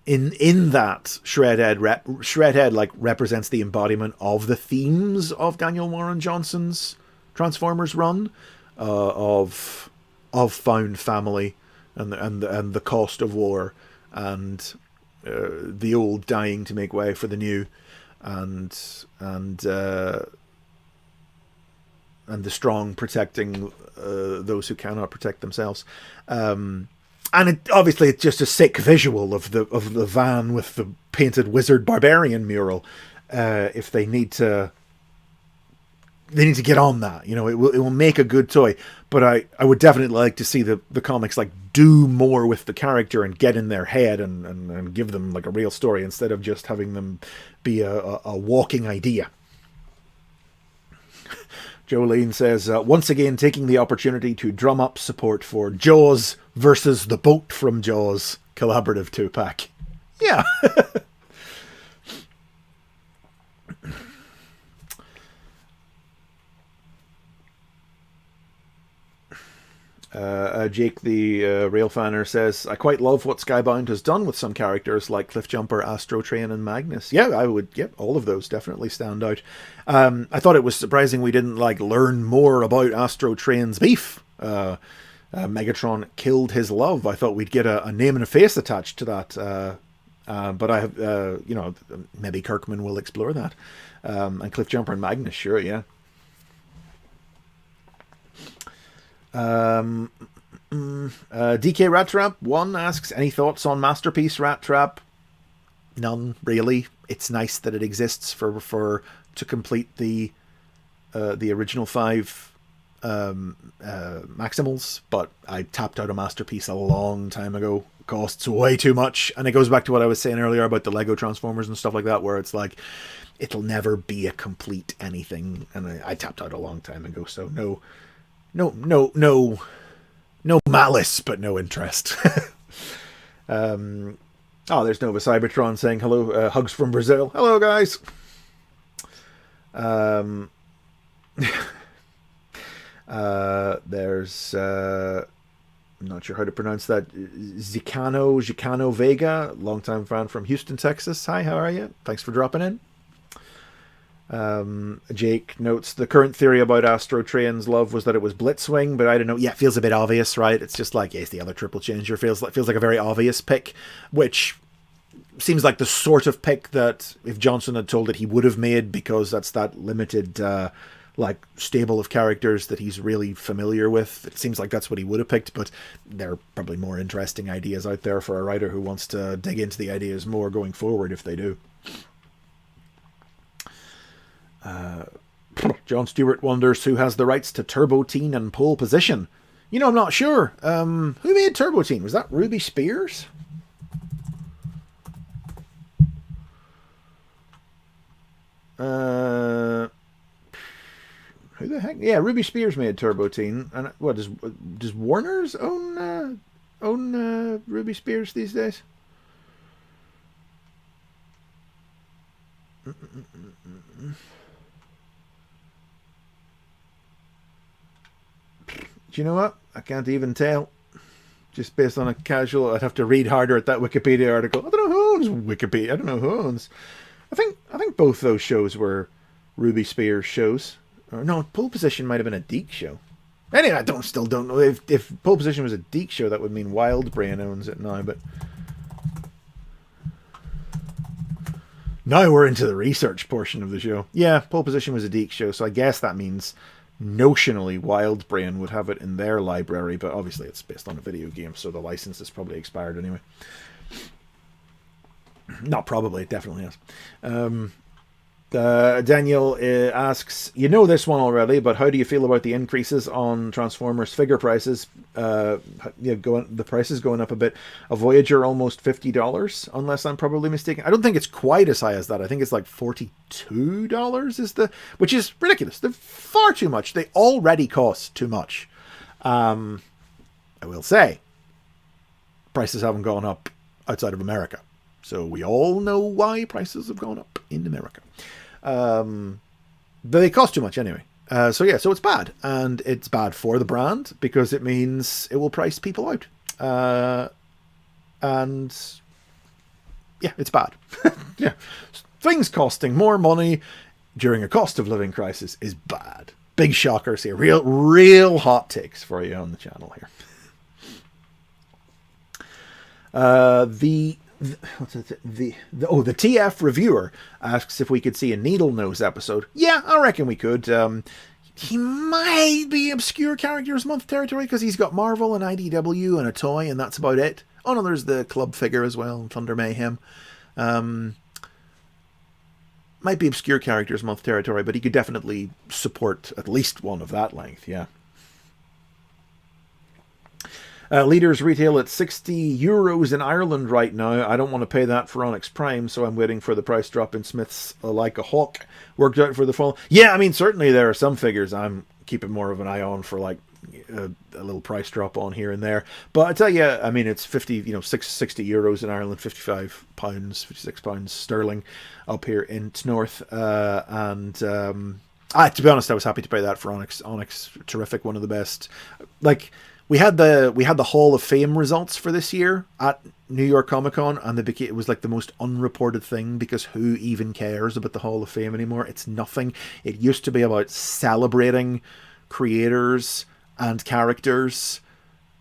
that Shredhead like represents the embodiment of the themes of Daniel Warren Johnson's Transformers run, of found family and the cost of war and the old dying to make way for the new, and the strong protecting those who cannot protect themselves. And obviously it's just a sick visual of the van with the painted wizard barbarian mural. If they need to get on that, you know, it will make a good toy. But I would definitely like to see the comics like do more with the character and get in their head and give them like a real story instead of just having them be a walking idea. Jolene says, once again taking the opportunity to drum up support for Jaws versus the Boat from Jaws collaborative 2-pack. Yeah. Jake the Railfanner says, I quite love what Skybound has done with some characters like Cliffjumper, Astro Train, and Magnus. Yeah, I would. Yep, all of those definitely stand out. I thought it was surprising we didn't like learn more about Astro Train's beef. Megatron killed his love. I thought we'd get a name and a face attached to that. But I have, you know, maybe Kirkman will explore that. And Cliffjumper and Magnus, sure, yeah. DK Rat Trap 1 asks, any thoughts on Masterpiece Rat Trap? None, really. It's nice that it exists to complete the original 5 Maximals, but I tapped out a Masterpiece a long time ago. It costs way too much, and it goes back to what I was saying earlier about the Lego Transformers and stuff like that, where it's like it'll never be a complete anything, and I tapped out a long time ago, so no malice, but no interest. There's Nova Cybertron saying hello, hugs from Brazil. Hello, guys. There's I'm not sure how to pronounce that. Zicano Vega, longtime fan from Houston, Texas. Hi, how are you? Thanks for dropping in. Jake notes the current theory about Astro Train's love was that it was Blitzwing, but I don't know. Yeah, it feels a bit obvious, right? It's just like, it's the other triple changer. Feels like a very obvious pick, which seems like the sort of pick that if Johnson had told it he would have made, because that's that limited like stable of characters that he's really familiar with. It seems like that's what he would have picked, but there are probably more interesting ideas out there for a writer who wants to dig into the ideas more going forward if they do. John Stewart wonders who has the rights to Turbo Teen and Pole Position. You know, I'm not sure. Who made Turbo Teen? Was that Ruby Spears? Who the heck? Yeah, Ruby Spears made Turbo Teen. And what does Warner's own Ruby Spears these days? Do you know what? I can't even tell. Just based on a casual, I'd have to read harder at that Wikipedia article. I don't know who owns Wikipedia. I don't know who owns. I think both those shows were Ruby Spears shows. Or no, Pole Position might have been a Deke show. Anyway, I still don't know if Pole Position was a Deke show. That would mean Wildbrain owns it now. But now we're into the research portion of the show. Yeah, Pole Position was a Deke show, so I guess that means notionally Wildbrain would have it in their library, but obviously it's based on a video game, so the license is probably expired anyway. Not probably, it definitely has. Daniel asks, you know this one already, but how do you feel about the increases on Transformers figure prices? The prices going up a bit. A Voyager almost $50, unless I'm probably mistaken. I don't think it's quite as high as that. I think it's like $42 which is ridiculous. They're far too much. They already cost too much. I will say, prices haven't gone up outside of America. So we all know why prices have gone up in America. But they cost too much anyway. So it's bad. And it's bad for the brand because it means it will price people out. And yeah, it's bad. Yeah. Things costing more money during a cost of living crisis is bad. Big shockers here. Real hot takes for you on the channel here. The TF reviewer asks if we could see a Needle Nose episode. Yeah, I reckon we could. He might be obscure characters month territory because he's got Marvel and IDW and a toy, and that's about it. Oh no, there's the club figure as well, Thunder Mayhem. Might be obscure characters month territory, but he could definitely support at least one of that length. Yeah. Leaders retail at €60 in Ireland right now. I don't want to pay that for Onyx Prime, so I'm waiting for the price drop in Smith's Like a Hawk. Worked out for the fall. Yeah, I mean, certainly there are some figures I'm keeping more of an eye on for like a little price drop on here and there. But I tell you, I mean, it's 60 euros in Ireland, £55, £56 sterling up here in North. To be honest, I was happy to pay that for Onyx. Onyx, terrific, one of the best. Like, We had the Hall of Fame results for this year at New York Comic Con, and it was like the most unreported thing because who even cares about the Hall of Fame anymore? It's nothing. It used to be about celebrating creators and characters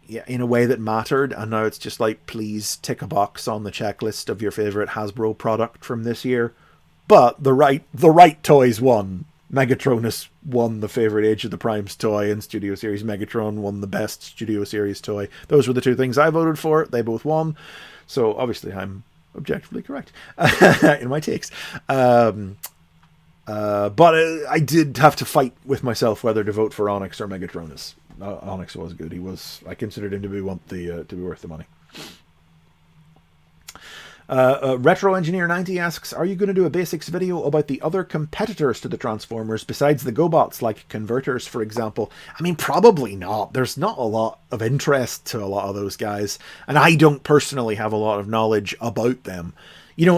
in a way that mattered, and now it's just like, please tick a box on the checklist of your favorite Hasbro product from this year. But the right toys won. Megatronus won the favorite Age of the Primes toy, and Studio Series Megatron won the best Studio Series toy. Those were the two things I voted for. They both won. So obviously I'm objectively correct in my takes. But I did have to fight with myself whether to vote for Onyx or Megatronus. Onyx was good. I considered him to be worth the money. Retro Engineer 90 asks, are you going to do a basics video about the other competitors to the Transformers besides the GoBots, like Converters, for example? I mean, probably not. There's not a lot of interest to a lot of those guys, and I don't personally have a lot of knowledge about them. That's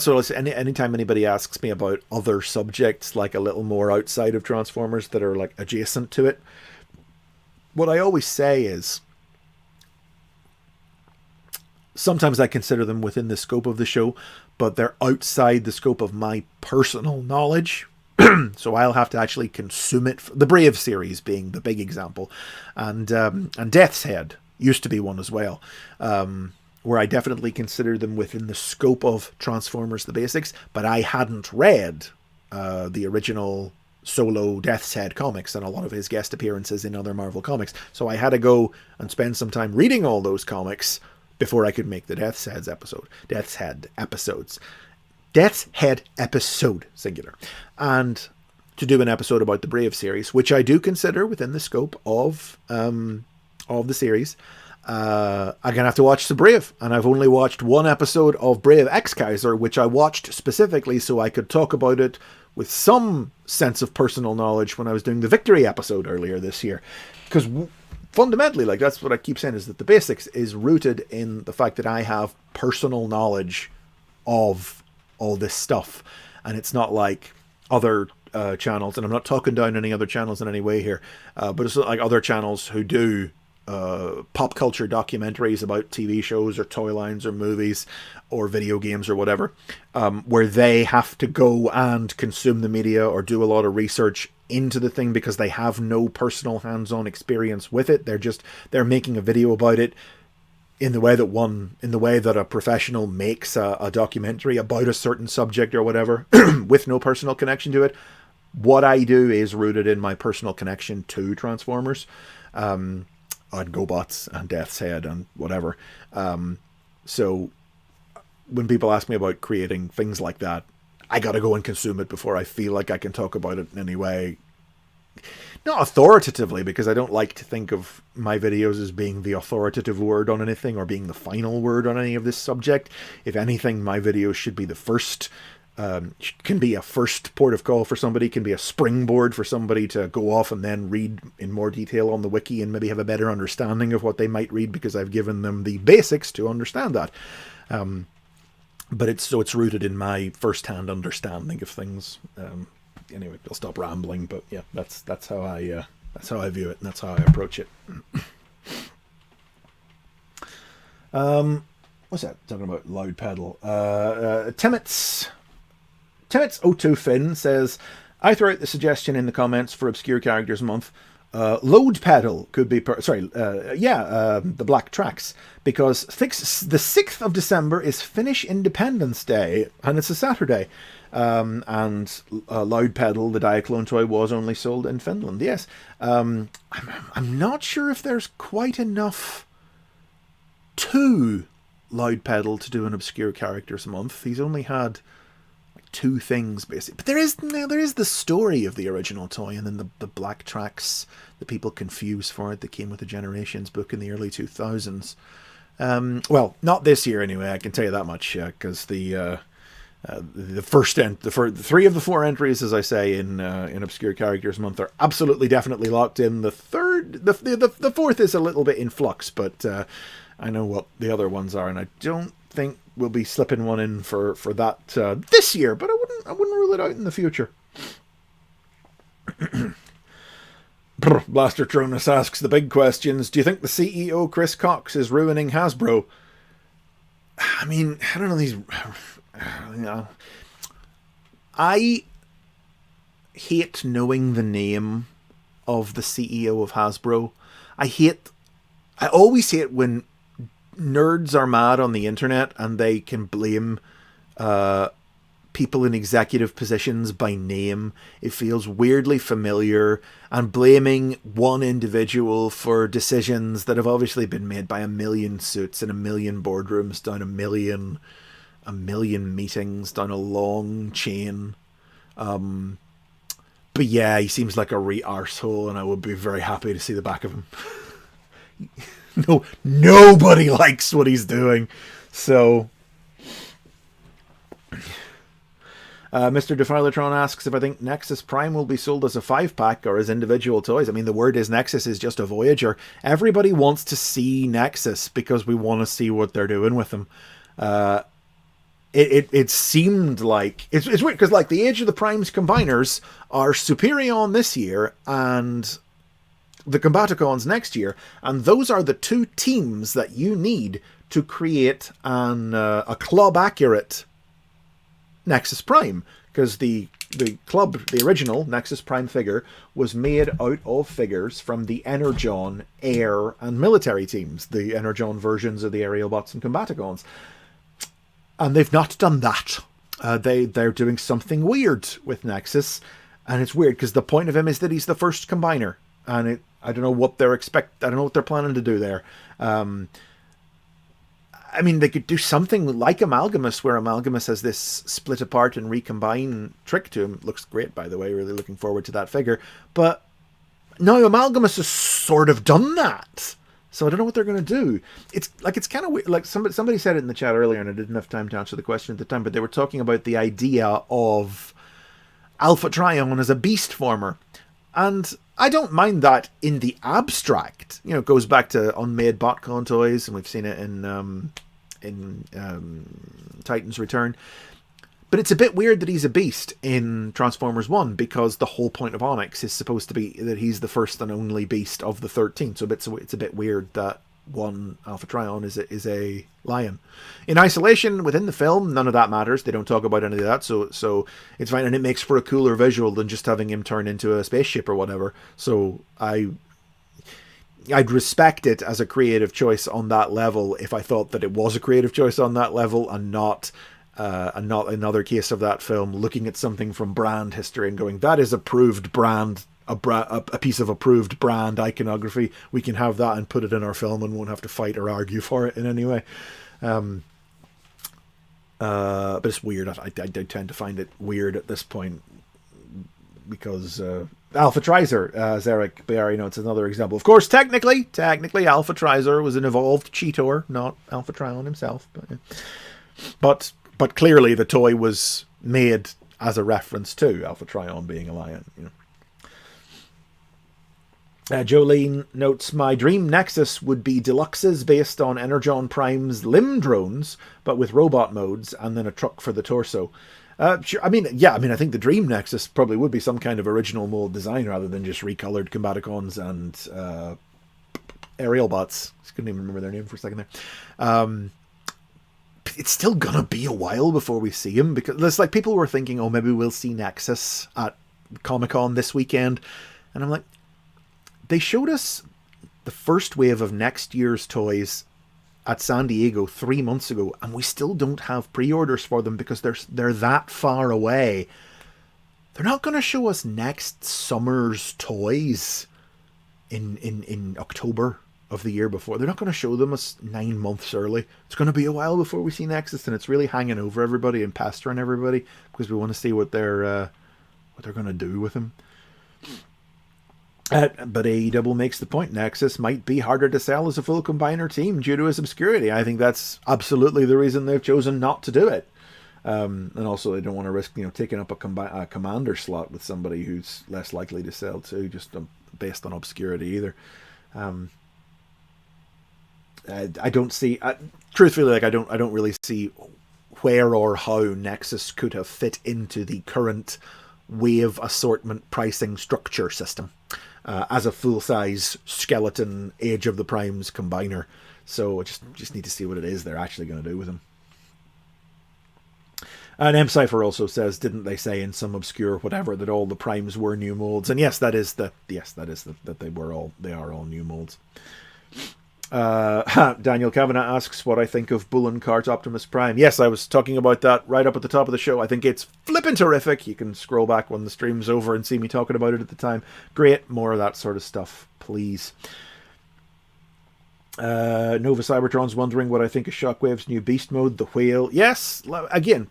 what I say. Anytime anybody asks me about other subjects, like a little more outside of Transformers that are like adjacent to it, what I always say is, sometimes I consider them within the scope of the show, but they're outside the scope of my personal knowledge. So I'll have to actually consume it. The Brave series being the big example. And Death's Head used to be one as well, where I definitely consider them within the scope of Transformers the Basics, but I hadn't read the original solo Death's Head comics and a lot of his guest appearances in other Marvel comics. So I had to go and spend some time reading all those comics before I could make the Death's Head episode, singular. And to do an episode about the Brave series, which I do consider within the scope of the series. I'm gonna have to watch some Brave, and I've only watched one episode of Brave X Kaiser, which I watched specifically so I could talk about it with some sense of personal knowledge when I was doing the Victory episode earlier this year. Because fundamentally, like, that's what I keep saying, is that the basics is rooted in the fact that I have personal knowledge of all this stuff, and it's not like other channels, and I'm not talking down any other channels in any way here, but it's not like other channels who do pop culture documentaries about TV shows or toy lines or movies or video games or whatever, where they have to go and consume the media or do a lot of research into the thing because they have no personal hands-on experience with it. They're making a video about it in the way that a professional makes a documentary about a certain subject or whatever, with no personal connection to it. What I do is rooted in my personal connection to Transformers, and GoBots and Death's Head and whatever. So when people ask me about creating things like that, I gotta go and consume it before I feel like I can talk about it in any way. Not authoritatively, because I don't like to think of my videos as being the authoritative word on anything or being the final word on any of this subject. If anything, my videos should be the first, can be a first port of call for somebody, can be a springboard for somebody to go off and then read in more detail on the wiki and maybe have a better understanding of what they might read because I've given them the basics to understand that. But it's rooted in my first-hand understanding of things. Anyway, I'll stop rambling, but yeah, that's how I view it, and that's how I approach it. What's that? Talking about loud pedal. Timmets02 Finn says, I throw out the suggestion in the comments for Obscure Characters Month. Load pedal could be the black tracks, because the 6th of December is Finnish Independence Day and it's a Saturday, and loud pedal, the Diaclone toy, was only sold in Finland. Yes. I'm not sure if there's quite enough to loud pedal to do an Obscure Characters Month. He's only had two things basically, but there is the story of the original toy, and then the black tracks that people confuse for it that came with the Generations book in the early 2000s. Well, not this year anyway, I can tell you that much, because the three of the four entries, as I say, in Obscure Characters Month are absolutely definitely locked in. The fourth is a little bit in flux, but I know what the other ones are, and I don't think we'll be slipping one in for that this year, but I wouldn't rule it out in the future. Blaster Tronus asks the big questions. Do you think the CEO Chris Cox is ruining Hasbro? I mean, I don't know. I hate knowing the name of the CEO of Hasbro. I always hate when nerds are mad on the internet and they can blame people in executive positions by name. It feels weirdly familiar, and blaming one individual for decisions that have obviously been made by a million suits in a million boardrooms down a million meetings down a long chain. But yeah, he seems like a arsehole, and I would be very happy to see the back of him. No, nobody likes what he's doing. So, Mr. Defilertron asks if I think Nexus Prime will be sold as a 5-pack or as individual toys. I mean, the word is Nexus is just a Voyager. Everybody wants to see Nexus because we want to see what they're doing with them. It seemed like it's weird because, like, the Age of the Primes combiners are Superion this year and the Combaticons next year, and those are the two teams that you need to create a club accurate Nexus Prime, because the original Nexus Prime figure was made out of figures from the Energon air and military teams, the Energon versions of the aerial bots and Combaticons. And they've not done that. They're doing something weird with Nexus, and it's weird because the point of him is that he's the first combiner, and I don't know what I don't know what they're planning to do there. I mean, they could do something like Amalgamus, where Amalgamus has this split apart and recombine trick to him. It looks great, by the way. Really looking forward to that figure. But no, Amalgamus has sort of done that. So I don't know what they're going to do. It's kind of weird. Like somebody said it in the chat earlier, and I didn't have time to answer the question at the time, but they were talking about the idea of Alpha Trion as a beast former. And I don't mind that in the abstract. You know, it goes back to unmade BotCon toys, and we've seen it in Titan's Return. But it's a bit weird that he's a beast in Transformers 1, because the whole point of Onyx is supposed to be that he's the first and only beast of the 13. So it's a bit weird that one Alpha Trion is a lion. In isolation, within the film, none of that matters. They don't talk about any of that, so it's fine, and it makes for a cooler visual than just having him turn into a spaceship or whatever. So I'd respect it as a creative choice on that level if I thought that it was a creative choice on that level, and not another case of that film looking at something from brand history and going, that is approved brand, a piece of approved brand iconography. We can have that and put it in our film and won't have to fight or argue for it in any way. But it's weird. I tend to find it weird at this point, because Alpha Trizer, as Eric Barry notes, another example. Of course, technically, Alpha Trizer was an evolved Cheetor, not Alpha Trion himself. But clearly the toy was made as a reference to Alpha Trion being a lion. You know. Jolene notes, my dream Nexus would be deluxes based on Energon Prime's limb drones, but with robot modes, and then a truck for the torso. Sure, I think the dream Nexus probably would be some kind of original mold design rather than just recolored Combaticons and aerial bots. Just couldn't even remember their name for a second there. It's still gonna be a while before we see him, because there's like people were thinking, oh, maybe we'll see Nexus at Comic-Con this weekend, and I'm like, they showed us the first wave of next year's toys at San Diego 3 months ago, and we still don't have pre-orders for them because they're that far away. They're not going to show us next summer's toys in October of the year before. They're not going to show them us 9 months early. It's going to be a while before we see Nexus, and it's really hanging over everybody and pestering everybody because we want to see what they're going to do with him. But AEW makes the point, Nexus might be harder to sell as a full combiner team due to his obscurity. I think that's absolutely the reason they've chosen not to do it. And also they don't want to risk, taking up a commander slot with somebody who's less likely to sell too, just based on obscurity either. I don't see, truthfully, I don't really see where or how Nexus could have fit into the current wave assortment pricing structure system as a full-size skeleton Age of the Primes combiner. So I just need to see what it is they're actually going to do with him. And M Cypher also says, didn't they say in some obscure whatever that all the primes were new molds? And yes, that is that they are all new molds. Daniel Kavanagh asks what I think of Bull and Cart Optimus Prime. Yes, I was talking about that right up at the top of the show. I think it's flippin' terrific. You can scroll back when the stream's over and see me talking about it at the time. Great, more of that sort of stuff, please. Nova Cybertron's wondering what I think of Shockwave's new beast mode, the whale. Yes, again,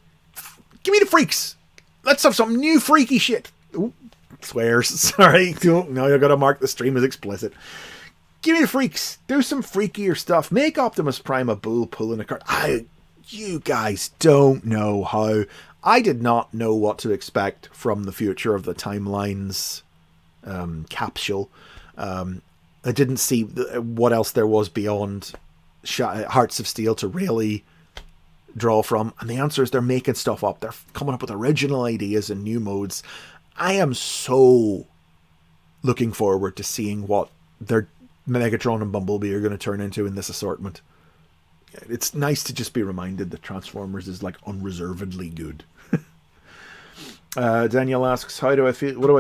give me the freaks. Let's have some new freaky shit. Ooh, swears. Sorry. No, I gotta mark the stream as explicit. Give me the freaks. Do some freakier stuff. Make Optimus Prime a bull pulling a cart. You guys don't know how. I did not know what to expect from the future of the Timelines capsule. I didn't see what else there was beyond Hearts of Steel to really draw from. And the answer is they're making stuff up. They're coming up with original ideas and new modes. I am so looking forward to seeing what their Megatron and Bumblebee are going to turn into in this assortment. It's nice to just be reminded that Transformers is like unreservedly good. Daniel asks, what do I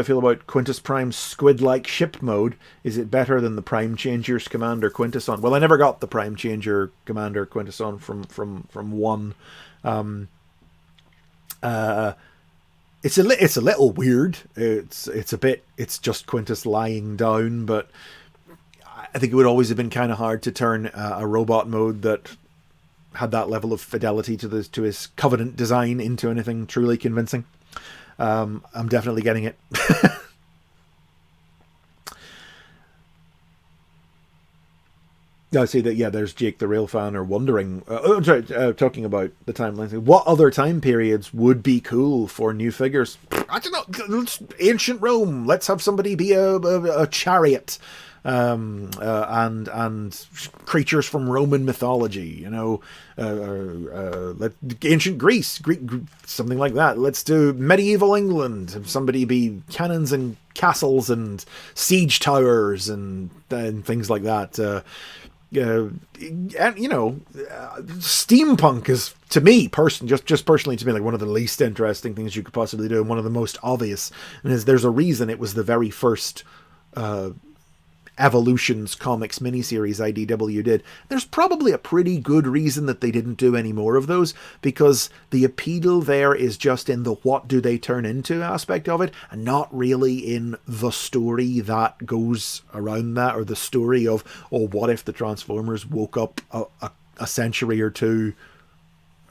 feel about Quintus Prime's squid-like ship mode? Is it better than the Prime Changer's Commander Quintesson? Well, I never got the Prime Changer Commander Quintesson from one. It's a little weird. It's just Quintus lying down, but I think it would always have been kind of hard to turn a robot mode that had that level of fidelity to his Covenant design into anything truly convincing. I'm definitely getting it. I see that, yeah, there's Jake the Rail fan are wondering, talking about the timelines. What other time periods would be cool for new figures? I don't know. Ancient Rome. Let's have somebody be a chariot. And creatures from Roman mythology, ancient Greece, Greek, something like that. Let's do medieval England. Have somebody be cannons and castles and siege towers and things like that. And steampunk is, to me, just personally to me, like one of the least interesting things you could possibly do, and one of the most obvious. And there's a reason it was the very first Evolutions comics miniseries IDW did. There's probably a pretty good reason that they didn't do any more of those, because the appeal there is just in the what do they turn into aspect of it, and not really in the story that goes around that, or the story of, oh, what if the Transformers woke up a century or two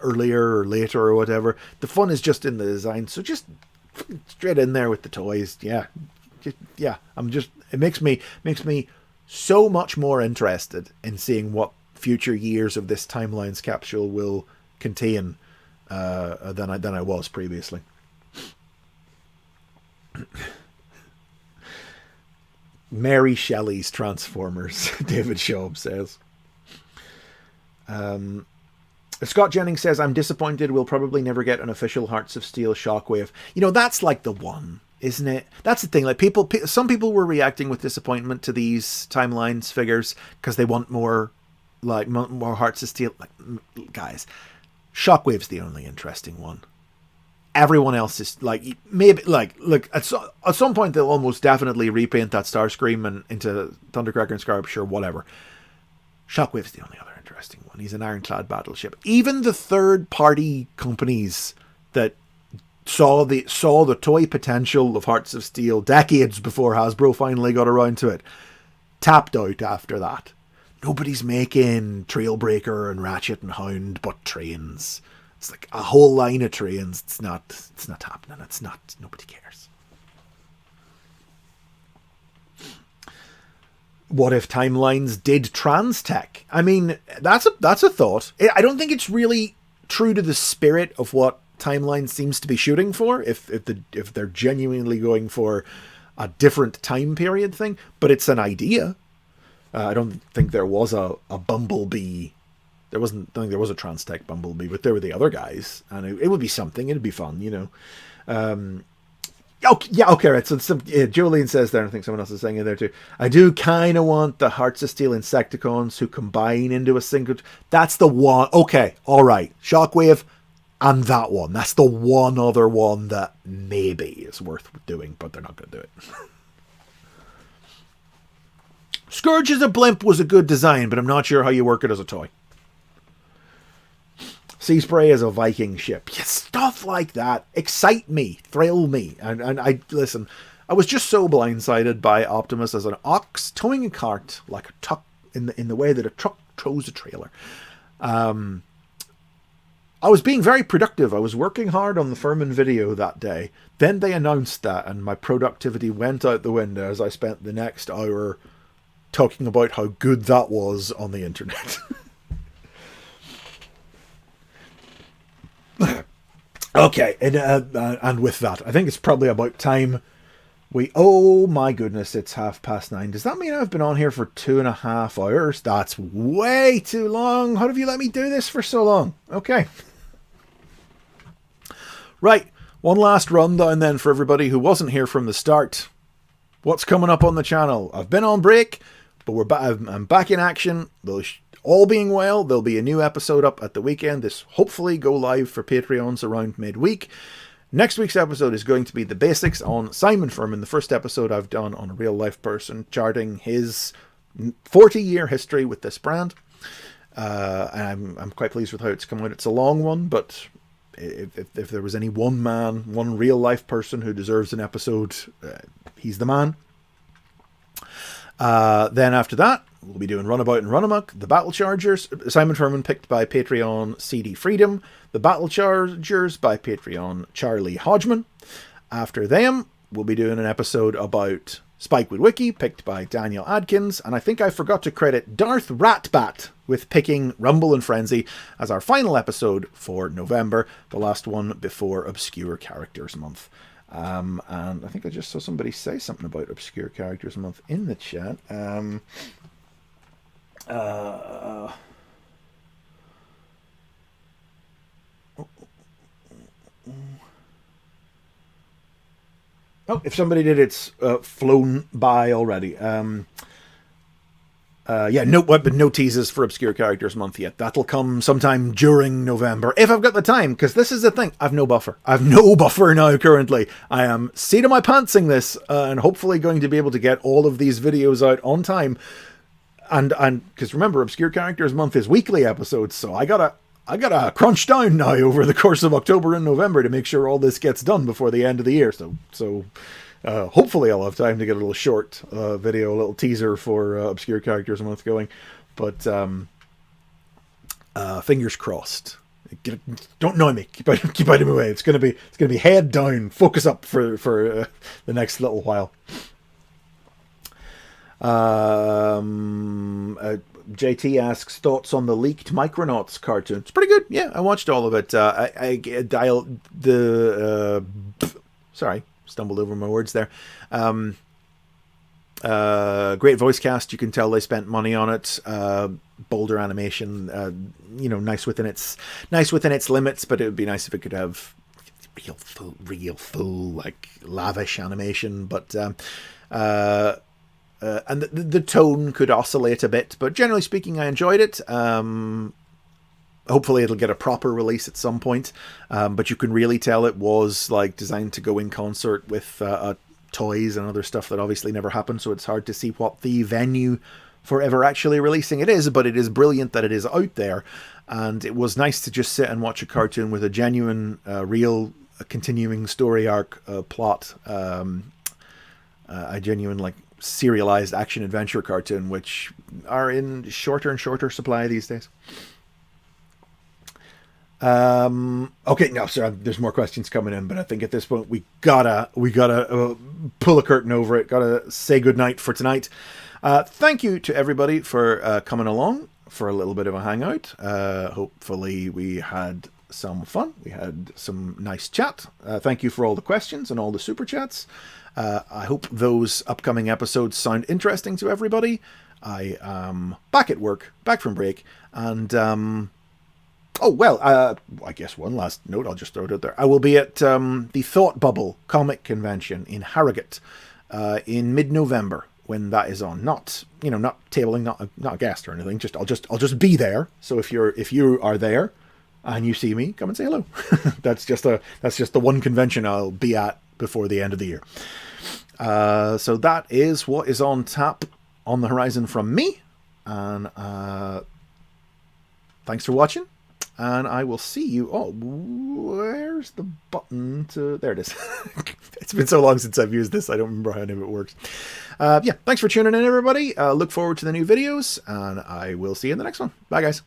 earlier or later or whatever. The fun is just in the design, so just straight in there with the toys. Yeah, it makes me so much more interested in seeing what future years of this timelines capsule will contain than I was previously. Mary Shelley's Transformers, David Schaub says. Scott Jennings says, I'm disappointed we'll probably never get an official Hearts of Steel Shockwave. That's like the one, isn't it? That's the thing. Like some people were reacting with disappointment to these timelines figures because they want more Hearts of Steel. Like, guys, Shockwave's the only interesting one. Everyone else is maybe look at some point they'll almost definitely repaint that Starscream and into Thundercracker and Scarab, sure, whatever. Shockwave's the only other interesting one. He's an ironclad battleship. Even the third-party companies that saw the toy potential of Hearts of Steel decades before Hasbro finally got around to it, tapped out after that. Nobody's making Trailbreaker and Ratchet and Hound but trains. It's like a whole line of trains. It's not happening. Nobody cares. What if timelines did trans tech? I mean, that's a thought. I don't think it's really true to the spirit of what timeline seems to be shooting for, if they're genuinely going for a different time period thing, but it's an idea. I don't think there was a Bumblebee. I don't think there was a trans tech Bumblebee, but there were the other guys, and it would be something. It'd be fun, Okay, right. So Jolene says there, and I think someone else is saying in there too, I do kind of want the Hearts of Steel Insecticons who combine into a single. That's the one. Okay, all right. Shockwave and that one. That's the one other one that maybe is worth doing, but they're not going to do it. Scourge as a blimp was a good design, but I'm not sure how you work it as a toy. Sea Spray as a Viking ship. Yeah, stuff like that excite me, thrill me. And I listen, I was just so blindsided by Optimus as an ox towing a cart like a truck in the way that a truck tows a trailer. I was being very productive. I was working hard on the Furman video that day. Then they announced that, and my productivity went out the window as I spent the next hour talking about how good that was on the internet. Okay, and with that, I think it's probably about time oh my goodness, it's 9:30. Does that mean I've been on here for 2.5 hours? That's way too long. How have you let me do this for so long? Okay. Right, one last rundown then for everybody who wasn't here from the start. What's coming up on the channel? I've been on break, but I'm back in action. All being well, there'll be a new episode up at the weekend. This hopefully go live for Patreons around midweek. Next week's episode is going to be the basics on Simon Furman, the first episode I've done on a real life person, charting his 40-year history with this brand. And I'm quite pleased with how it's come out. It's a long one, but if there was any one real life person who deserves an episode, he's the man. Then after that, we'll be doing Runabout and Runamuck, the Battle Chargers, Simon Furman picked by Patreon CD Freedom, the Battle Chargers by Patreon Charlie Hodgman. After them, we'll be doing an episode about Spikewood Wiki, picked by Daniel Adkins, and I think I forgot to credit Darth Ratbat with picking Rumble and Frenzy as our final episode for November, the last one before Obscure Characters Month. And I think I just saw somebody say something about Obscure Characters Month in the chat. Oh, if somebody did, it's flown by already. Yeah, but no teases for Obscure Characters Month yet. That'll come sometime during November, if I've got the time, because this is the thing. I've no buffer. I've no buffer now currently. I am seat of my pantsing this, and hopefully going to be able to get all of these videos out on time. And because remember, Obscure Characters Month is weekly episodes, so I gotta crunch down now over the course of October and November to make sure all this gets done before the end of the year. So hopefully I'll have time to get a little short video, a little teaser for Obscure Characters Month going. But fingers crossed. Don't annoy me. Keep out of my way. It's gonna be head down, focus up for the next little while. JT asks thoughts on the leaked Micronauts cartoon. It's pretty good. Yeah, I watched all of it. Sorry, stumbled over my words there. Great voice cast. You can tell they spent money on it. Bolder animation. Nice within its limits. But it would be nice if it could have real full like lavish animation. But and the tone could oscillate a bit, but generally speaking, I enjoyed it. Hopefully it'll get a proper release at some point, but you can really tell it was like designed to go in concert with toys and other stuff that obviously never happened, so it's hard to see what the venue for ever actually releasing it is, but it is brilliant that it is out there, and it was nice to just sit and watch a cartoon with a genuine, real, continuing story arc plot, a genuine, like, serialized action adventure cartoon, which are in shorter and shorter supply these days. Okay, no, sorry, there's more questions coming in, but I think at this point we gotta pull a curtain over it. Gotta say goodnight for tonight. Thank you to everybody for coming along for a little bit of a hangout. Hopefully we had some fun. We had some nice chat. Thank you for all the questions and all the super chats. I hope those upcoming episodes sound interesting to everybody. I am back at work, back from break, and I guess one last note, I'll just throw it out there. I will be at the Thought Bubble Comic Convention in Harrogate in mid-November when that is on. Not tabling, not a guest or anything. I'll just be there. So if you are there and you see me, come and say hello. That's just the one convention I'll be at before the end of the year. So that is what is on tap on the horizon from me, and thanks for watching, and I will see you. Oh, where's the button to? There it is. It's been so long since I've used this, I don't remember how any of it works. Yeah, thanks for tuning in, everybody. Look forward to the new videos, and I will see you in the next one. Bye, guys.